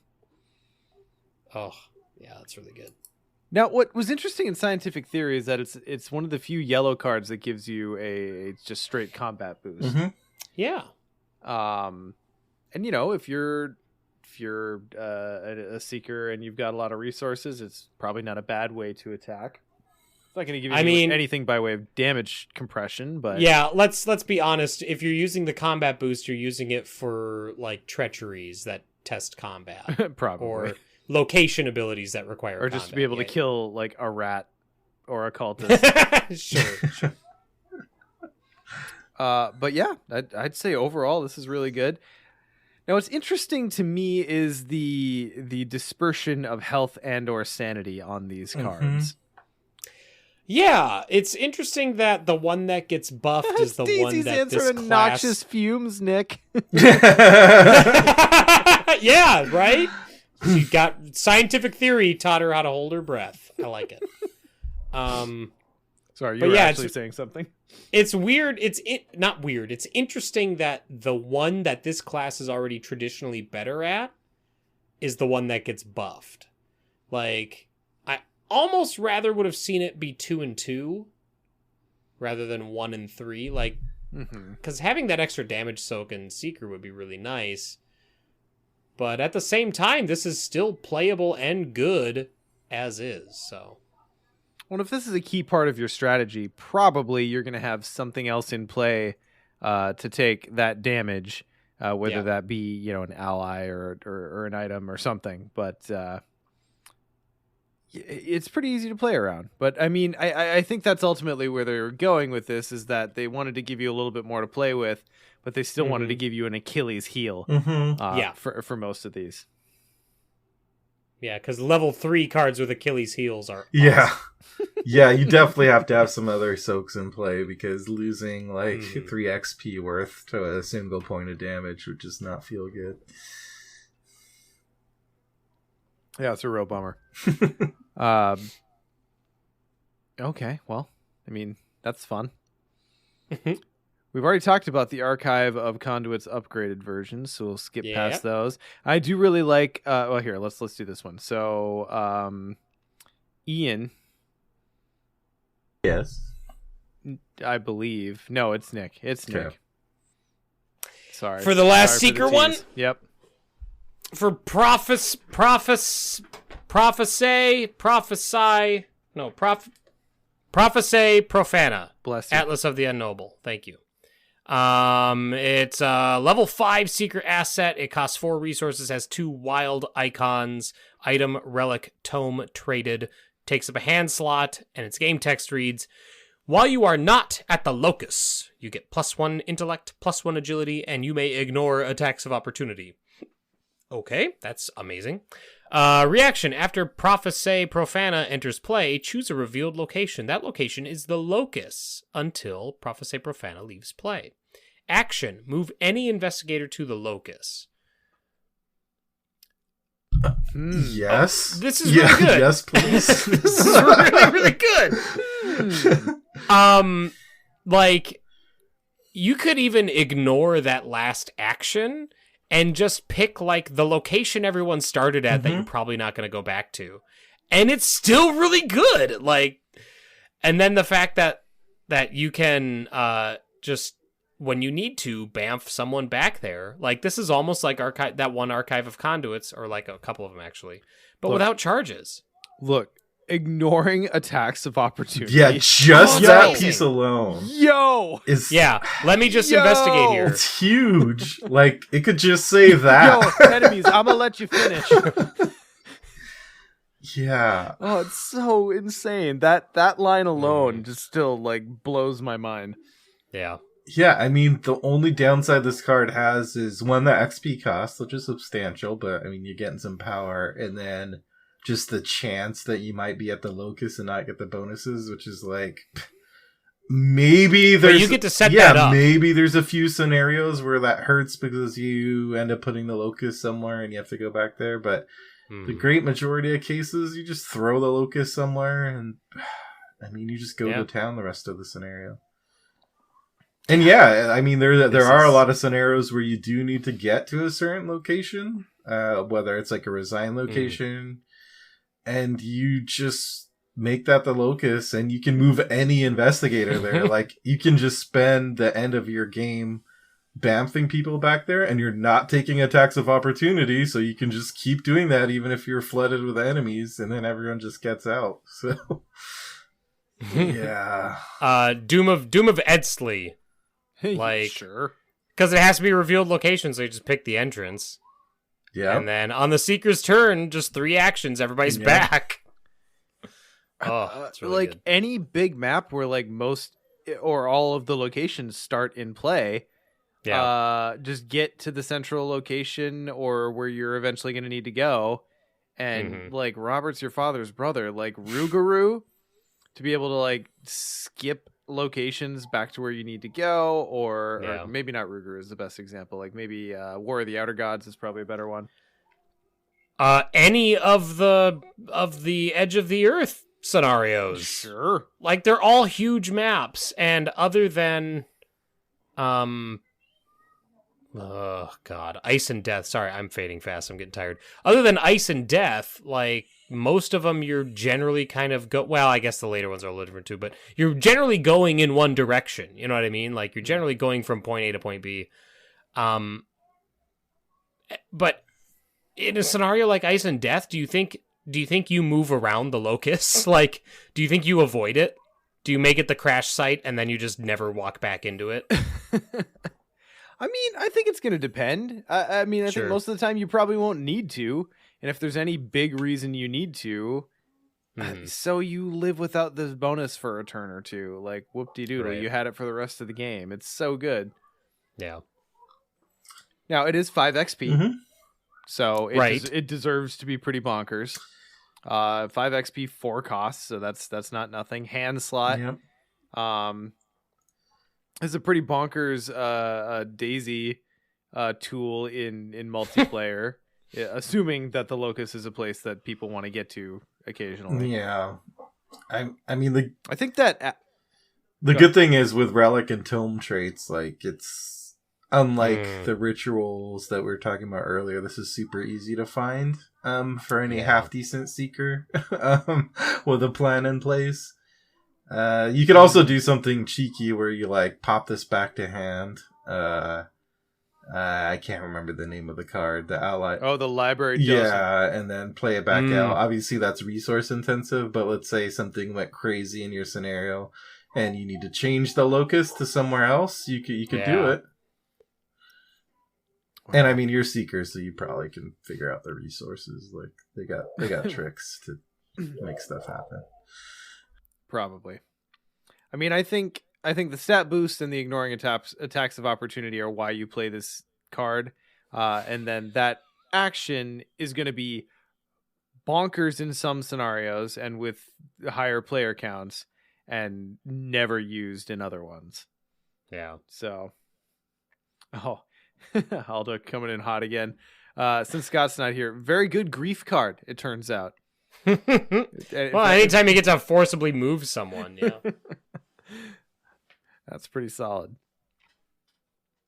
Oh, yeah, that's really good. Now, what was interesting in scientific theory is that it's one of the few yellow cards that gives you a just straight combat boost. Yeah. And you know, if you're a seeker and you've got a lot of resources, it's probably not a bad way to attack. It's not going to give you anything by way of damage compression, but yeah, let's be honest. If you're using the combat boost, you're using it for like treacheries that test combat, probably, or location abilities that require or combat. just to be able to kill like a rat or a cultist. Sure. But yeah, I'd say overall this is really good. Now, what's interesting to me is the dispersion of health and or sanity on these cards. Yeah, it's interesting that the one that gets buffed is the one that this class... noxious fumes, Nick. Yeah, right? She got scientific theory taught her how to hold her breath. I like it. Sorry, you were actually saying something. It's weird. Not weird. It's interesting that the one that this class is already traditionally better at is the one that gets buffed. Like, I almost rather would have seen it be 2 and 2 rather than 1 and 3. Like, because having that extra damage soak in Seeker would be really nice. But at the same time, this is still playable and good as is. So, well, if this is a key part of your strategy, probably you're going to have something else in play to take that damage, whether that be an ally or an item or something. But it's pretty easy to play around. But I mean, I think that's ultimately where they're going with this, is that they wanted to give you a little bit more to play with, but they still wanted to give you an Achilles heel for most of these. Yeah, because level 3 cards with Achilles heels are awesome. Yeah, you definitely have to have some other soaks in play, because losing like 3 XP worth to a single point of damage would just not feel good. Yeah, it's a real bummer. Okay, well, I mean, that's fun. We've already talked about the archive of Conduit's upgraded versions, so we'll skip past those. I do really like. Well, here, let's do this one. So, Ian. Yes. I believe. No, it's Nick. It's Nick. Sorry. For the last Seeker one? Yep. For Prophesy, Profana. Bless you. Atlas of the Unnoble. Thank you. It's a level 5 Seeker asset. It costs 4 resources, has 2 wild icons, item, relic, tome traded, takes up a hand slot, and its game text reads, while you are not at the locus, you get +1 intellect, +1 agility, and you may ignore attacks of opportunity. Okay, that's amazing. Reaction. After Prophesy Profana enters play, choose a revealed location. That location is the locus until Prophesy Profana leaves play. Action. Move any investigator to the locus. Yes. Oh, this is really good. Yes, please. This is really, really good. Like, you could even ignore that last action and just pick, like, the location everyone started at that you're probably not going to go back to. And it's still really good. Like, and then the fact that you can just when you need to bamf someone back there. Like, this is almost like that one Archive of Conduits, or like a couple of them actually, but without charges. Look, ignoring attacks of opportunity. Yeah, just that piece alone. Is let me just investigate here. It's huge. Like, it could just say that. Enemies, I'm gonna let you finish. Yeah. Oh, it's so insane. That line alone just still like blows my mind. Yeah. Yeah, I mean, the only downside this card has is one, the XP cost, which is substantial, but I mean, you're getting some power, and then just the chance that you might be at the locus and not get the bonuses, which is like, maybe there's... But you get to set that up. Maybe there's a few scenarios where that hurts because you end up putting the locus somewhere and you have to go back there, but the great majority of cases, you just throw the locus somewhere, and I mean, you just go to town the rest of the scenario. And yeah, I mean, there are a lot of scenarios where you do need to get to a certain location, whether it's like a resign location, and you just make that the locus, and you can move any investigator there. Like, you can just spend the end of your game bamfing people back there, and you're not taking attacks of opportunity, so you can just keep doing that even if you're flooded with enemies, and then everyone just gets out. So, yeah. Doom of Edsley. Like, sure, because it has to be a revealed location, so you just pick the entrance. Yeah, and then on the Seeker's turn, just 3 actions, everybody's back. Oh, it's really like good. Any big map where like most or all of the locations start in play. Just get to the central location or where you're eventually going to need to go, and like Robert's your father's brother, like Rougarou, to be able to like skip locations back to where you need to go, or maybe not Ruger is the best example, like maybe War of the Outer Gods is probably a better one. Any of the Edge of the Earth scenarios, sure, like they're all huge maps, and other than oh god, Ice and Death, sorry, I'm fading fast, I'm getting tired. Other than Ice and Death, like most of them you're generally kind of well, I guess the later ones are a little different too, but you're generally going in one direction, you know what I mean? Like, you're generally going from point A to point B. But in a scenario like Ice and Death, do you think you move around the locus? Like, do you think you avoid it? Do you make it the crash site and then you just never walk back into it? I mean, I think it's going to depend. I mean, I think most of the time you probably won't need to. And if there's any big reason you need to, so you live without this bonus for a turn or two. Like, whoop-de-doodle, you had it for the rest of the game. It's so good. Yeah. Now, it is 5 XP. So it deserves to be pretty bonkers. 5 XP, 4 costs, so that's not nothing. Hand slot. Yep. It's a pretty bonkers Daisy tool in multiplayer, assuming that the locus is a place that people want to get to occasionally. Yeah, I mean I think that the good thing is with relic and tome traits, like, it's unlike the rituals that we were talking about earlier. This is super easy to find for any half decent seeker with a plan in place. You could also do something cheeky where you like pop this back to hand. I can't remember the name of the card. The ally. Oh, the library. Yeah, and then play it back out. Obviously, that's resource intensive. But let's say something went crazy in your scenario, and you need to change the locus to somewhere else. You could do it. And I mean, you're seekers, so you probably can figure out the resources. Like, they got tricks to make stuff happen. Probably. I mean, I think the stat boost and the ignoring attacks of opportunity are why you play this card. And then that action is going to be bonkers in some scenarios and with higher player counts, and never used in other ones. Yeah. So, Aldo coming in hot again. Since Scott's not here, very good grief card, it turns out. Well, anytime you get to forcibly move someone, that's pretty solid.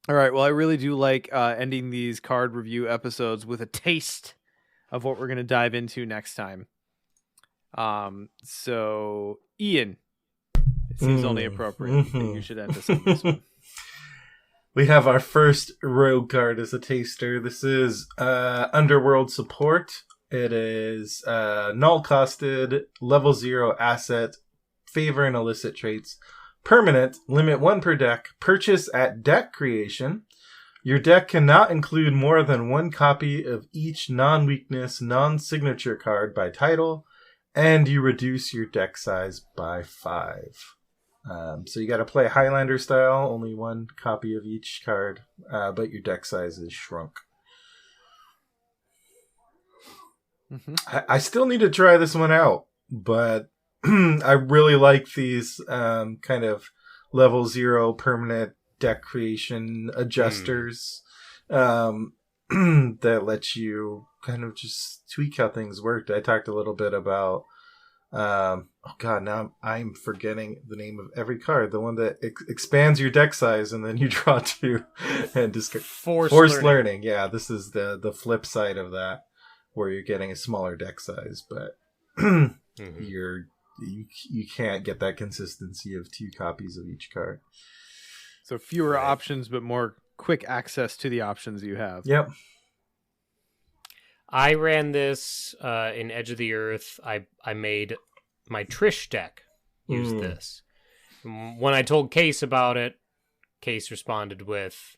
All right, well, I really do like ending these card review episodes with a taste of what we're going to dive into next time. So, Ian, it seems only appropriate that you should end us on this one. We have our first rogue card as a taster. This is Underworld Support. It is null-costed, level 0 asset, favor and illicit traits. Permanent, limit 1 per deck. Purchase at deck creation. Your deck cannot include more than 1 copy of each non-weakness, non-signature card by title, and you reduce your deck size by 5. So you got to play Highlander style, only 1 copy of each card, but your deck size is shrunk. I still need to try this one out, but I really like these kind of level 0 permanent deck creation adjusters that let you kind of just tweak how things worked. I talked a little bit about now I'm forgetting the name of every card. The one that expands your deck size and then you draw 2 and just forced learning. Yeah, this is the flip side of that, where you're getting a smaller deck size, but you can't get that consistency of 2 copies of each card. So fewer options, but more quick access to the options you have. Yep. I ran this in Edge of the Earth. I made my Trish deck use this. When I told Case about it, Case responded with,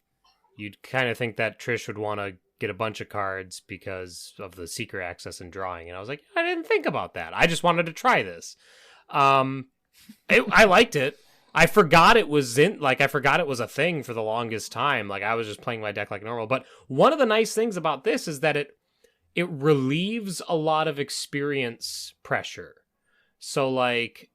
you'd kind of think that Trish would want to get a bunch of cards because of the seeker access and drawing. And I was like, I didn't think about that. I just wanted to try this. I liked it. I forgot it was a thing for the longest time. Like, I was just playing my deck like normal. But one of the nice things about this is that it relieves a lot of experience pressure. So, like,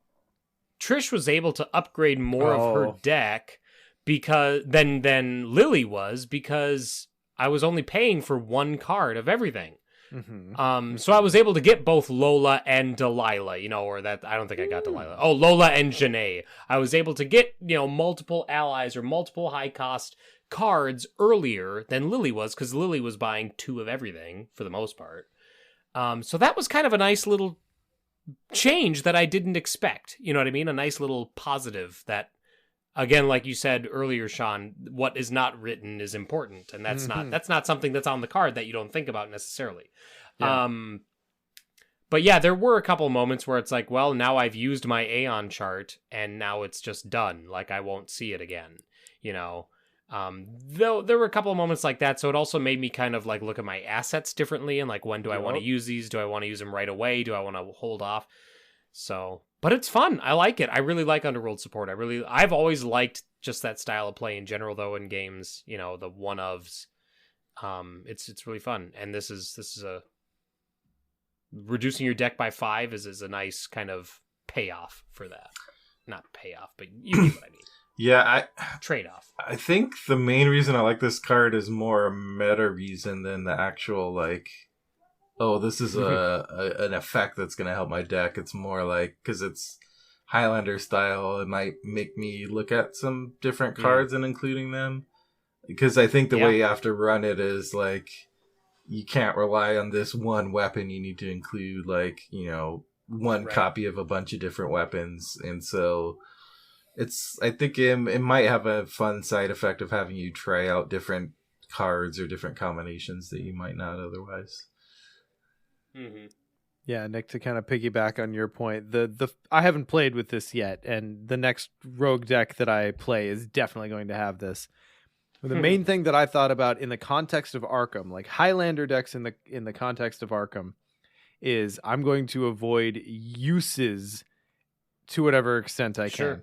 Trish was able to upgrade more of her deck than Lily was, because I was only paying for 1 card of everything. So I was able to get both Lola and Delilah, or that, I don't think I got Delilah. Oh, Lola and Janae. I was able to get, multiple allies or multiple high cost cards earlier than Lily was, because Lily was buying 2 of everything for the most part. So that was kind of a nice little change that I didn't expect. You know what I mean? A nice little positive that, again, like you said earlier, Sean, what is not written is important, and that's not something that's on the card that you don't think about necessarily. Yeah. But yeah, there were a couple moments where it's like, well, now I've used my Aeon chart, and now it's just done. Like, I won't see it again, Though there were a couple of moments like that, so it also made me kind of like look at my assets differently, and like, when do I want to use these? Do I want to use them right away? Do I want to hold off? So, but it's fun. I like it. I really like Underworld Support. I've always liked just that style of play in general, though, in games, the one-ofs. It's really fun. And this is a reducing your deck by 5 is a nice kind of payoff for that. Not payoff, but you get what I mean. Yeah, trade-off. I think the main reason I like this card is more a meta reason than the actual, like, oh, this is an effect that's going to help my deck. It's more like, because it's Highlander style, it might make me look at some different cards and including them. Because I think the way you have to run it is, like, you can't rely on this one weapon. You need to include, like, one copy of a bunch of different weapons. And so I think it might have a fun side effect of having you try out different cards or different combinations that you might not otherwise. Yeah, Nick, to kind of piggyback on your point, I haven't played with this yet, and the next rogue deck that I play is definitely going to have this. The main thing that I thought about in the context of Arkham, like Highlander decks in the context of Arkham, is I'm going to avoid uses to whatever extent I can.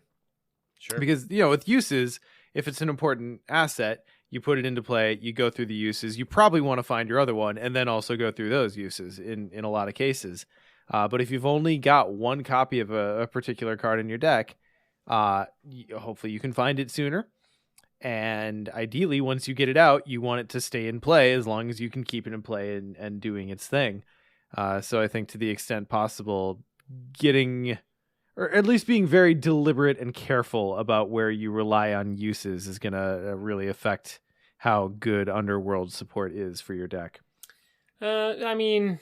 Sure. Because, with uses, if it's an important asset, you put it into play, you go through the uses, you probably want to find your other one, and then also go through those uses in a lot of cases. But if you've only got 1 copy of a particular card in your deck, hopefully you can find it sooner. And ideally, once you get it out, you want it to stay in play as long as you can keep it in play and doing its thing. So I think to the extent possible, or at least being very deliberate and careful about where you rely on uses is going to really affect how good Underworld Support is for your deck. I mean,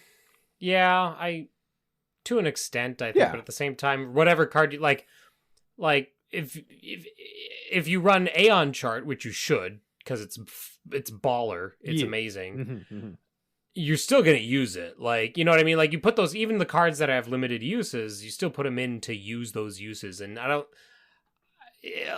yeah, to an extent, I think, but at the same time, whatever card you like if you run Aeon chart, which you should, because it's baller, it's amazing. Mm-hmm. You're still gonna use it, like, you know what I mean? Like, you put those, even the cards that have limited uses, you still put them in to use those uses. And I don't,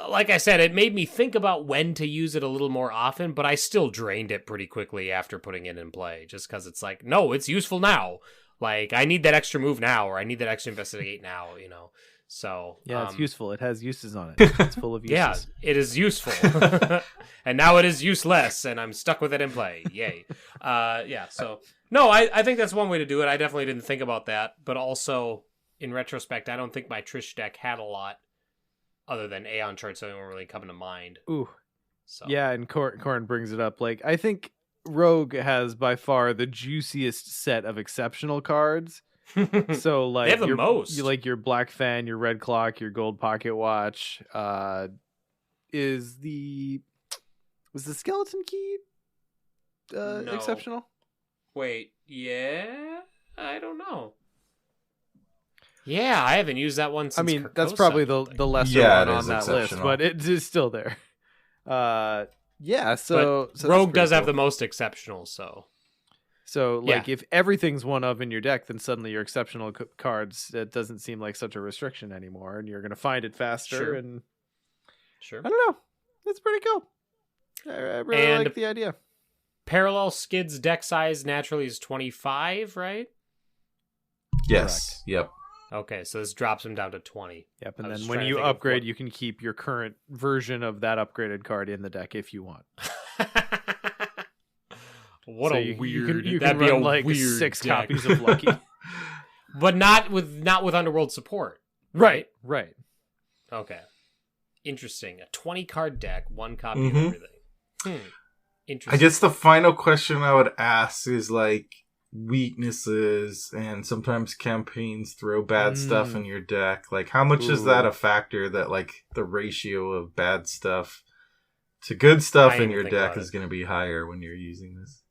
like I said, it made me think about when to use it a little more often, but I still drained it pretty quickly after putting it in play, just because it's like, no, it's useful now. Like, I need that extra move now, or I need that extra investigate now, you know? So yeah, it's useful. It has uses on it. It's full of uses. Yeah, it is useful. And now it is useless, and I'm stuck with it in play. Yay. Yeah, so no, I think that's one way to do it. I definitely didn't think about that, but also in retrospect, I don't think my Trish deck had a lot other than Aeon charts that don't really come to mind. Ooh. So Yeah, and Corn brings it up. Like, I think Rogue has by far the juiciest set of exceptional cards. So like, they have the most. You like your Black Fan, your Red Clock, your Gold Pocket Watch. Is the Skeleton Key No. exceptional? Wait, yeah, I don't know. Yeah, I haven't used that one since I mean, that's Carcosa, probably I don't the think. lesser Yeah, one it on is that list, exceptional. but it is still there. Yeah, so But that's Rogue pretty does have cool. the most exceptional, so So, like, Yeah. if everything's one of in your deck, then suddenly your exceptional cards, it doesn't seem like such a restriction anymore, and you're going to find it faster. Sure. And sure. I don't know, it's pretty cool. I really And- like the idea. Parallel Skid's deck size naturally is 25, right? Yes. Yep. Okay, so this drops him down to 20. Yep, and I was then just when trying to you think of upgrade, what- you can keep your current version of that upgraded card in the deck if you want. What So a you weird. can that'd be run a like weird 6 deck. copies of Lucky. But not with Underworld support. Right. Okay. Interesting. A 20 card deck, 1 copy of Mhm. everything. I Interesting. guess the final question I would ask is like weaknesses, and sometimes campaigns throw bad stuff in your deck. Like, how much is that Ooh. a factor that like the ratio of bad stuff to good stuff I in didn't your think deck about is it. going to be higher when you're using this?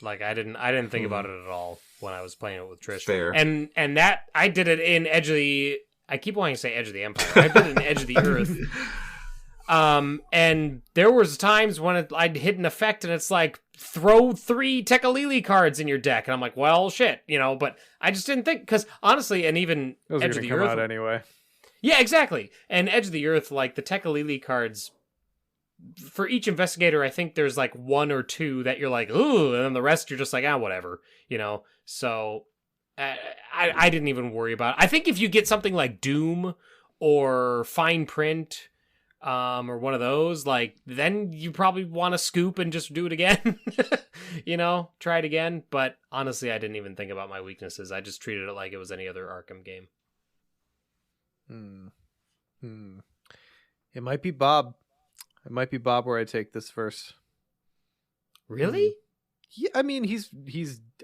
Like, I didn't think about it at all when I was playing it with Trish. Fair. And that I did it in Edge of the. I keep wanting to say Edge of the Empire. I did it in Edge of the Earth. And there was times when I'd hit an effect and it's like, throw 3 Tekalili cards in your deck, and I'm like, well, shit, you know. But I just didn't think, because honestly, and even Those are Edge going of to the come Earth, out anyway. yeah, exactly. And Edge of the Earth, like the Tekalili cards, for each investigator, I think there's like 1 or 2 that you're like, ooh, and then the rest you're just like, whatever, you know. So I didn't even worry about it. I think if you get something like Doom or Fine Print, or one of those, like, then you probably want to scoop and just do it again. You know, try it again. But honestly, I didn't even think about my weaknesses. I just treated it like it was any other Arkham game. It might be Bob. It might be Bob where I take this first. Really? Yeah, I mean, he's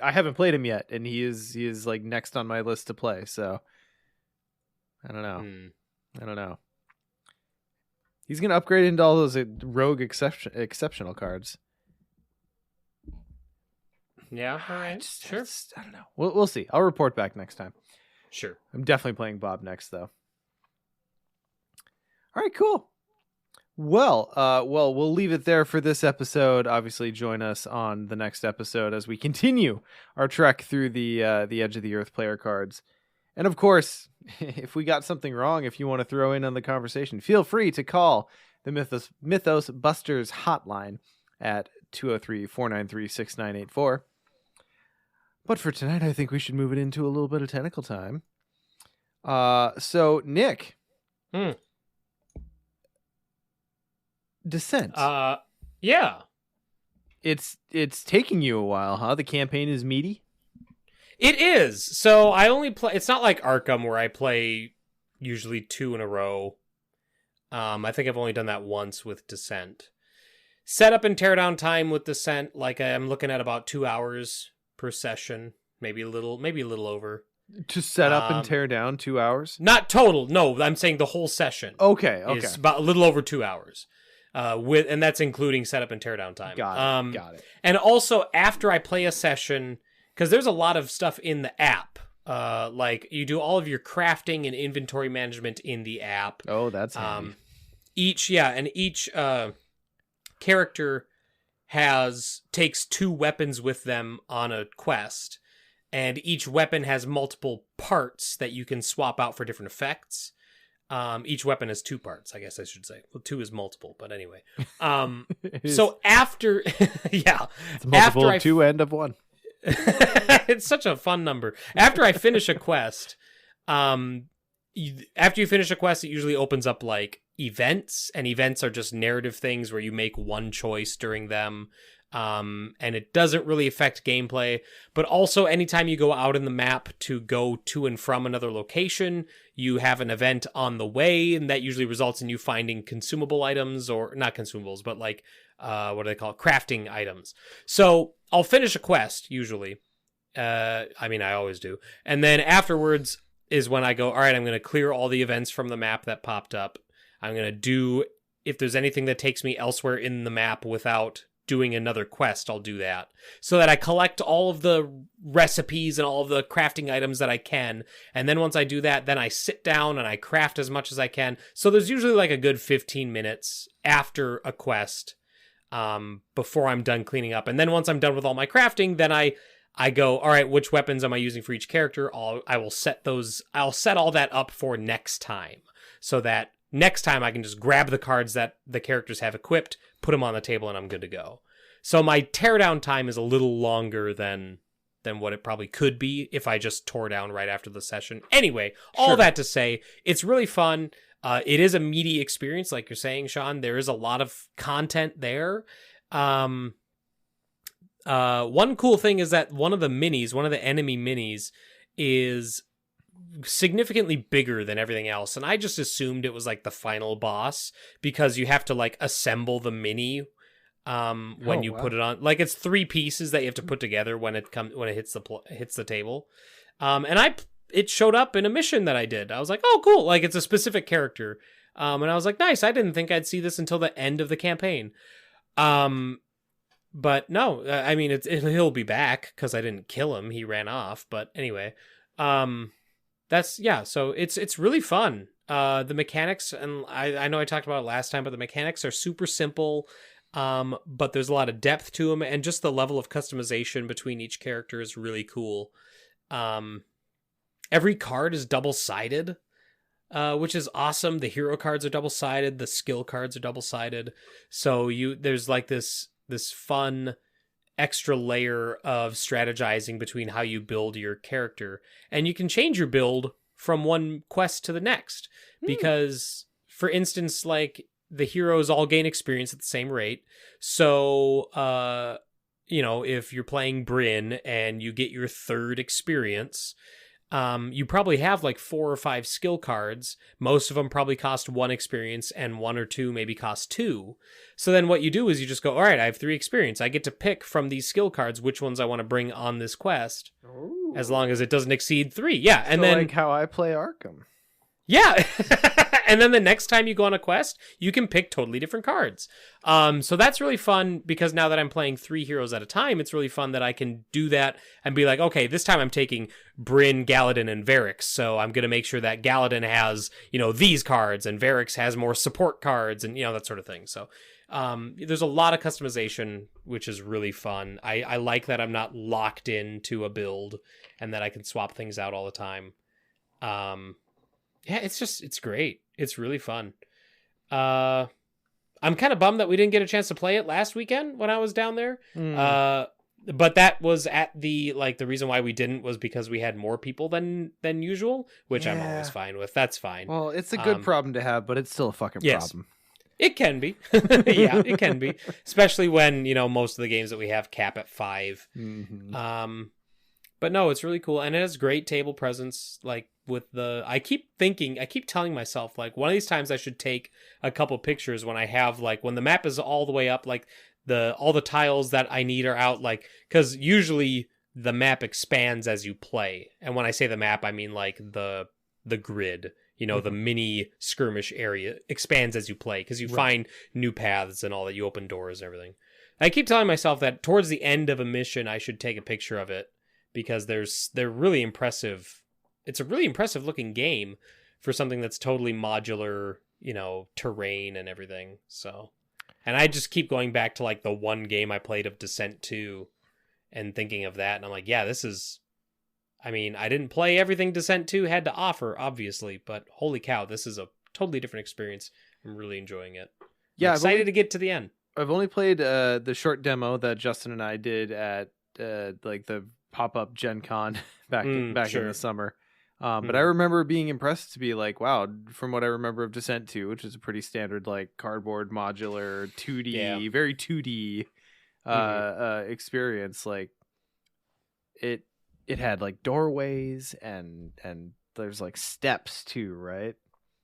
I haven't played him yet, and he is like next on my list to play. So I don't know. I don't know. He's gonna upgrade into all those rogue exceptional cards. Yeah. All right. Sure. I don't know. We'll see. I'll report back next time. Sure. I'm definitely playing Bob next, though. All right, cool. Well, we'll leave it there for this episode. Obviously, join us on the next episode as we continue our trek through the Edge of the Earth player cards. And of course, if we got something wrong, if you want to throw in on the conversation, feel free to call the Mythos Busters hotline at 203-493-6984. But for tonight, I think we should move it into a little bit of technical time. So, Nick. Descent. Yeah. It's taking you a while, huh? The campaign is meaty. It is. So I only play. It's not like Arkham where I play usually 2 in a row. I think I've only done that once with Descent. Setup and teardown time with Descent, like I'm looking at about 2 hours per session, maybe a little over. To set up and tear down 2 hours? Not total. No, I'm saying the whole session. Okay. Is about a little over 2 hours. And that's including setup and teardown time. Got it. And also after I play a session, because there's a lot of stuff in the app. Like you do all of your crafting and inventory management in the app. Oh, that's handy. Each character takes 2 weapons with them on a quest, and each weapon has multiple parts that you can swap out for different effects. Each weapon has 2 parts, I guess I should say. Well, 2 is multiple, but anyway. So after, yeah, it's multiple of 2 and of 1. It's such a fun number. After I finish a quest, after you finish a quest, it usually opens up like events, and events are just narrative things where you make one choice during them. And it doesn't really affect gameplay, but also anytime you go out in the map to go to and from another location, you have an event on the way, and that usually results in you finding consumable items, or not consumables, but like, what do they call it? Crafting items. So I'll finish a quest usually. I always do. And then afterwards is when I go, all right, I'm going to clear all the events from the map that popped up. I'm going to do, if there's anything that takes me elsewhere in the map without doing another quest, I'll do that, so that I collect all of the recipes and all of the crafting items that I can. And then once I do that, then I sit down and I craft as much as I can. So there's usually like a good 15 minutes after a quest, before I'm done cleaning up. And then once I'm done with all my crafting, then I go, all right, which weapons am I using for each character? I'll set all that up for next time, so that next time I can just grab the cards that the characters have equipped, put them on the table, and I'm good to go. So my teardown time is a little longer than what it probably could be if I just tore down right after the session. Anyway, all that to say, it's really fun. It is a meaty experience, like you're saying, Sean. There is a lot of content there. One cool thing is that one of the enemy minis is significantly bigger than everything else, and I just assumed it was like the final boss, because you have to like assemble the mini when you put it on. Like, it's 3 pieces that you have to put together when it hits the table. And it showed up in a mission that I did. I was like, oh cool, like it's a specific character. And I was like, nice, I didn't think I'd see this until the end of the campaign. But no, I mean, he'll be back because I didn't kill him. He ran off. But anyway, so it's really fun. The mechanics, and I know I talked about it last time, but the mechanics are super simple. But there's a lot of depth to them, and just the level of customization between each character is really cool. Every card is double-sided, which is awesome. The hero cards are double-sided. The skill cards are double-sided. So there's like this fun extra layer of strategizing between how you build your character. And you can change your build from one quest to the next. Because, for instance, like, the heroes all gain experience at the same rate. So, if you're playing Bryn and you get your 3rd experience, you probably have like 4 or 5 skill cards. Most of them probably cost 1 experience, and 1 or 2 maybe cost 2. So then what you do is you just go, all right, I have 3 experience. I get to pick from these skill cards which ones I want to bring on this quest. Ooh. As long as it doesn't exceed 3. Yeah. And then, like how I play Arkham. Yeah. And then the next time you go on a quest, you can pick totally different cards. So that's really fun, because now that I'm playing 3 heroes at a time, it's really fun that I can do that and be like, okay, this time I'm taking Bryn, Galadin, and Varix. So I'm going to make sure that Galadin has, these cards, and Varix has more support cards, and, that sort of thing. So there's a lot of customization, which is really fun. I like that I'm not locked into a build, and that I can swap things out all the time. Yeah, it's great. It's really fun. I'm kind of bummed that we didn't get a chance to play it last weekend when I was down there. But that was at the reason why we didn't was because we had more people than usual, which I'm always fine with. That's fine. Well, it's a good problem to have, but it's still a fucking problem. It can be. Yeah, it can be. Especially when, most of the games that we have cap at 5. Mm-hmm. But no, it's really cool. And it has great table presence. Like, I keep telling myself, like, one of these times I should take a couple pictures when I have, like, when the map is all the way up, like, all the tiles that I need are out, like, because usually the map expands as you play. And when I say the map, I mean, like, the grid, the mini skirmish area expands as you play, because you find new paths and all that. You open doors and everything. I keep telling myself that towards the end of a mission, I should take a picture of it, because they're really impressive. It's a really impressive looking game for something that's totally modular, terrain and everything. So And I just keep going back to like the one game I played of Descent 2 and thinking of that. And I'm like, yeah, this is, I mean, I didn't play everything Descent 2 had to offer, obviously, but holy cow, this is a totally different experience. I'm really enjoying it. Yeah, I'm excited to get to the end. I've only played the short demo that Justin and I did at like the pop-up Gen Con back in the summer. But I remember being impressed to be like, wow, from what I remember of Descent 2, which is a pretty standard like cardboard modular 2D, very 2D experience, like it had like doorways and there's like steps too, right?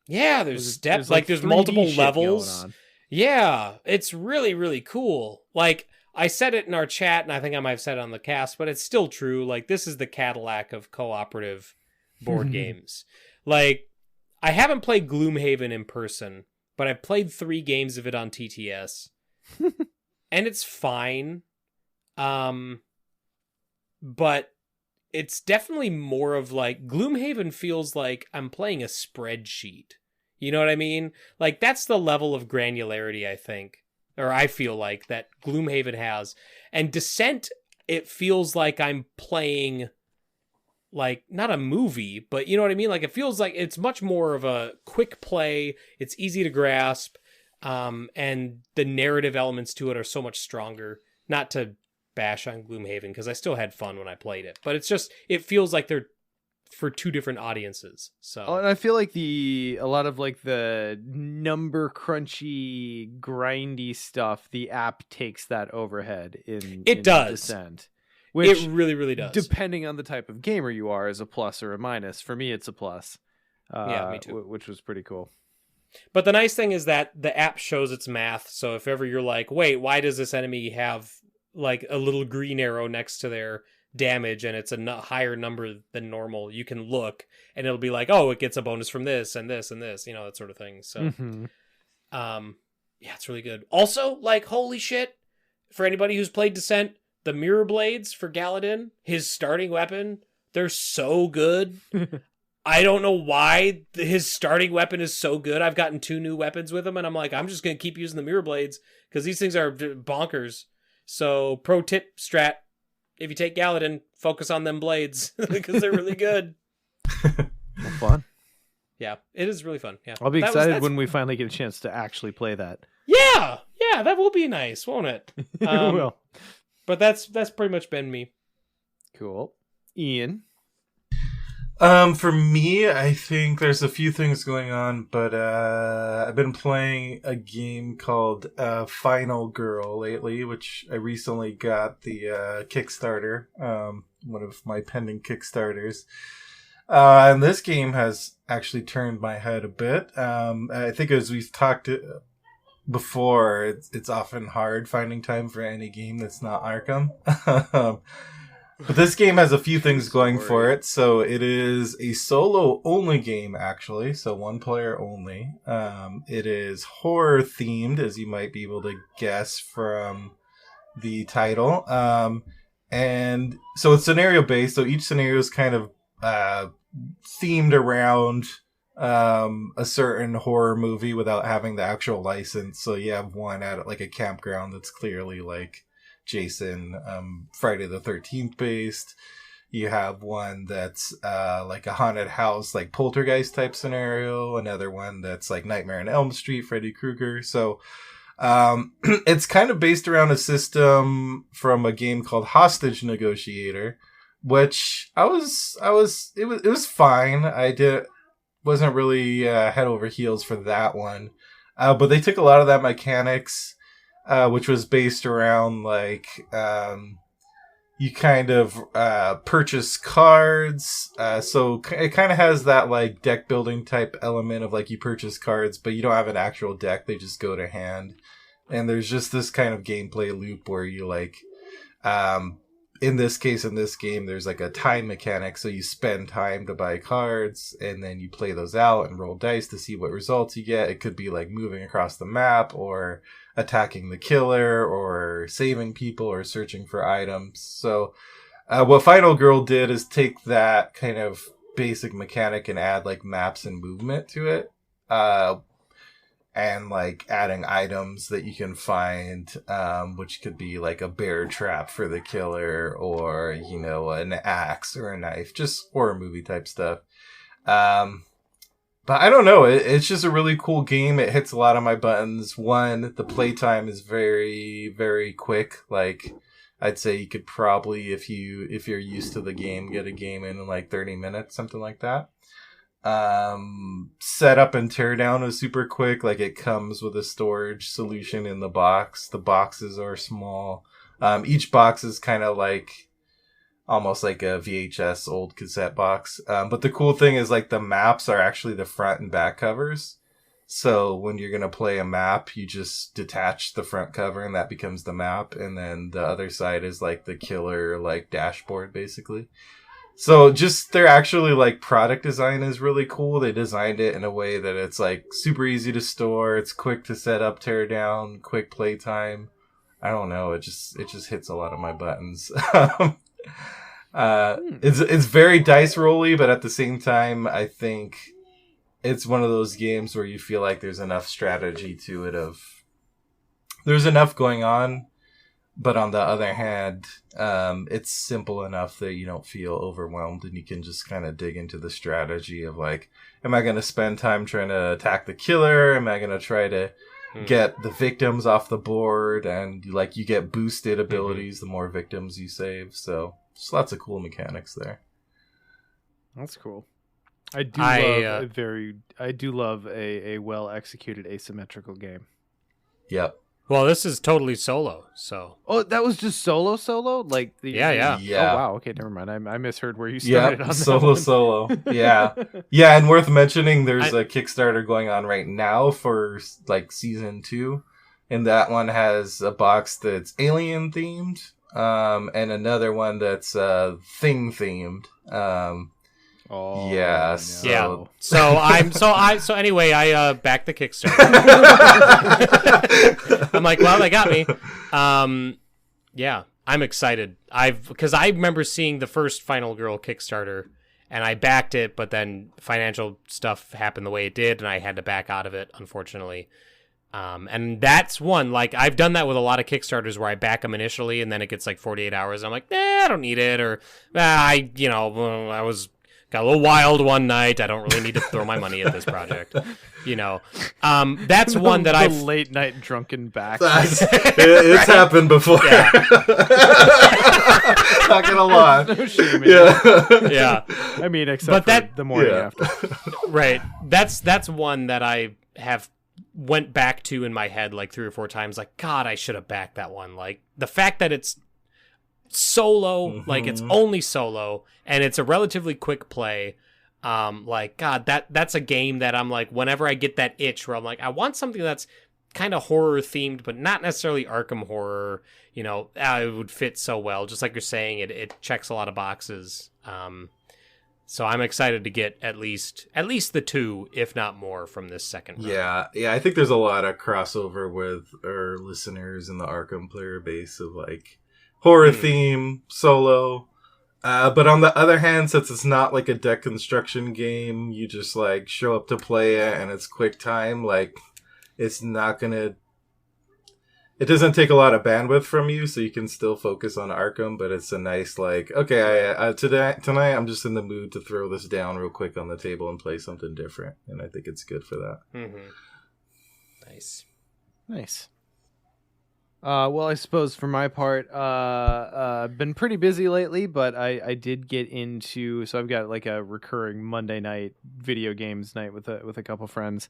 Yeah, there's steps, like there's multiple levels. Yeah, it's really, really cool. Like, I said it in our chat, and I think I might have said it on the cast, but it's still true. Like, this is the Cadillac of cooperative board games. Like, I haven't played Gloomhaven in person, but I've played 3 games of it on TTS. And it's fine. But it's definitely more of like, Gloomhaven feels like I'm playing a spreadsheet. You know what I mean? Like, that's the level of granularity, I think, or I feel like, that Gloomhaven has. And Descent, it feels like I'm playing, like, not a movie, but you know what I mean? Like, it feels like it's much more of a quick play. It's easy to grasp. And the narrative elements to it are so much stronger. Not to bash on Gloomhaven, because I still had fun when I played it. But it's just, it feels like they're for 2 different audiences. So and I feel like a lot of like the number crunchy grindy stuff, the app takes that overhead in Descent, which it really, really does, depending on the type of gamer you are, is a plus or a minus. For me, it's a plus. Yeah, me too. Which was pretty cool. But the nice thing is that the app shows its math, so if ever you're like, wait, why does this enemy have like a little green arrow next to their damage and it's a higher number than normal, you can look and it'll be like, oh, it gets a bonus from this and this and this, you know, that sort of thing. So yeah, it's really good. Also, like, holy shit, for anybody who's played Descent, the mirror blades for Galadin, his starting weapon, they're so good. I don't know why his starting weapon is so good. I've gotten 2 new weapons with him and I'm like, I'm just gonna keep using the mirror blades because these things are bonkers. So pro tip strat, if you take Galadin, focus on them blades because they're really good. Well, fun. Yeah, it is really fun. Yeah, I'll be excited when we finally get a chance to actually play that. Yeah, that will be nice, won't it? It will. But that's pretty much been me. Cool. Ian? For me, I think there's a few things going on, but I've been playing a game called Final Girl lately, which I recently got the Kickstarter, one of my pending Kickstarters. And this game has actually turned my head a bit. I think as we've talked before, it's often hard finding time for any game that's not Arkham. But this game has a few things going for it. So it is a solo-only game, actually. So 1 player only. It is horror-themed, as you might be able to guess from the title. And so it's scenario-based. So each scenario is kind of themed around a certain horror movie without having the actual license. So you have one at like a campground that's clearly like Jason, Friday the 13th based. You have one that's like a haunted house, like Poltergeist type scenario. Another one that's like Nightmare on Elm Street, Freddy Krueger. So it's kind of based around a system from a game called Hostage Negotiator, which it was fine. Wasn't really head over heels for that one, but they took a lot of that mechanics, which was based around like you kind of purchase cards. So it kind of has that like deck building type element of like you purchase cards, but you don't have an actual deck. They just go to hand. And there's just this kind of gameplay loop where you like, in this case, in this game, there's like a time mechanic. So you spend time to buy cards and then you play those out and roll dice to see what results you get. It could be like moving across the map or attacking the killer or saving people or searching for items. So what Final Girl did is take that kind of basic mechanic and add like maps and movement to it. and like adding items that you can find, which could be like a bear trap for the killer, or an axe or a knife, just horror movie type stuff. But I don't know, it's just a really cool game. It hits a lot of my buttons. One, the playtime is very, very quick. Like, I'd say you could probably, if you're used to the game, get a game in like 30 minutes, something like that. Setup and teardown is super quick. Like, it comes with a storage solution in the box. The boxes are small. Each box is kind of like almost like a VHS old cassette box. But the cool thing is, like, the maps are actually the front and back covers. So when you're going to play a map, you just detach the front cover and that becomes the map. And then the other side is like the killer, like, dashboard, basically. So just their actually, like, product design is really cool. They designed it in a way that it's like super easy to store. It's quick to set up, tear down, quick playtime. I don't know. It just hits a lot of my buttons. It's very dice rolly, but at the same time, I think it's one of those games where you feel like there's enough strategy to it. There's enough going on, but on the other hand, it's simple enough that you don't feel overwhelmed, and you can just kind of dig into the strategy of like, am I going to spend time trying to attack the killer? Am I going to try to get the victims off the board? And like, you get boosted abilities the more victims you save. So just lots of cool mechanics there. That's cool. I do love a well executed asymmetrical game. Yep. Well, this is totally solo, so. Oh, that was just solo? Like the Yeah. Oh wow, okay, never mind. I misheard where you started on that solo. Yeah. Yeah, and worth mentioning, there's a Kickstarter going on right now for like season 2, and that one has a box that's alien themed, and another one that's thing themed. Oh yeah, no. So anyway, I backed the Kickstarter. I'm like, well, they got me. Yeah, I'm excited. Because I remember seeing the first Final Girl Kickstarter, and I backed it, but then financial stuff happened the way it did, and I had to back out of it, unfortunately. And that's one, like, I've done that with a lot of Kickstarters where I back them initially, and then it gets like 48 hours. And I'm like, I don't need it, or I got a little wild one night. I don't really need to throw my money at this project. That's one that I've... late night drunken back. It's happened before. Yeah. Not gonna lie. No shame. Yeah. I mean, except for the morning after. Right. That's one that I have went back to in my head like 3 or 4 times. Like, God, I should have backed that one. Like, the fact that it's solo, like it's only solo, and it's a relatively quick play. Like, God, that's a game that I'm like, whenever I get that itch where I'm like, I want something that's kind of horror themed, but not necessarily Arkham horror, it would fit so well. Just like you're saying, it checks a lot of boxes. So I'm excited to get at least the 2, if not more, from this second round. Yeah, I think there's a lot of crossover with our listeners in the Arkham player base of like horror theme, solo. But on the other hand, since it's not like a deck construction game, you just like show up to play it and it's quick time, like it doesn't take a lot of bandwidth from you, so you can still focus on Arkham, but it's a nice like, okay, tonight I'm just in the mood to throw this down real quick on the table and play something different, and I think it's good for that. Nice. Well, I suppose for my part, I've been pretty busy lately, but I did get into, so I've got like a recurring Monday night video games night with a couple friends.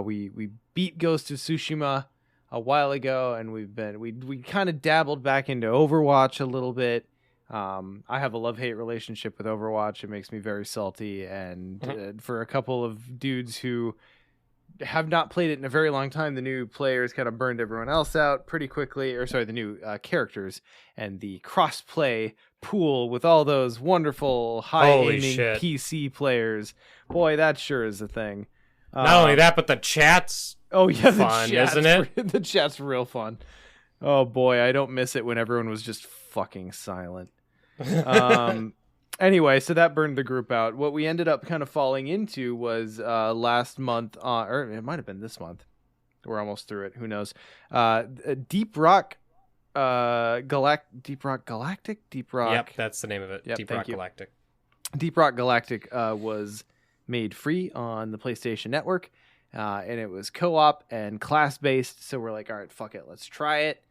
We beat Ghost of Tsushima a while ago, and we kind of dabbled back into Overwatch a little bit. I have a love-hate relationship with Overwatch. It makes me very salty, and for a couple of dudes who have not played it in a very long time, the new players kind of burned everyone else out pretty quickly, the new characters, and the cross-play pool with all those wonderful high-aiming PC players. Boy, that sure is a thing. Not only that, but the chat's fun, isn't it? The chat's real fun. Oh boy, I don't miss it when everyone was just fucking silent. Anyway, so that burned the group out. What we ended up kind of falling into was last month, or it might have been this month. we're almost through it. Who knows? Deep Rock Galactic. Yep, that's the name of it. Yep, Deep Rock Galactic. Deep Rock Galactic was made free on the PlayStation Network, and it was co-op and class-based. So we're like, all right, fuck it, let's try it.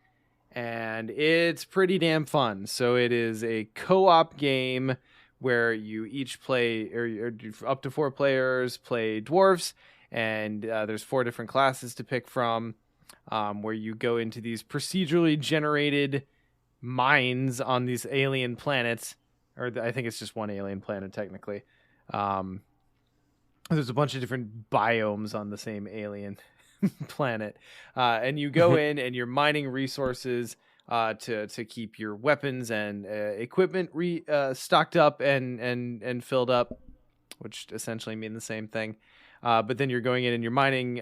And it's pretty damn fun. So it is a co-op game where you each play, or up to 4 players play dwarves, and there's 4 different classes to pick from, where you go into these procedurally generated mines on these alien planets, or I think it's just one alien planet technically. There's a bunch of different biomes on the same alien planet, and you go in and you're mining resources to keep your weapons and equipment stocked up and filled up, which essentially mean the same thing. But then you're going in and you're mining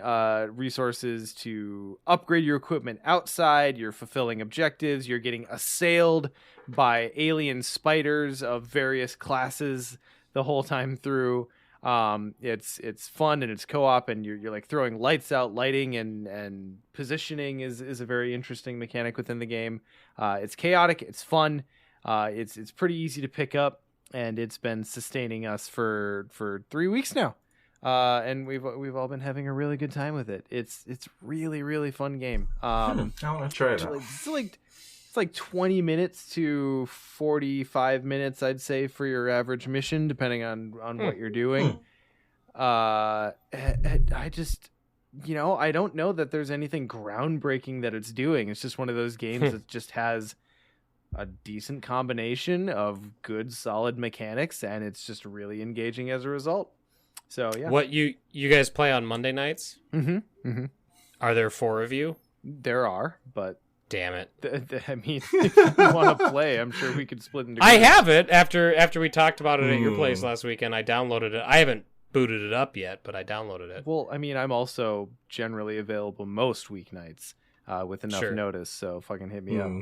resources to upgrade your equipment outside. You're fulfilling objectives. You're getting assailed by alien spiders of various classes the whole time through. It's fun and it's co-op, and you're like throwing lights out. Lighting and positioning is a very interesting mechanic within the game. It's chaotic. It's fun. It's pretty easy to pick up, and it's been sustaining us for 3 weeks now. And we've all been having a really good time with it. It's really, really fun game. I want to try it out. It's like 20 minutes to 45 minutes, I'd say, for your average mission, depending on what you're doing. I just, I don't know that there's anything groundbreaking that it's doing. It's just one of those games that just has a decent combination of good, solid mechanics, and it's just really engaging as a result. So, yeah. What you guys play on Monday nights? Mm-hmm. Mm-hmm. Are there 4 of you? There are, but... Damn it. I mean, if you want to play, I'm sure we could split into I groups. have it after we talked about it at your place last weekend. I downloaded it. I haven't booted it up yet, but I downloaded it. Well, I mean, I'm also generally available most weeknights with enough notice, so fucking hit me up.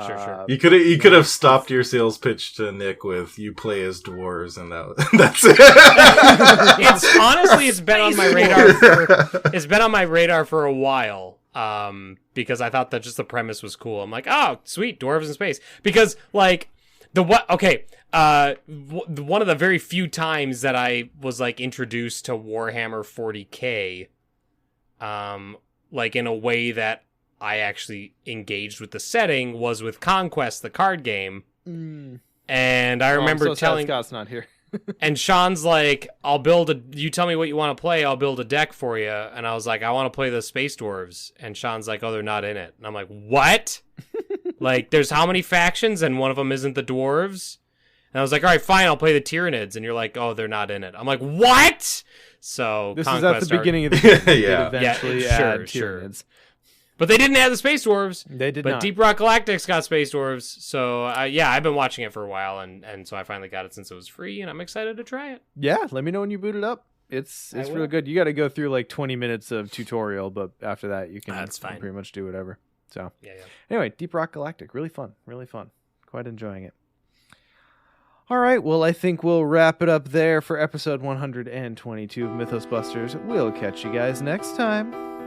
Sure. You could have stopped your sales pitch to Nick with "you play as dwarves" and that's it. It's been on my radar. It's been on my radar for a while. Because I thought that just the premise was cool. I'm like, oh, sweet, dwarves in space. Because like one of the very few times that I was like introduced to Warhammer 40K, like in a way that I actually engaged with the setting was with Conquest, the card game. And I remember telling Scott's not here. And Sean's like, you tell me what you want to play, I'll build a deck for you. And I was like, I want to play the Space Dwarves. And Sean's like, oh, they're not in it. And I'm like, what? Like, there's how many factions and one of them isn't the dwarves? And I was like, all right, fine, I'll play the Tyranids. And you're like, oh, they're not in it. I'm like, what? So this is at the beginning of the game. Yeah. Eventually add Tyranids. But they didn't have the Space Dwarves. They did but not. Deep Rock Galactic's got Space Dwarves. So, I've been watching it for a while, and so I finally got it since it was free, and I'm excited to try it. Yeah, let me know when you boot it up. It's really good. You got to go through like 20 minutes of tutorial, but after that, you can pretty much do whatever. So, yeah. Anyway, Deep Rock Galactic. Really fun. Quite enjoying it. All right, well, I think we'll wrap it up there for episode 122 of Mythos Busters. We'll catch you guys next time.